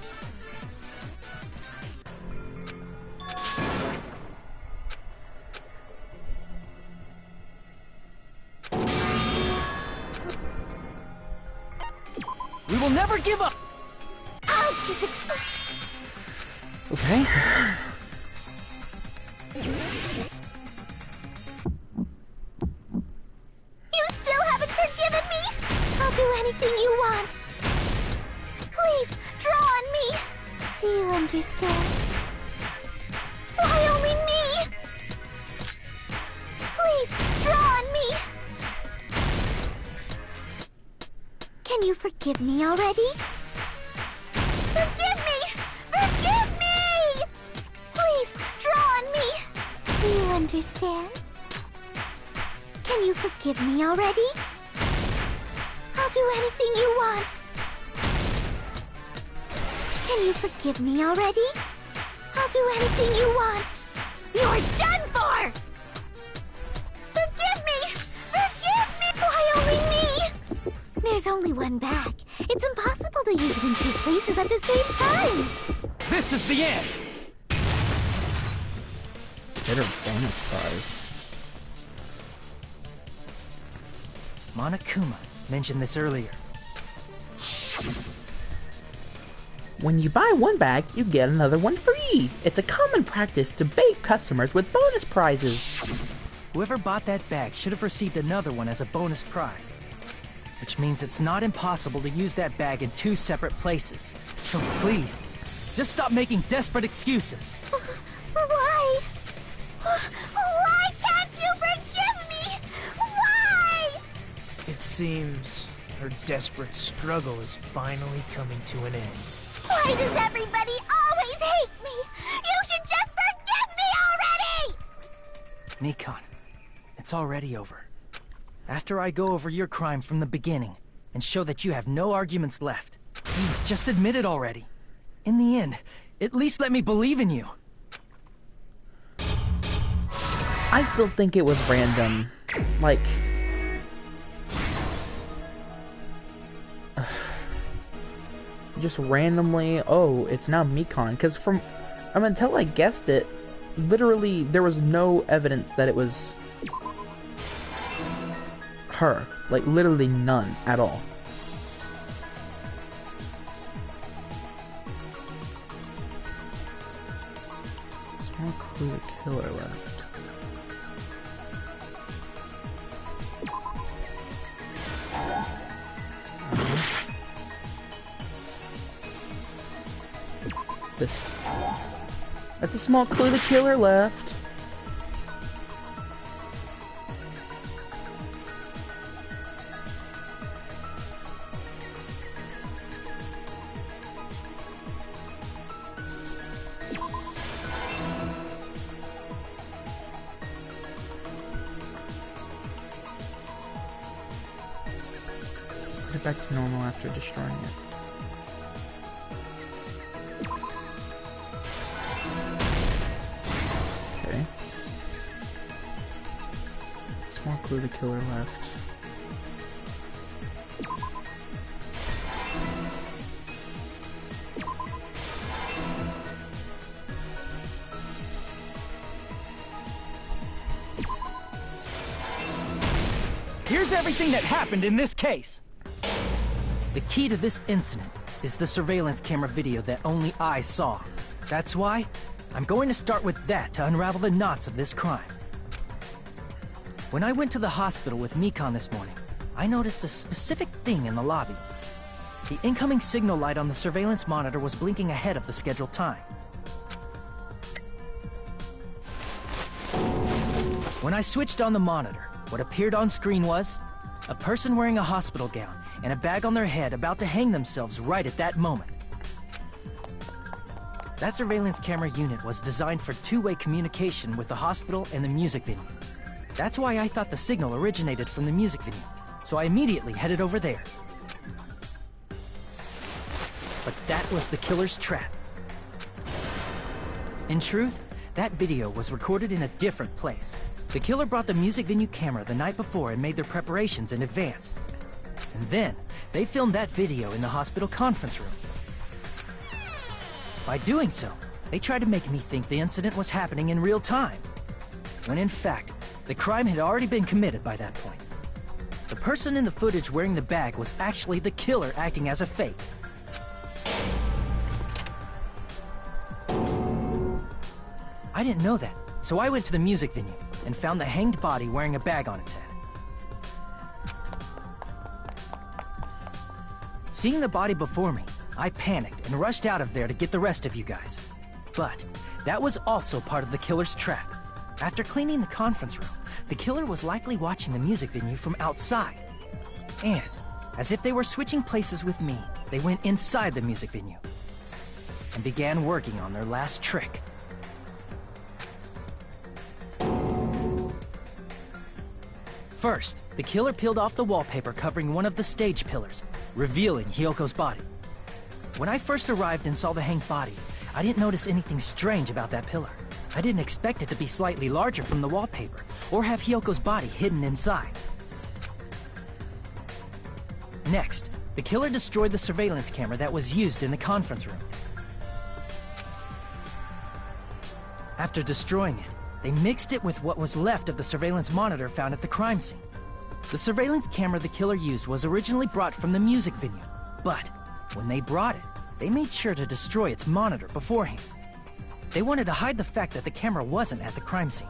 We will never give up! I'll keep explaining. Okay. You still haven't forgiven me? I'll do anything you want. Please, draw on me. Do you understand? Why only me? Please, draw on me. Can you forgive me already? Forgive me! Forgive me! Please, draw on me. Do you understand? Can you forgive me already? I'll do anything you want. Can you forgive me already? I'll do anything you want. You're done for! Forgive me! Forgive me! Why only me? There's only one bag. It's impossible to use it in two places at the same time. This is the end! Get her bonus prize. Monokuma mentioned this earlier. When you buy one bag, you get another one free. It's a common practice to bait customers with bonus prizes. Whoever bought that bag should have received another one as a bonus prize. Which means it's not impossible to use that bag in two separate places. So please, just stop making desperate excuses. Why? Why can't you forgive me? Why? It seems her desperate struggle is finally coming to an end. Why does everybody always hate me? You should just forgive me already! Mikon, it's already over. After I go over your crime from the beginning and show that you have no arguments left, please just admit it already. In the end, at least let me believe in you. I still think it was random. Like... just randomly, oh, it's now Mikon. Because until I guessed it, literally, there was no evidence that it was her. Like, literally none at all. There's no clue the killer left. That's a small clue the killer left. Put it back to normal after destroying it. More clue the killer left. Here's everything that happened in this case. The key to this incident is the surveillance camera video that only I saw. That's why I'm going to start with that to unravel the knots of this crime. When I went to the hospital with Mikon this morning, I noticed a specific thing in the lobby. The incoming signal light on the surveillance monitor was blinking ahead of the scheduled time. When I switched on the monitor, what appeared on screen was a person wearing a hospital gown and a bag on their head about to hang themselves right at that moment. That surveillance camera unit was designed for two-way communication with the hospital and the music venue. That's why I thought the signal originated from the music venue, so I immediately headed over there. But that was the killer's trap. In truth, that video was recorded in a different place. The killer brought the music venue camera the night before and made their preparations in advance. And then, they filmed that video in the hospital conference room. By doing so, they tried to make me think the incident was happening in real time, when in fact, the crime had already been committed by that point. The person in the footage wearing the bag was actually the killer acting as a fake. I didn't know that, so I went to the music venue and found the hanged body wearing a bag on its head. Seeing the body before me, I panicked and rushed out of there to get the rest of you guys. But that was also part of the killer's trap. After cleaning the conference room, the killer was likely watching the music venue from outside. And, as if they were switching places with me, they went inside the music venue and began working on their last trick. First, the killer peeled off the wallpaper covering one of the stage pillars, revealing Hyoko's body. When I first arrived and saw the hanged body, I didn't notice anything strange about that pillar. I didn't expect it to be slightly larger from the wallpaper, or have Hyoko's body hidden inside. Next, the killer destroyed the surveillance camera that was used in the conference room. After destroying it, they mixed it with what was left of the surveillance monitor found at the crime scene. The surveillance camera the killer used was originally brought from the music venue, but when they brought it, they made sure to destroy its monitor beforehand. They wanted to hide the fact that the camera wasn't at the crime scene.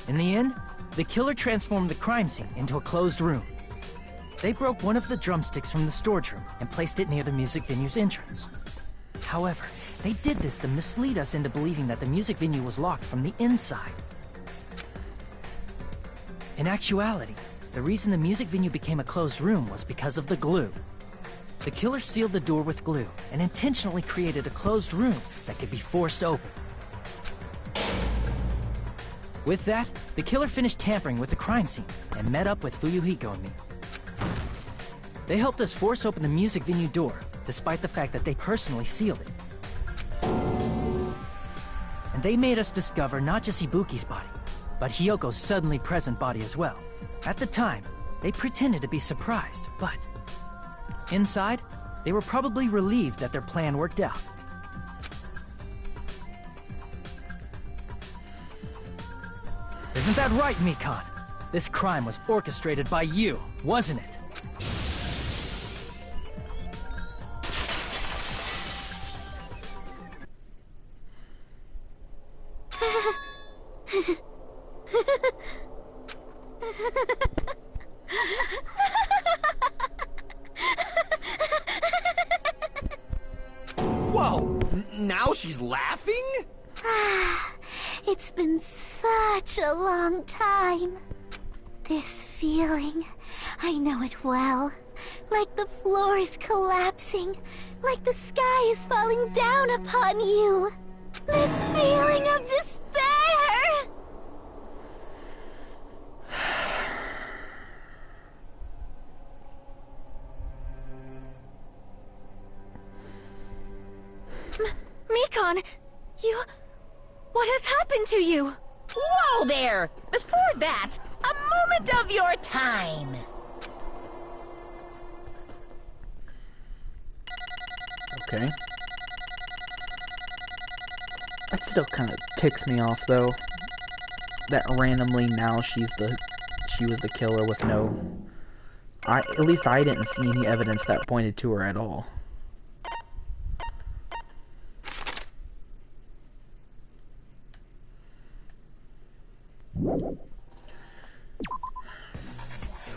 In the end, the killer transformed the crime scene into a closed room. They broke one of the drumsticks from the storage room and placed it near the music venue's entrance. However, they did this to mislead us into believing that the music venue was locked from the inside. In actuality, the reason the music venue became a closed room was because of the glue. The killer sealed the door with glue and intentionally created a closed room that could be forced open. With that, the killer finished tampering with the crime scene and met up with Fuyuhiko and me. They helped us force open the music venue door, despite the fact that they personally sealed it. And they made us discover not just Ibuki's body, but Hyoko's suddenly present body as well. At the time, they pretended to be surprised, but inside, they were probably relieved that their plan worked out. Isn't that right, Mikan? This crime was orchestrated by you, wasn't it? Whoa! Now she's laughing? It's been such a long time. This feeling, I know it well. Like the floor is collapsing, like the sky is falling down upon you. This feeling of despair! Mikan, you... What has happened to you? Whoa there! Before that, a moment of your time. Okay. That still kind of ticks me off, though. That randomly now she was the killer with no... at least I didn't see any evidence that pointed to her at all.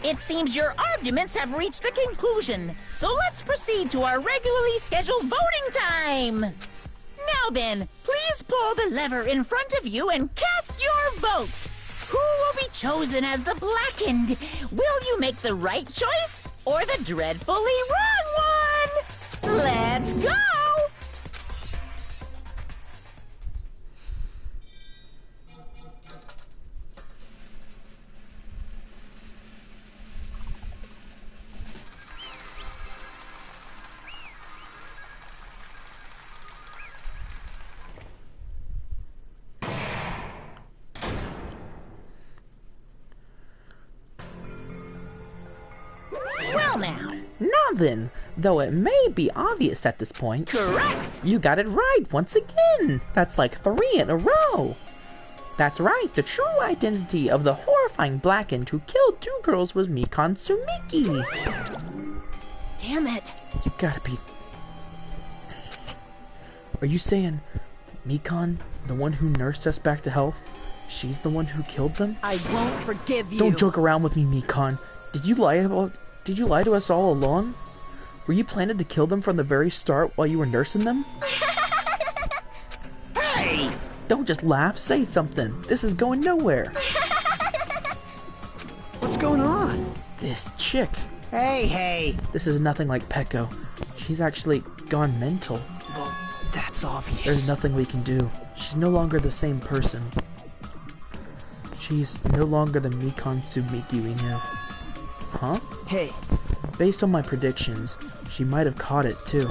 It seems your arguments have reached a conclusion, so let's proceed to our regularly scheduled voting time. Now then, please pull the lever in front of you and cast your vote. Who will be chosen as the blackened? Will you make the right choice or the dreadfully wrong one? Let's go! Now then, though it may be obvious at this point... Correct! You got it right once again! That's like 3 in a row! That's right, the true identity of the horrifying blackened who killed 2 girls was Mikan Tsumiki! Damn it. You gotta be... Are you saying Mikan, the one who nursed us back to health, she's the one who killed them? I won't forgive you. Don't joke around with me, Mikan. Did you lie to us all along? Were you planning to kill them from the very start while you were nursing them? Hey! Don't just laugh, say something. This is going nowhere. What's going on? This chick. Hey! This is nothing like Peko. She's actually gone mental. Well, that's obvious. There's nothing we can do. She's no longer the same person. She's no longer the Mikon Tsumiki we knew. Huh? Hey, Based on my predictions, she might have caught it too.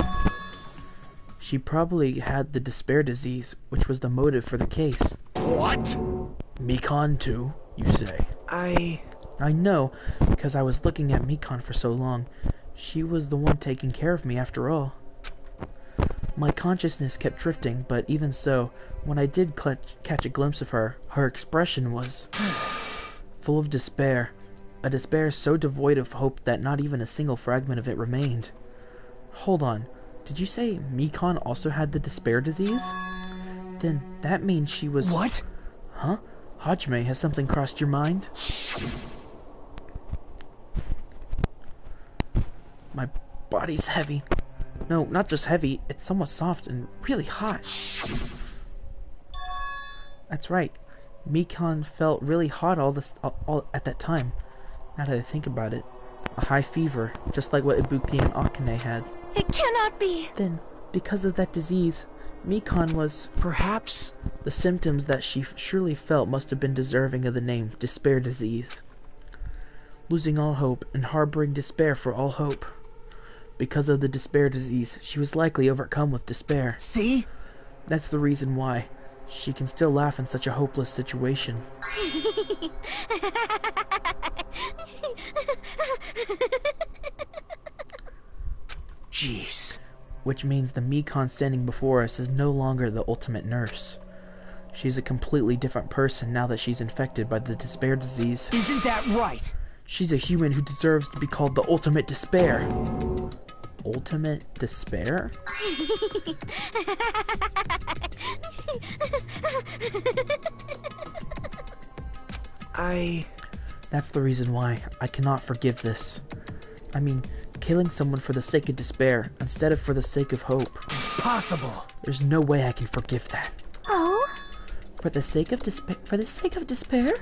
She probably had the despair disease, which was the motive for the case. What? Mikon too, you say? I know, because I was looking at Mikon for so long. She was the one taking care of me after all. My consciousness kept drifting, but even so, when I did catch a glimpse of her, her expression was full of despair. A despair so devoid of hope that not even a single fragment of it remained. Hold on, did you say Mikon also had the despair disease? Then that means she was... What? Huh? Hajime, has something crossed your mind? My body's heavy. No, not just heavy, it's somewhat soft and really hot. That's right. Mikon felt really hot all at that time. Now that I think about it. A high fever, just like what Ibuki and Akane had. It cannot be! Then, because of that disease, Mikon was... Perhaps... The symptoms that she surely felt must have been deserving of the name despair disease. Losing all hope and harboring despair for all hope. Because of the despair disease, she was likely overcome with despair. See? That's the reason why. She can still laugh in such a hopeless situation. Jeez. Which means the Mikon standing before us is no longer the ultimate nurse. She's a completely different person now that she's infected by the despair disease. Isn't that right? She's a human who deserves to be called the ultimate despair. Ultimate despair? That's the reason why I cannot forgive this. I mean, killing someone for the sake of despair instead of for the sake of hope. Impossible. There's no way I can forgive that. Oh? For the sake of despair? For the sake of despair?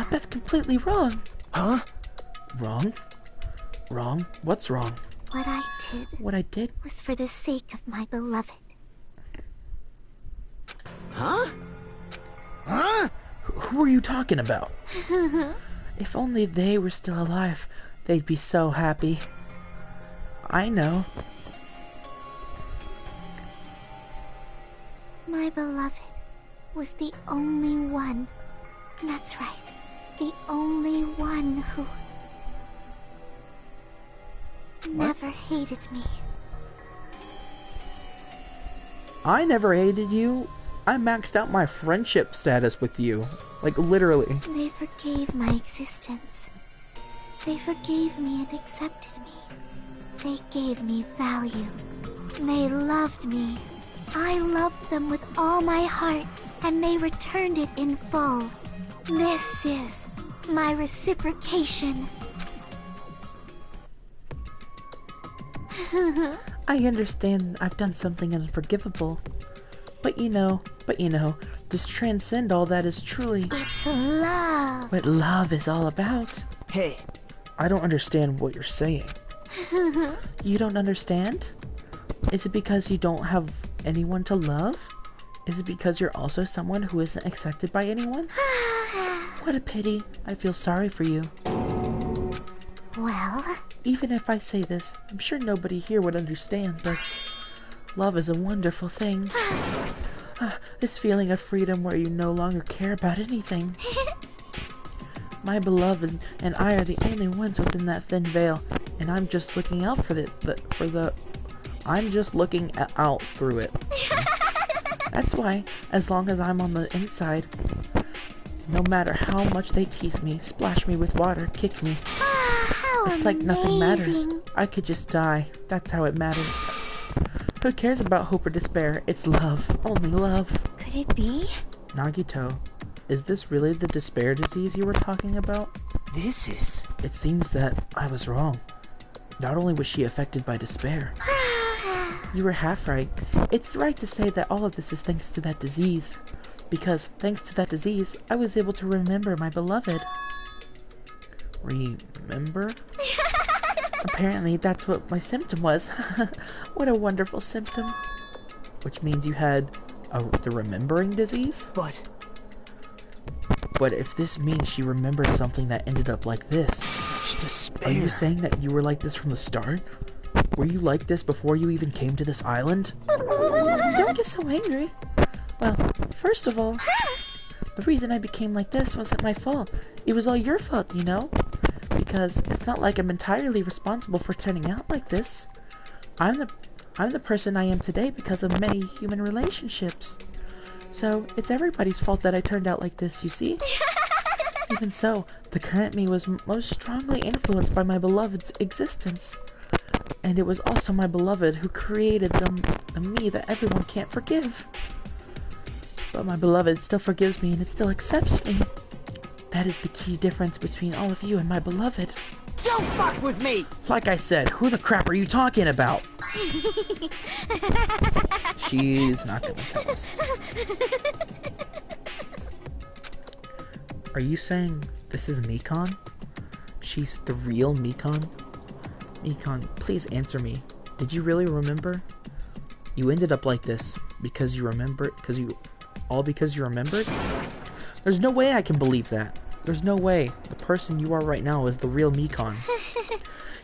That's completely wrong. Huh? Wrong? Wrong? What's wrong? What I did was for the sake of my beloved. Huh? Huh? Who are you talking about? If only they were still alive, they'd be so happy. I know. My beloved was the only one. That's right. The only one who never hated me. I never hated you. I maxed out my friendship status with you. Like, literally. They forgave my existence. They forgave me and accepted me. They gave me value. They loved me. I loved them with all my heart, and they returned it in full. This is my reciprocation. I understand I've done something unforgivable. But you know, to transcend all that is truly... It's love. What love is all about. Hey. I don't understand what you're saying. You don't understand? Is it because you don't have anyone to love? Is it because you're also someone who isn't accepted by anyone? What a pity. I feel sorry for you. Well... Even if I say this, I'm sure nobody here would understand, but... Love is a wonderful thing. This feeling of freedom where you no longer care about anything. My beloved and I are the only ones within that thin veil, and I'm just looking out I'm just looking out through it. That's why, as long as I'm on the inside, no matter how much they tease me, splash me with water, kick me, it's like nothing matters. I could just die. That's how it matters. Who cares about hope or despair? It's love. Only love. Could it be? Nagito, is this really the despair disease you were talking about? This is... It seems that I was wrong. Not only was she affected by despair. You were half right. It's right to say that all of this is thanks to that disease. Because thanks to that disease, I was able to remember my beloved. Remember? Apparently, that's what my symptom was. What a wonderful symptom. Which means you had the remembering disease? But... But if this means she remembered something that ended up like this... Such despair. Are you saying that you were like this from the start? Were you like this before you even came to this island? Don't get so angry. Well, first of all, the reason I became like this wasn't my fault. It was all your fault, you know? Because it's not like I'm entirely responsible for turning out like this. I'm the person I am today because of many human relationships. So, it's everybody's fault that I turned out like this, you see? Even so, the current me was most strongly influenced by my beloved's existence. And it was also my beloved who created the me that everyone can't forgive. But my beloved still forgives me and it still accepts me. That is the key difference between all of you and my beloved. Don't fuck with me! Like I said, who the crap are you talking about? She's not gonna tell us. Are you saying this is Mikan? She's the real Mikan? Mikan, please answer me. Did you really remember? You ended up like this because you remembered? Because you remembered? There's no way I can believe that. There's no way the person you are right now is the real Mikan.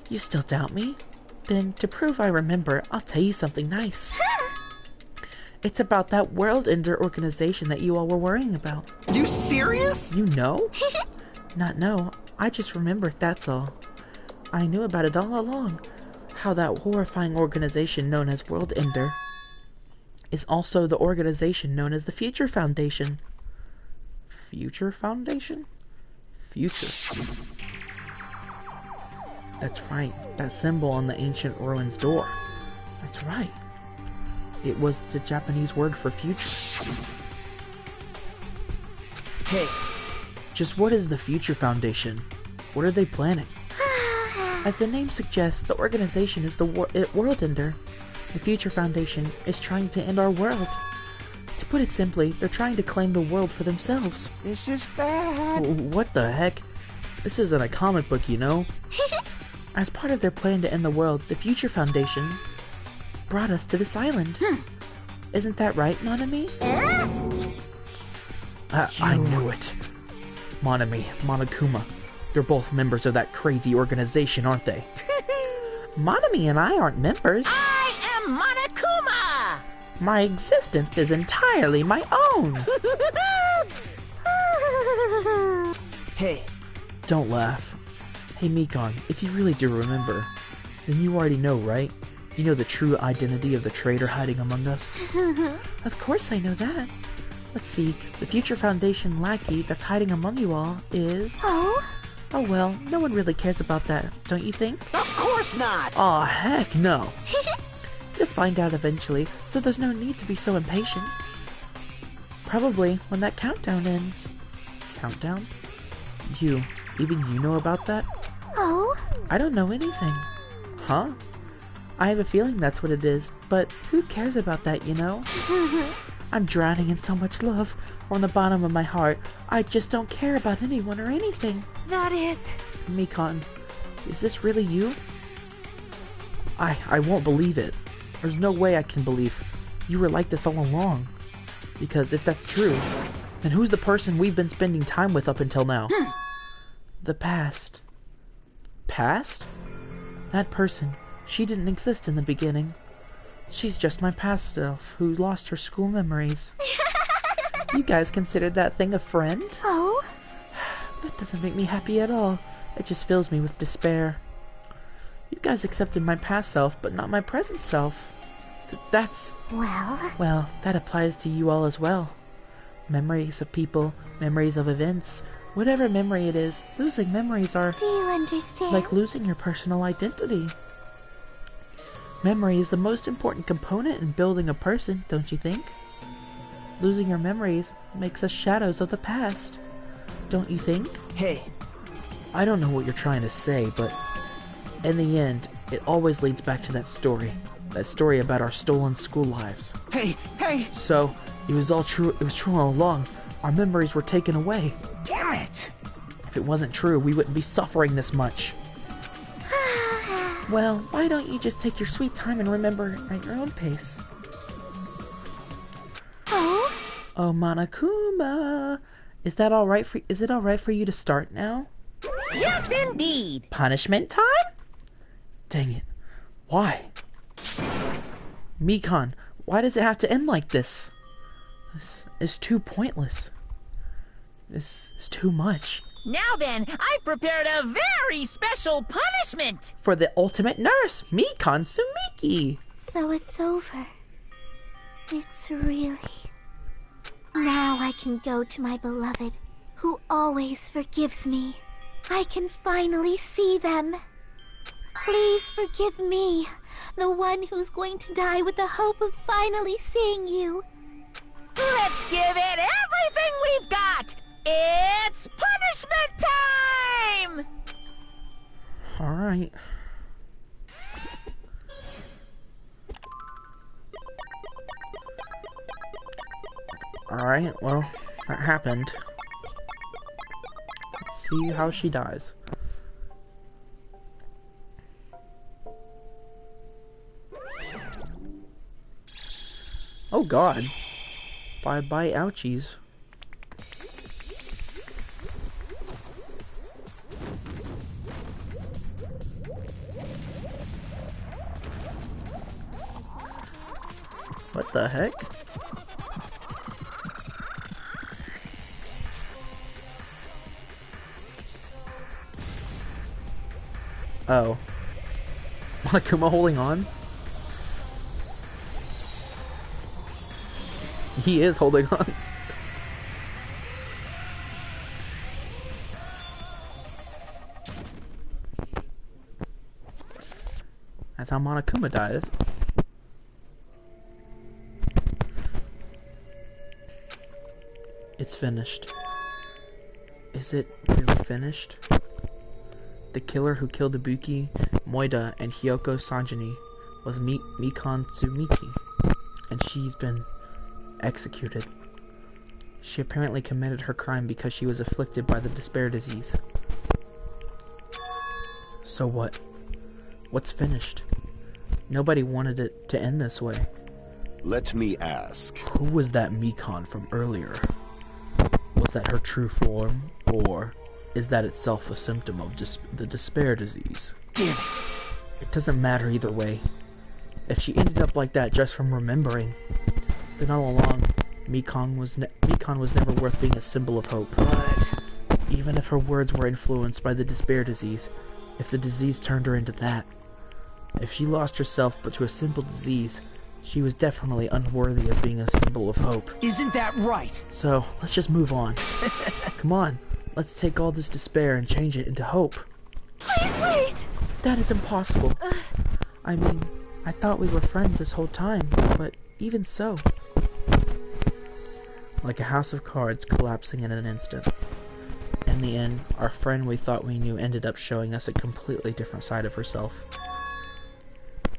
You still doubt me? Then, to prove I remember, I'll tell you something nice. It's about that World Ender organization that you all were worrying about. You serious? You know? Not know. I just remembered, that's all. I knew about it all along. How that horrifying organization known as World Ender is also the organization known as the Future Foundation. Future Foundation? Future. That's right. That symbol on the ancient ruins door. That's right. It was the Japanese word for future. Hey. Just what is the Future Foundation? What are they planning? As the name suggests, the organization is the World Ender. The Future Foundation is trying to end our world. To put it simply, they're trying to claim the world for themselves. This is bad. What the heck? This isn't a comic book, you know? As part of their plan to end the world, the Future Foundation brought us to this island. Isn't that right, Monami? I knew it. Monami, Monokuma. They're both members of that crazy organization, aren't they? Monami and I aren't members. I am Monokuma! My existence is entirely my own. Hey. Don't laugh. Hey, Mikan, if you really do remember, then you already know, right? You know the true identity of the traitor hiding among us? Of course I know that. Let's see, the Future Foundation lackey that's hiding among you all is... Oh? Oh well, no one really cares about that, don't you think? Of course not! Aw, heck no. You'll find out eventually, so there's no need to be so impatient. Probably when that countdown ends. Countdown? Even you know about that? Oh? I don't know anything. Huh? I have a feeling that's what it is, but who cares about that, you know? I'm drowning in so much love. From the bottom of my heart, I just don't care about anyone or anything. That is... Mikan, is this really you? I won't believe it. There's no way I can believe you were like this all along. Because if that's true, then who's the person we've been spending time with up until now? The past. Past? That person, she didn't exist in the beginning. She's just my past self who lost her school memories. You guys considered that thing a friend? Oh? That doesn't make me happy at all. It just fills me with despair. You guys accepted my past self, but not my present self. That's... Well, that applies to you all as well. Memories of people, memories of events, whatever memory it is, losing memories are... Do you understand? Like losing your personal identity. Memory is the most important component in building a person, don't you think? Losing your memories makes us shadows of the past. Don't you think? Hey. I don't know what you're trying to say, but in the end, it always leads back to that story. That story about our stolen school lives. Hey! So, it was all true. It was true all along. Our memories were taken away. Damn it! If it wasn't true, we wouldn't be suffering this much. Well, why don't you just take your sweet time and remember at your own pace? Oh? Oh, Monokuma, Is it all right for you to start now? Yes, indeed. Punishment time? Dang it. Why? Mikan, why does it have to end like this? This is too pointless. This is too much. Now then, I've prepared a very special punishment. For the ultimate nurse, Mikan Sumiki. So it's over. It's really... Now I can go to my beloved, who always forgives me. I can finally see them. Please forgive me, the one who's going to die with the hope of finally seeing you. Let's give it everything we've got. It's punishment time! Alright. Alright, well, that happened. Let's see how she dies. Oh god. Bye-bye ouchies. What the heck? Oh. Monokuma holding on? He is holding on. That's how Monokuma dies. It's finished. Is it really finished? The killer who killed Ibuki, Moida, and Hyoko Sanjini was Mikan Tsumiki, and she's been executed. She apparently committed her crime because she was afflicted by the despair disease. So what? What's finished? Nobody wanted it to end this way. Let me ask. Who was that Mikan from earlier? Was that her true form, or is that itself a symptom of the despair disease? Damn it! It doesn't matter either way. If she ended up like that just from remembering, then all along, Mikan was never worth being a symbol of hope. But... even if her words were influenced by the despair disease, if the disease turned her into that, if she lost herself but to a simple disease, she was definitely unworthy of being a symbol of hope. Isn't that right? So, let's just move on. Come on, let's take all this despair and change it into hope. Please wait! That is impossible. I mean, I thought we were friends this whole time, but even so. Like a house of cards collapsing in an instant. In the end, our friend we thought we knew ended up showing us a completely different side of herself.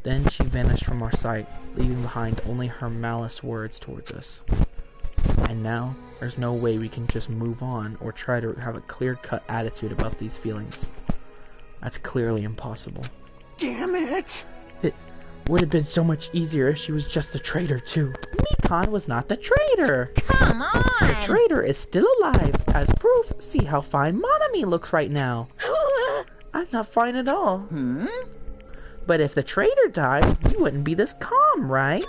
Then she vanished from our sight, leaving behind only her malice words towards us. And now, there's no way we can just move on or try to have a clear-cut attitude about these feelings. That's clearly impossible. Damn it! It would have been so much easier if she was just a traitor too. Mikan was not the traitor! Come on! The traitor is still alive! As proof, see how fine Monami looks right now! I'm not fine at all. But if the traitor died, you wouldn't be this calm, right?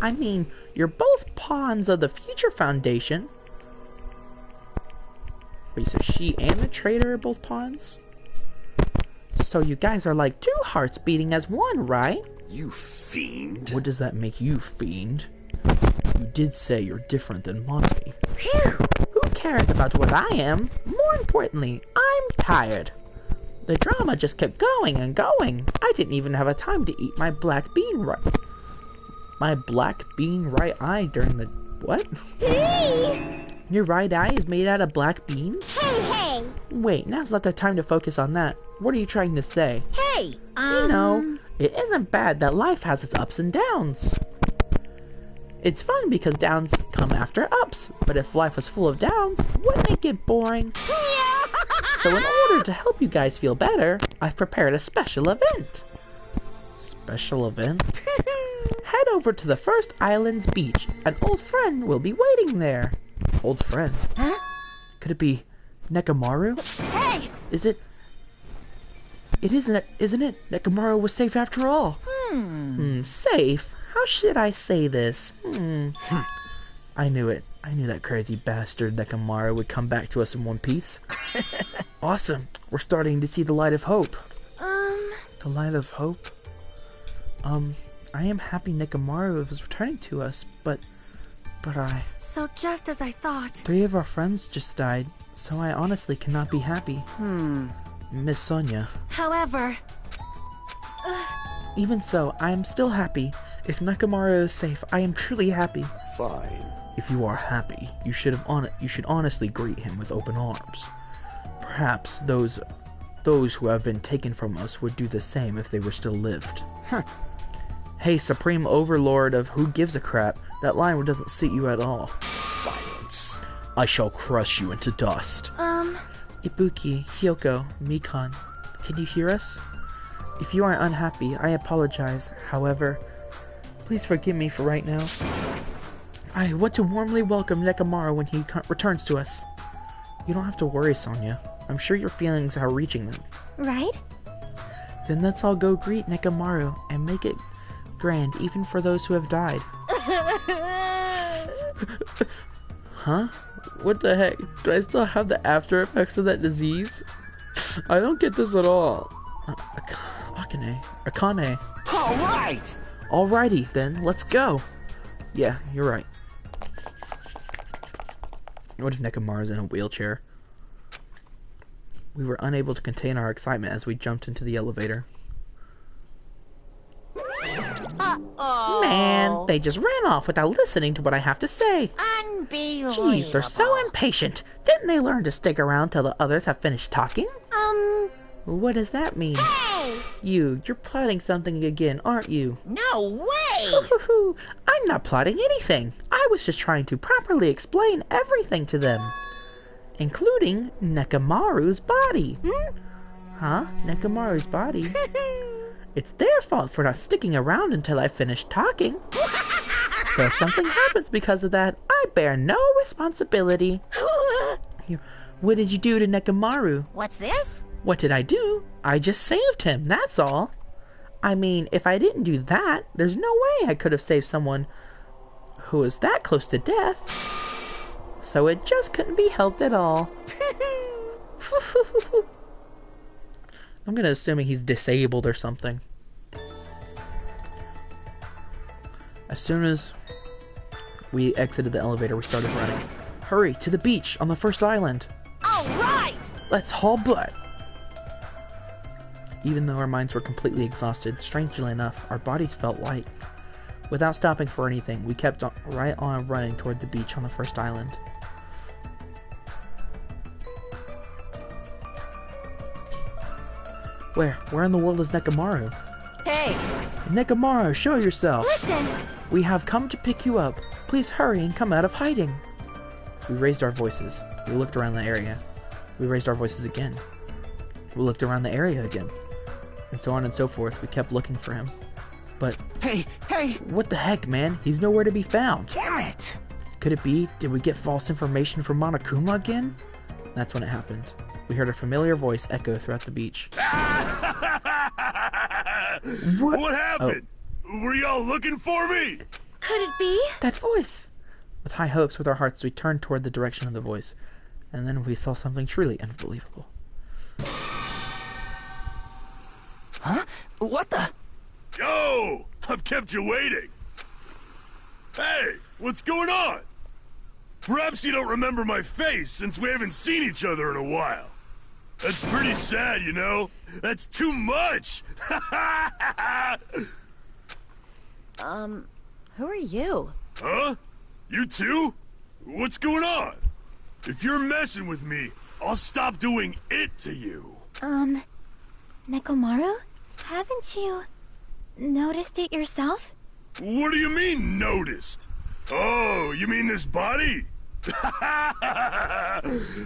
I mean, you're both pawns of the Future Foundation. Wait, so she and the traitor are both pawns? So you guys are like two hearts beating as one, right? You fiend. What does that make you, fiend? You did say you're different than Monami. Phew! Who cares about what I am? More importantly, I'm tired. The drama just kept going and going. I didn't even have a time to eat my black bean right eye during the... what? Hey! Your right eye is made out of black beans? Hey! Wait, now's not the time to focus on that. What are you trying to say? Hey, You know, it isn't bad that life has its ups and downs. It's fun because downs come after ups, but if life was full of downs, wouldn't it get boring? So in order to help you guys feel better, I've prepared a special event. Special event? Head over to the First Island's beach. An old friend will be waiting there. Old friend? Huh? Could it be Nekomaru? Hey! Isn't it? Nekomaru was safe after all. Safe? How should I say this? I knew it. I knew that crazy bastard Nekomaru would come back to us in one piece. Awesome. We're starting to see the light of hope. The light of hope? I am happy Nekomaru is returning to us, but So just as I thought. 3 of our friends just died, so I honestly cannot be happy. Miss Sonia. However... Even so, I am still happy. If Nekomaru is safe, I am truly happy. Fine. If you are happy, you should honestly greet him with open arms. Perhaps those who have been taken from us would do the same if they were still lived. Hey, Supreme Overlord of Who Gives a Crap, that line doesn't suit you at all. Silence. I shall crush you into dust. Ibuki, Hyoko, Mikan, can you hear us? If you are unhappy, I apologize. However, please forgive me for right now. I want to warmly welcome Nekomaru when he returns to us. You don't have to worry, Sonia. I'm sure your feelings are reaching them. Right? Then let's all go greet Nekomaru and make it grand even for those who have died. Huh? What the heck? Do I still have the after effects of that disease? I don't get this at all. Akane. Alright! Alrighty, then, let's go. Yeah, you're right. What if Nekomaru's in a wheelchair? We were unable to contain our excitement as we jumped into the elevator. Uh-oh. Man, they just ran off without listening to what I have to say. Unbelievable. Jeez, they're so impatient. Didn't they learn to stick around till the others have finished talking? What does that mean? Hey! You're plotting something again, aren't you? No way! I'm not plotting anything. I was just trying to properly explain everything to them. Including Nekomaru's body. Huh? Nekomaru's body? It's their fault for not sticking around until I finish talking. So if something happens because of that, I bear no responsibility. What did you do to Nekomaru? What's this? What did I do? I just saved him, that's all. I mean, if I didn't do that, there's no way I could have saved someone who was that close to death. So it just couldn't be helped at all. I'm gonna assume he's disabled or something. As soon as we exited the elevator, we started running. Hurry, to the beach on the first island. All right! Let's haul butt. Even though our minds were completely exhausted, strangely enough, our bodies felt light. Without stopping for anything, we kept right on running toward the beach on the first island. Where in the world is Nekomaru? Hey! Nekomaru, show yourself! Listen! We have come to pick you up. Please hurry and come out of hiding. We raised our voices. We looked around the area. We raised our voices again. We looked around the area again. And so on and so forth. We kept looking for him. But... Hey! What the heck, man? He's nowhere to be found. Damn it! Could it be? Did we get false information from Monokuma again? That's when it happened. We heard a familiar voice echo throughout the beach. What happened? Were y'all looking for me? Could it be? That voice! With high hopes with our hearts, we turned toward the direction of the voice. And then we saw something truly unbelievable. Huh? What the? Yo! I've kept you waiting. Hey, what's going on? Perhaps you don't remember my face since we haven't seen each other in a while. That's pretty sad, you know? That's too much! Who are you? Huh? You too? What's going on? If you're messing with me, I'll stop doing it to you. Nekomaru? Haven't you noticed it yourself? What do you mean, noticed? Oh, you mean this body?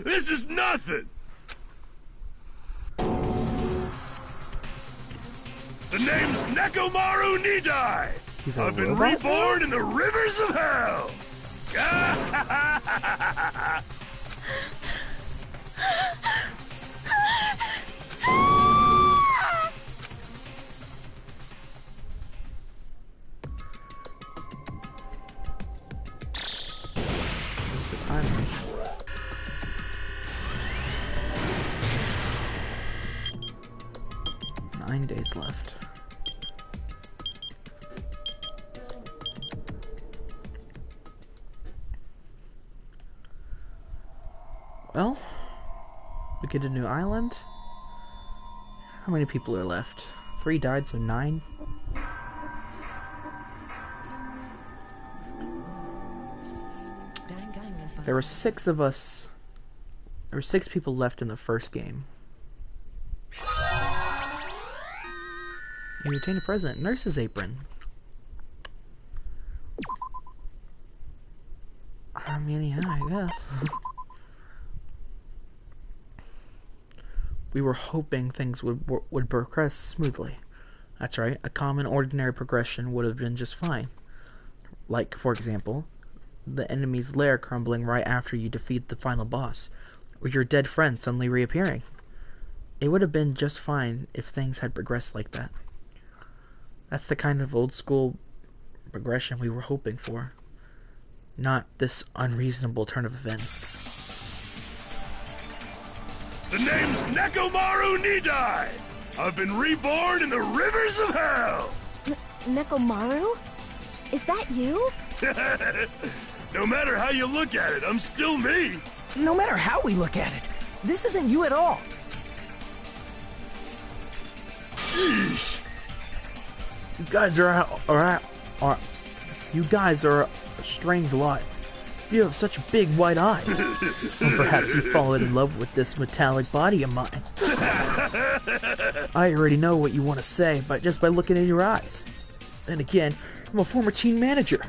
This is nothing! The name's Nekomaru Nidai! He's a I've been robot? reborn in the rivers of hell! What's the timer? Nine days left. Well, we get a new island. How many people are left? 3 died, so 9. There were 6 of us. There were 6 people left in the first game. You retain a present. Nurse's apron. I mean, yeah, I guess. We were hoping things would progress smoothly. That's right, a common, ordinary progression would have been just fine. Like, for example, the enemy's lair crumbling right after you defeat the final boss, or your dead friend suddenly reappearing. It would have been just fine if things had progressed like that. That's the kind of old-school progression we were hoping for, not this unreasonable turn of events. The name's Nekomaru Nidai! I've been reborn in the rivers of hell! Nekomaru? Is that you? No matter how you look at it, I'm still me! No matter how we look at it, this isn't you at all. Sheesh! You guys you guys are a strange lot. You have such big white eyes. Or perhaps you've fallen in love with this metallic body of mine. I already know what you want to say, but just by looking in your eyes. Then again, I'm a former teen manager.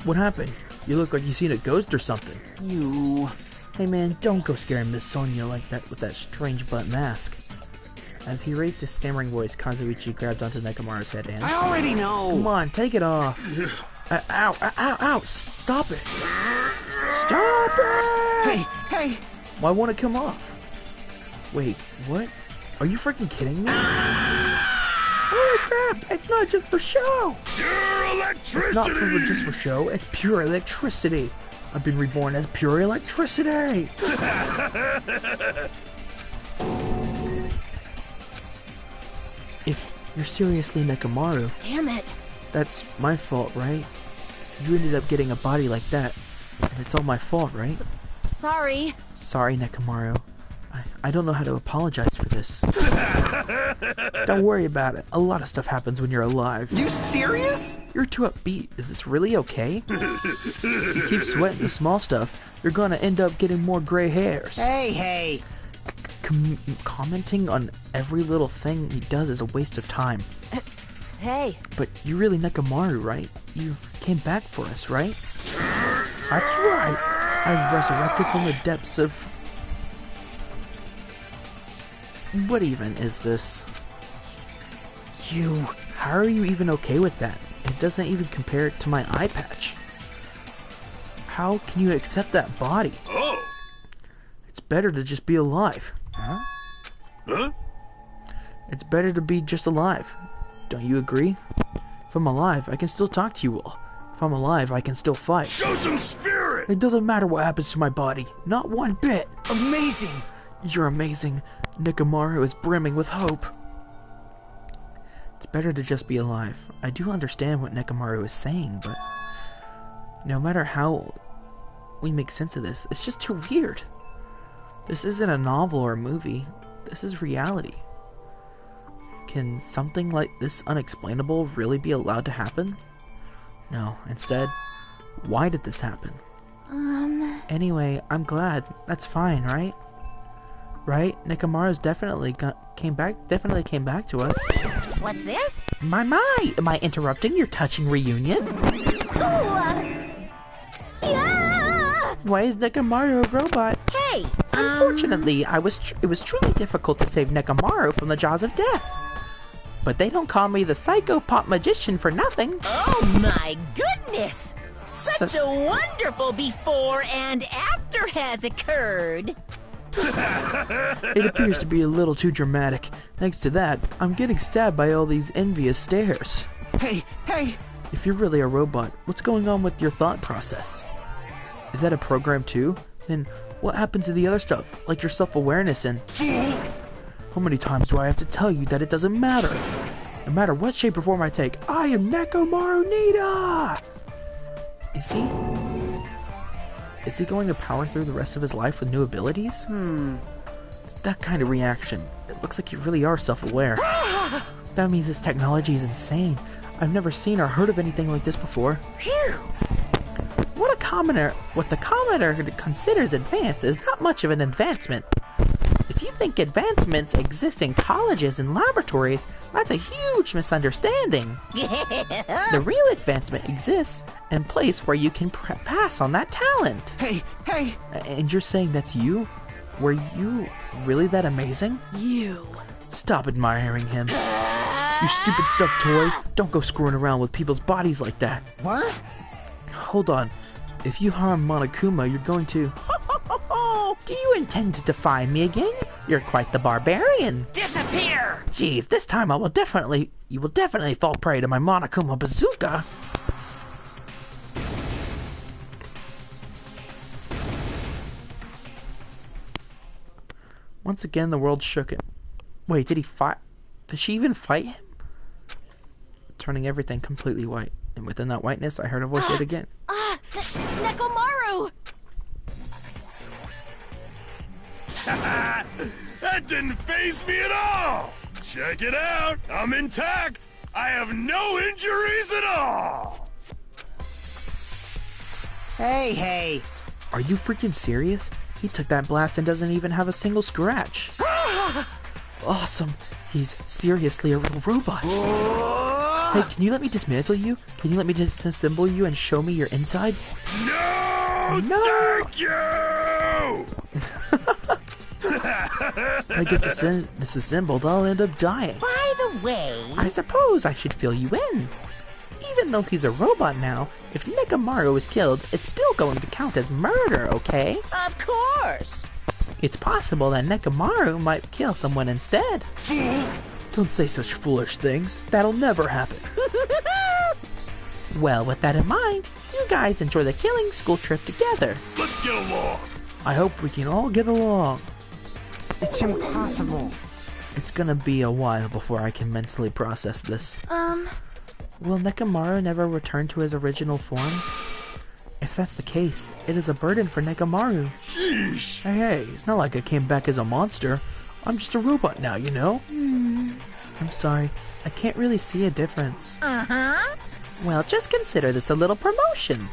What happened? You look like you seen a ghost or something. You... Hey man, don't go scaring Miss Sonia like that with that strange butt mask. As he raised his stammering voice, Kazuichi grabbed onto Nekomaru's head and... I already know! Come on, take it off! Ow, ow, ow, ow! Stop it! Stop it! Hey, hey! Why won't it come off? Wait, what? Are you freaking kidding me? Holy crap! It's not just for show! Pure electricity! It's not just for show, it's pure electricity! I've been reborn as pure electricity! If you're seriously Nekomaru... Damn it! That's my fault, right? You ended up getting a body like that, and it's all my fault, right? Sorry. Sorry, Nekomaru. I don't know how to apologize for this. Don't worry about it. A lot of stuff happens when you're alive. You serious? You're too upbeat. Is this really okay? If you keep sweating the small stuff, you're gonna end up getting more gray hairs. Hey! Commenting on every little thing he does is a waste of time. Hey. But you're really Nekomaru, right? You came back for us, right? That's right. I resurrected from the depths of... What even is this? You... How are you even okay with that? It doesn't even compare to my eye patch. How can you accept that body? Oh! It's better to just be alive. Huh? Huh? It's better to be just alive. Don't you agree? If I'm alive, I can still talk to you all. If I'm alive, I can still fight. Show some spirit! It doesn't matter what happens to my body. Not one bit. Amazing! You're amazing. Nekomaru is brimming with hope. It's better to just be alive. I do understand what Nekomaru is saying, but... No matter how we make sense of this, it's just too weird. This isn't a novel or a movie. This is reality. Can something like this unexplainable really be allowed to happen? No, instead, why did this happen? Anyway, I'm glad. That's fine, right? Right? Nekomaru's definitely came back to us. What's this? My! Am I interrupting your touching reunion? Yeah! Why is Nekomaru a robot? Hey! Unfortunately, it was truly difficult to save Nekomaru from the jaws of death. But they don't call me the Psycho Pop Magician for nothing. Oh my goodness! Such a wonderful before and after has occurred. It appears to be a little too dramatic. Thanks to that, I'm getting stabbed by all these envious stares. Hey, hey! If you're really a robot, what's going on with your thought process? Is that a program too? Then what happened to the other stuff, like your self-awareness and... How many times do I have to tell you that it doesn't matter? No matter what shape or form I take, I am Nekomaru Nida! Is he going to power through the rest of his life with new abilities? That kind of reaction. It looks like you really are self-aware. That means this technology is insane. I've never seen or heard of anything like this before. Phew! What the commenter considers advanced is not much of an advancement. If you think advancements exist in colleges and laboratories, that's a huge misunderstanding. The real advancement exists in a place where you can pass on that talent. Hey, hey! And you're saying that's you? Were you really that amazing? You. Stop admiring him. You stupid stuffed toy. Don't go screwing around with people's bodies like that. What? Hold on. If you harm Monokuma, you're going to... Do you intend to defy me again? You're quite the barbarian. Disappear! Jeez, this time you will definitely fall prey to my Monokuma bazooka. Once again, the world shook it. Wait, did he fight? Did she even fight him? Turning everything completely white. And within that whiteness, I heard a voice yet again. Nekomaru! That didn't faze me at all! Check it out! I'm intact! I have no injuries at all! Hey, hey! Are you freaking serious? He took that blast and doesn't even have a single scratch. Awesome. He's seriously a real robot. Hey, can you let me dismantle you? Can you let me disassemble you and show me your insides? No! Thank you! If I get disassembled, I'll end up dying. By the way... I suppose I should fill you in. Even though he's a robot now, if Nekomaru is killed, it's still going to count as murder, okay? Of course! It's possible that Nekomaru might kill someone instead. Don't say such foolish things. That'll never happen. Well, with that in mind, you guys enjoy the killing school trip together. Let's get along! I hope we can all get along. It's impossible. It's gonna be a while before I can mentally process this. Will Nekomaru never return to his original form? If that's the case, it is a burden for Nekomaru. Sheesh! Hey, it's not like I came back as a monster. I'm just a robot now, you know? I'm sorry, I can't really see a difference. Well, just consider this a little promotion.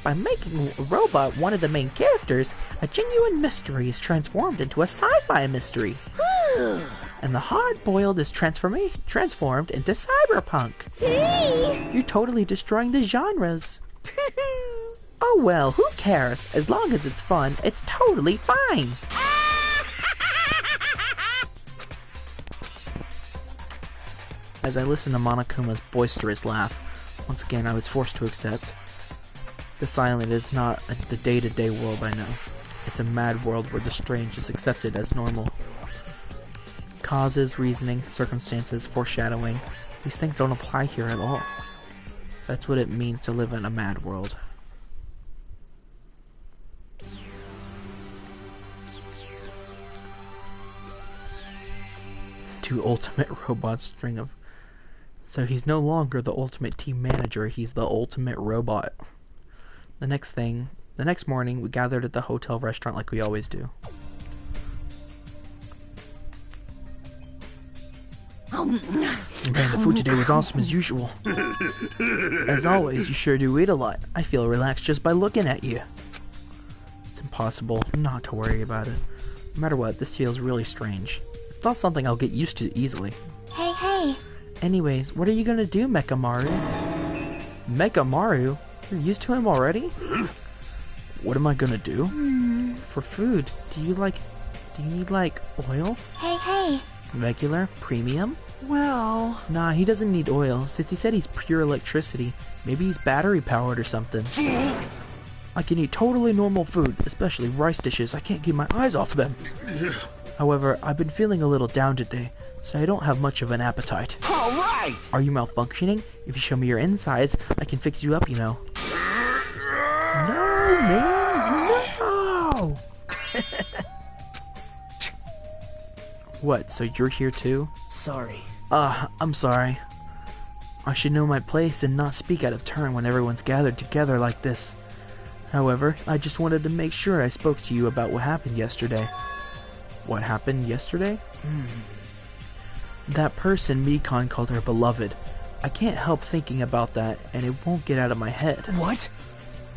By making a robot one of the main characters, a genuine mystery is transformed into a sci-fi mystery. And the hard-boiled is transformed into cyberpunk. You're totally destroying the genres. Oh well, who cares? As long as it's fun, it's totally fine. As I listened to Monokuma's boisterous laugh, once again I was forced to accept. This island is not the day-to-day world I know. It's a mad world where the strange is accepted as normal. Causes, reasoning, circumstances, foreshadowing, these things don't apply here at all. That's what it means to live in a mad world. Two ultimate robots string of... So he's no longer the ultimate team manager, he's the ultimate robot. The next morning, we gathered at the hotel restaurant like we always do. Man, the food today was awesome as usual. As always, you sure do eat a lot. I feel relaxed just by looking at you. It's impossible not to worry about it. No matter what, this feels really strange. It's not something I'll get used to easily. Hey, hey. Anyways, what are you gonna do, Mechamaru? Mechamaru? You're used to him already? What am I gonna do? For food, do you need like oil? Hey, hey. Regular? Premium? Well... Nah, he doesn't need oil. Since he said he's pure electricity, maybe he's battery powered or something. I can eat totally normal food, especially rice dishes. I can't keep my eyes off them. However, I've been feeling a little down today, so I don't have much of an appetite. All right! Are you malfunctioning? If you show me your insides, I can fix you up, you know. No, man, no! What, so you're here too? Sorry. I'm sorry. I should know my place and not speak out of turn when everyone's gathered together like this. However, I just wanted to make sure I spoke to you about what happened yesterday. What happened yesterday? That person Mikon called her beloved. I can't help thinking about that, and it won't get out of my head. What?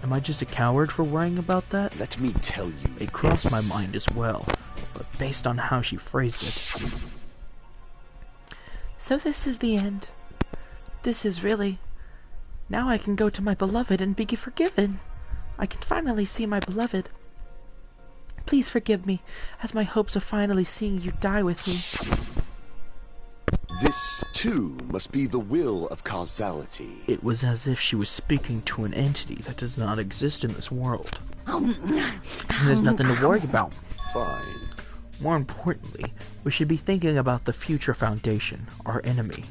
Am I just a coward for worrying about that? Let me tell you. It crossed my mind as well, but based on how she phrased it. So this is the end. This is really... Now I can go to my beloved and be forgiven. I can finally see my beloved. Please forgive me, as my hopes of finally seeing you die with me. This, too, must be the will of causality. It was as if she was speaking to an entity that does not exist in this world. There's nothing to worry about. Fine. More importantly, we should be thinking about the Future Foundation, our enemy.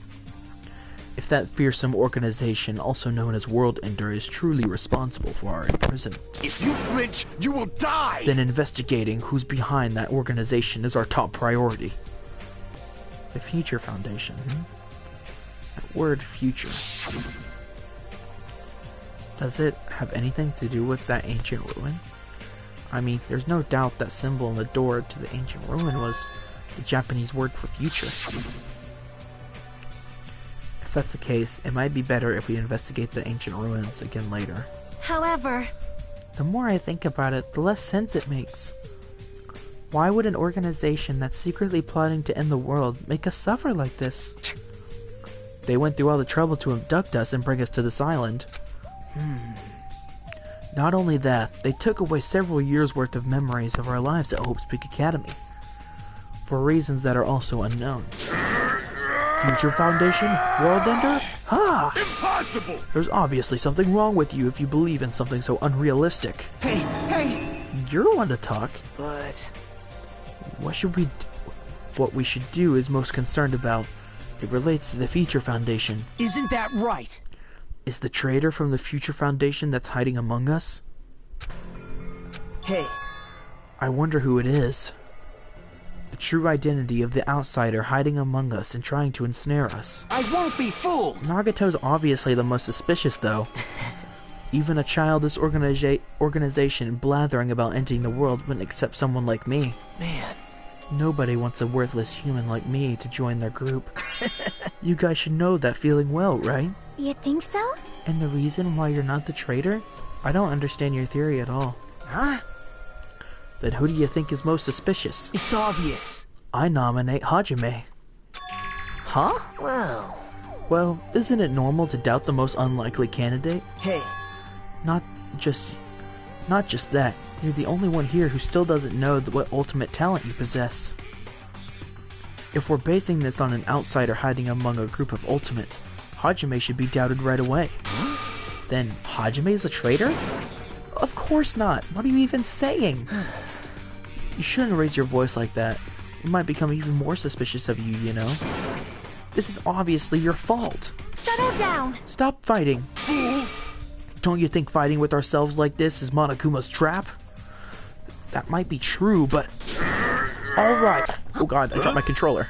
If that fearsome organization, also known as World Ender, is truly responsible for our imprisonment, if you flinch, you will die! Then investigating who's behind that organization is our top priority. The Future Foundation, That word future. Does it have anything to do with that ancient ruin? I mean, there's no doubt that symbol on the door to the ancient ruin was the Japanese word for future. If that's the case, it might be better if we investigate the ancient ruins again later. However... The more I think about it, the less sense it makes. Why would an organization that's secretly plotting to end the world make us suffer like this? They went through all the trouble to abduct us and bring us to this island. Not only that, they took away several years' worth of memories of our lives at Hope's Peak Academy. For reasons that are also unknown. Future Foundation? World Ender? Ha! Impossible! There's obviously something wrong with you if you believe in something so unrealistic. Hey! You're one to talk. But... What we should do is most concerned about. It relates to the Future Foundation. Isn't that right? Is the traitor from the Future Foundation that's hiding among us? Hey. I wonder who it is. The true identity of the outsider hiding among us and trying to ensnare us. I won't be fooled! Nagato's obviously the most suspicious, though. Even a childish organization blathering about ending the world wouldn't accept someone like me. Man. Nobody wants a worthless human like me to join their group. You guys should know that feeling well, right? You think so? And the reason why you're not the traitor? I don't understand your theory at all. Huh? Then who do you think is most suspicious? It's obvious. I nominate Hajime. Huh? Well, isn't it normal to doubt the most unlikely candidate? Hey. Not just that. You're the only one here who still doesn't know what ultimate talent you possess. If we're basing this on an outsider hiding among a group of ultimates, Hajime should be doubted right away. Then Hajime's the traitor? Of course not. What are you even saying? You shouldn't raise your voice like that. We might become even more suspicious of you, you know? This is obviously your fault. Settle down. Stop fighting. Don't you think fighting with ourselves like this is Monokuma's trap? That might be true, but... Alright. Oh god, I dropped my controller.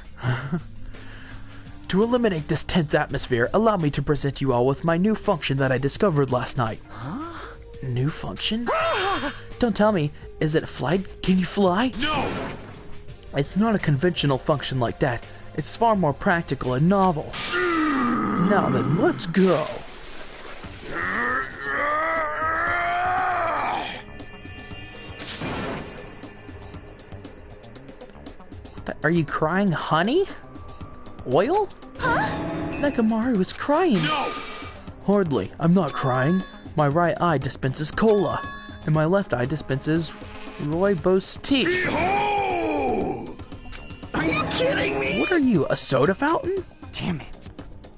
To eliminate this tense atmosphere, allow me to present you all with my new function that I discovered last night. New function? Don't tell me. Is it flight? Can you fly? No! It's not a conventional function like that. It's far more practical and novel. Now then, let's go. Are you crying honey? Oil? Huh? Nekamaru is crying. No! Hardly. I'm not crying. My right eye dispenses cola, and my left eye dispenses rooibos tea. Behold! Are you kidding me? What are you, a soda fountain? Damn it.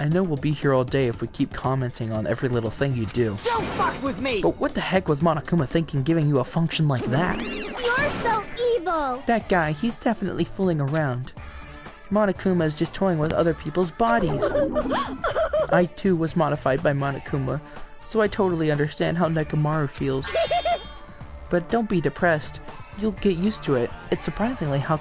I know we'll be here all day if we keep commenting on every little thing you do. Don't fuck with me! But what the heck was Monokuma thinking giving you a function like that? You're so evil. That guy, he's definitely fooling around. Monokuma is just toying with other people's bodies. I too was modified by Monokuma, so I totally understand how Nekomaru feels. But don't be depressed. You'll get used to it. It's surprising how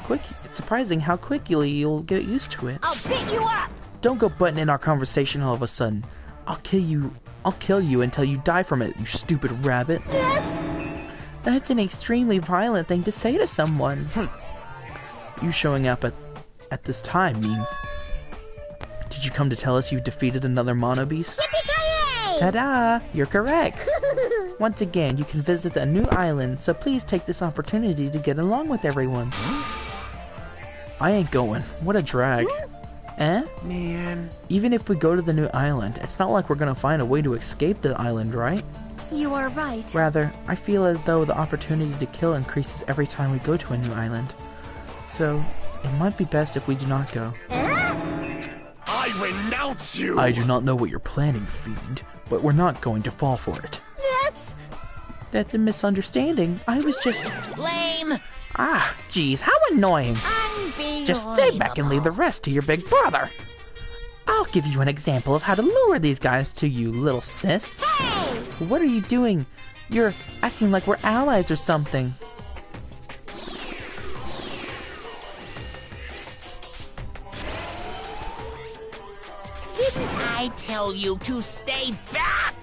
quickly you'll get used to it. I'll beat you up! Don't go butting in our conversation all of a sudden. I'll kill you until you die from it, you stupid rabbit. That's an extremely violent thing to say to someone. You showing up at this time means... Did you come to tell us you defeated another Mono Beast? Yippee-ki-yay! Ta-da! You're correct. Once again, you can visit a new island, so please take this opportunity to get along with everyone. I ain't going. What a drag. Eh? Man. Even if we go to the new island, it's not like we're gonna find a way to escape the island, right? You are right. Rather, I feel as though the opportunity to kill increases every time we go to a new island. So, it might be best if we do not go. I renounce you! I do not know what you're planning, Fiend, but we're not going to fall for it. That's a misunderstanding. I was just... Lame! Ah, geez, how annoying. Just stay back and leave the rest to your big brother. I'll give you an example of how to lure these guys to you, little sis. Hey! What are you doing? You're acting like we're allies or something. Didn't I tell you to stay back?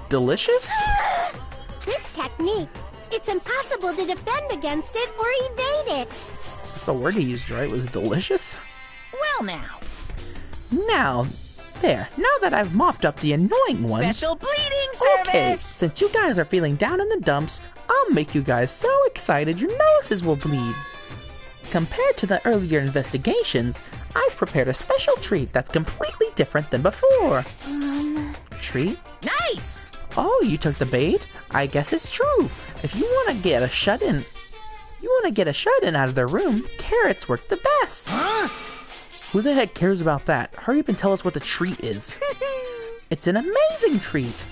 Delicious? This technique, it's impossible to defend against it or evade it. The word he used, right, was delicious? Well now. Now, there. Now that I've mopped up the annoying ones... Special bleeding service! Okay, since you guys are feeling down in the dumps, I'll make you guys so excited your noses will bleed. Compared to the earlier investigations, I've prepared a special treat that's completely different than before. Treat? Nice! Oh, you took the bait? I guess it's true. If you want to get a shut-in... out of their room, carrots work the best. Huh? Who the heck cares about that? Hurry up and tell us what the treat is. It's an amazing treat.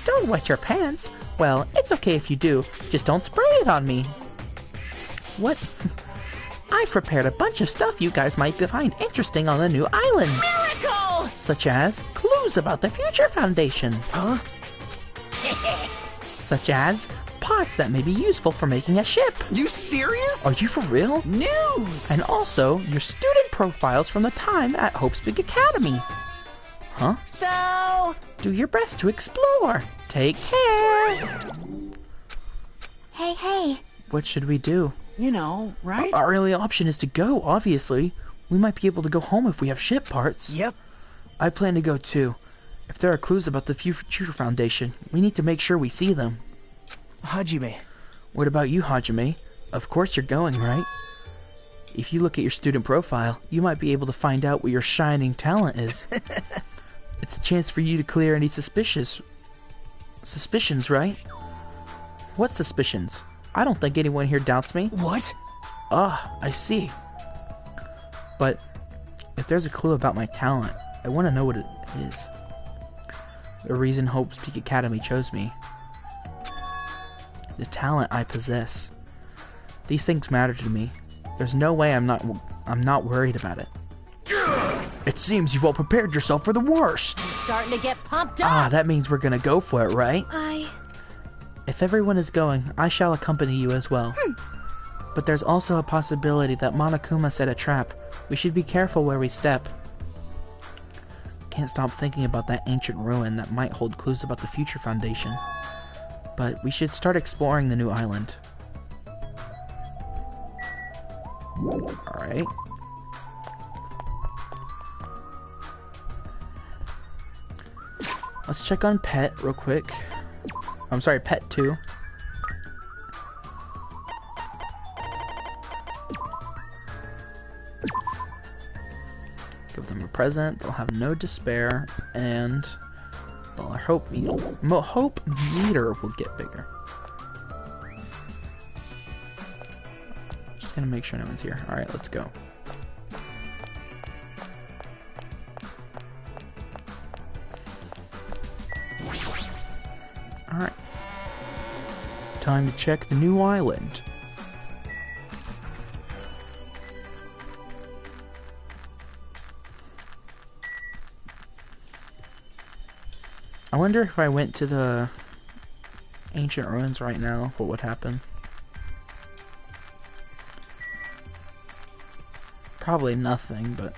Don't wet your pants. Well, it's okay if you do. Just don't spray it on me. What? I've prepared a bunch of stuff you guys might find interesting on the new island. Miracle! Such as clues about the Future Foundation. Huh? Such as pots that may be useful for making a ship. You serious? Are you for real? News! And also, your student profiles from the time at Hope's Big Academy. Huh? So... Do your best to explore. Take care. Hey. What should we do? You know, right? Our only option is to go, obviously. We might be able to go home if we have ship parts. Yep. I plan to go too. If there are clues about the Future Foundation, we need to make sure we see them. Hajime. What about you, Hajime? Of course you're going, right? If you look at your student profile, you might be able to find out what your shining talent is. It's a chance for you to clear any suspicions, right? What suspicions? I don't think anyone here doubts me. What? Ah, I see. But if there's a clue about my talent, I want to know what it is. The reason Hope's Peak Academy chose me. The talent I possess. These things matter to me. There's no way I'm not worried about it. It seems you've all prepared yourself for the worst. I'm starting to get pumped up. Ah, that means we're gonna go for it, right? If everyone is going, I shall accompany you as well. But there's also a possibility that Monokuma set a trap. We should be careful where we step. Can't stop thinking about that ancient ruin that might hold clues about the Future Foundation. But we should start exploring the new island. Alright. Let's check on Pet real quick. I'm sorry, Pet 2. Give them a present. They'll have no despair, and our hope meter will get bigger. Gonna make sure no one's here. Alright, let's go. Alright. Time to check the new island. I wonder if I went to the ancient ruins right now, what would happen? Probably nothing, but...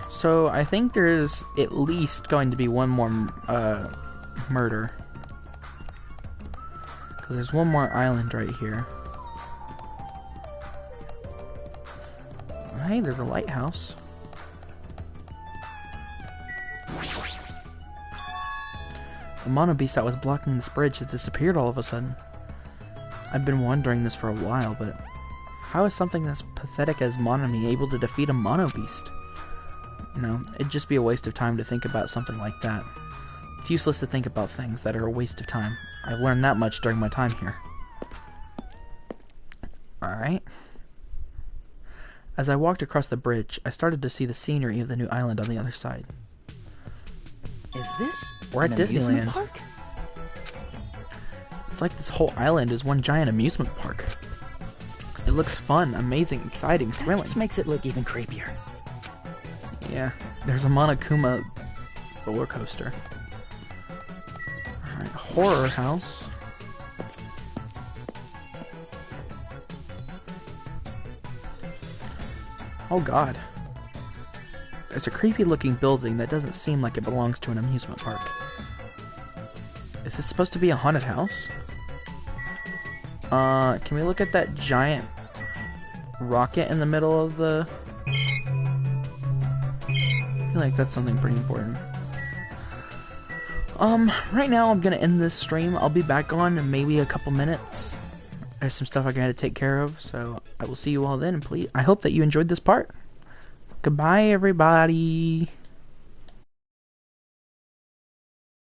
So, I think there's at least going to be one more, murder. Because there's one more island right here. Hey, there's a lighthouse. The mono beast that was blocking this bridge has disappeared all of a sudden. I've been wondering this for a while, but how is something as pathetic as Monomi able to defeat a mono beast? No, it'd just be a waste of time to think about something like that. It's useless to think about things that are a waste of time. I've learned that much during my time here. Alright. As I walked across the bridge, I started to see the scenery of the new island on the other side. Is this We're at an amusement Disneyland. park? It's like this whole island is one giant amusement park. It looks fun, amazing, exciting, That thrilling. just makes it look even creepier. Yeah, there's a Monokuma roller coaster. Alright, horror house. Oh god. There's a creepy looking building that doesn't seem like it belongs to an amusement park. Is this supposed to be a haunted house? Can we look at that giant rocket in the middle of the... I feel like that's something pretty important. Right now I'm gonna end this stream. I'll be back on in maybe a couple minutes. There's some stuff I gotta take care of, so I will see you all then, and please, I hope that you enjoyed this part. Goodbye, everybody.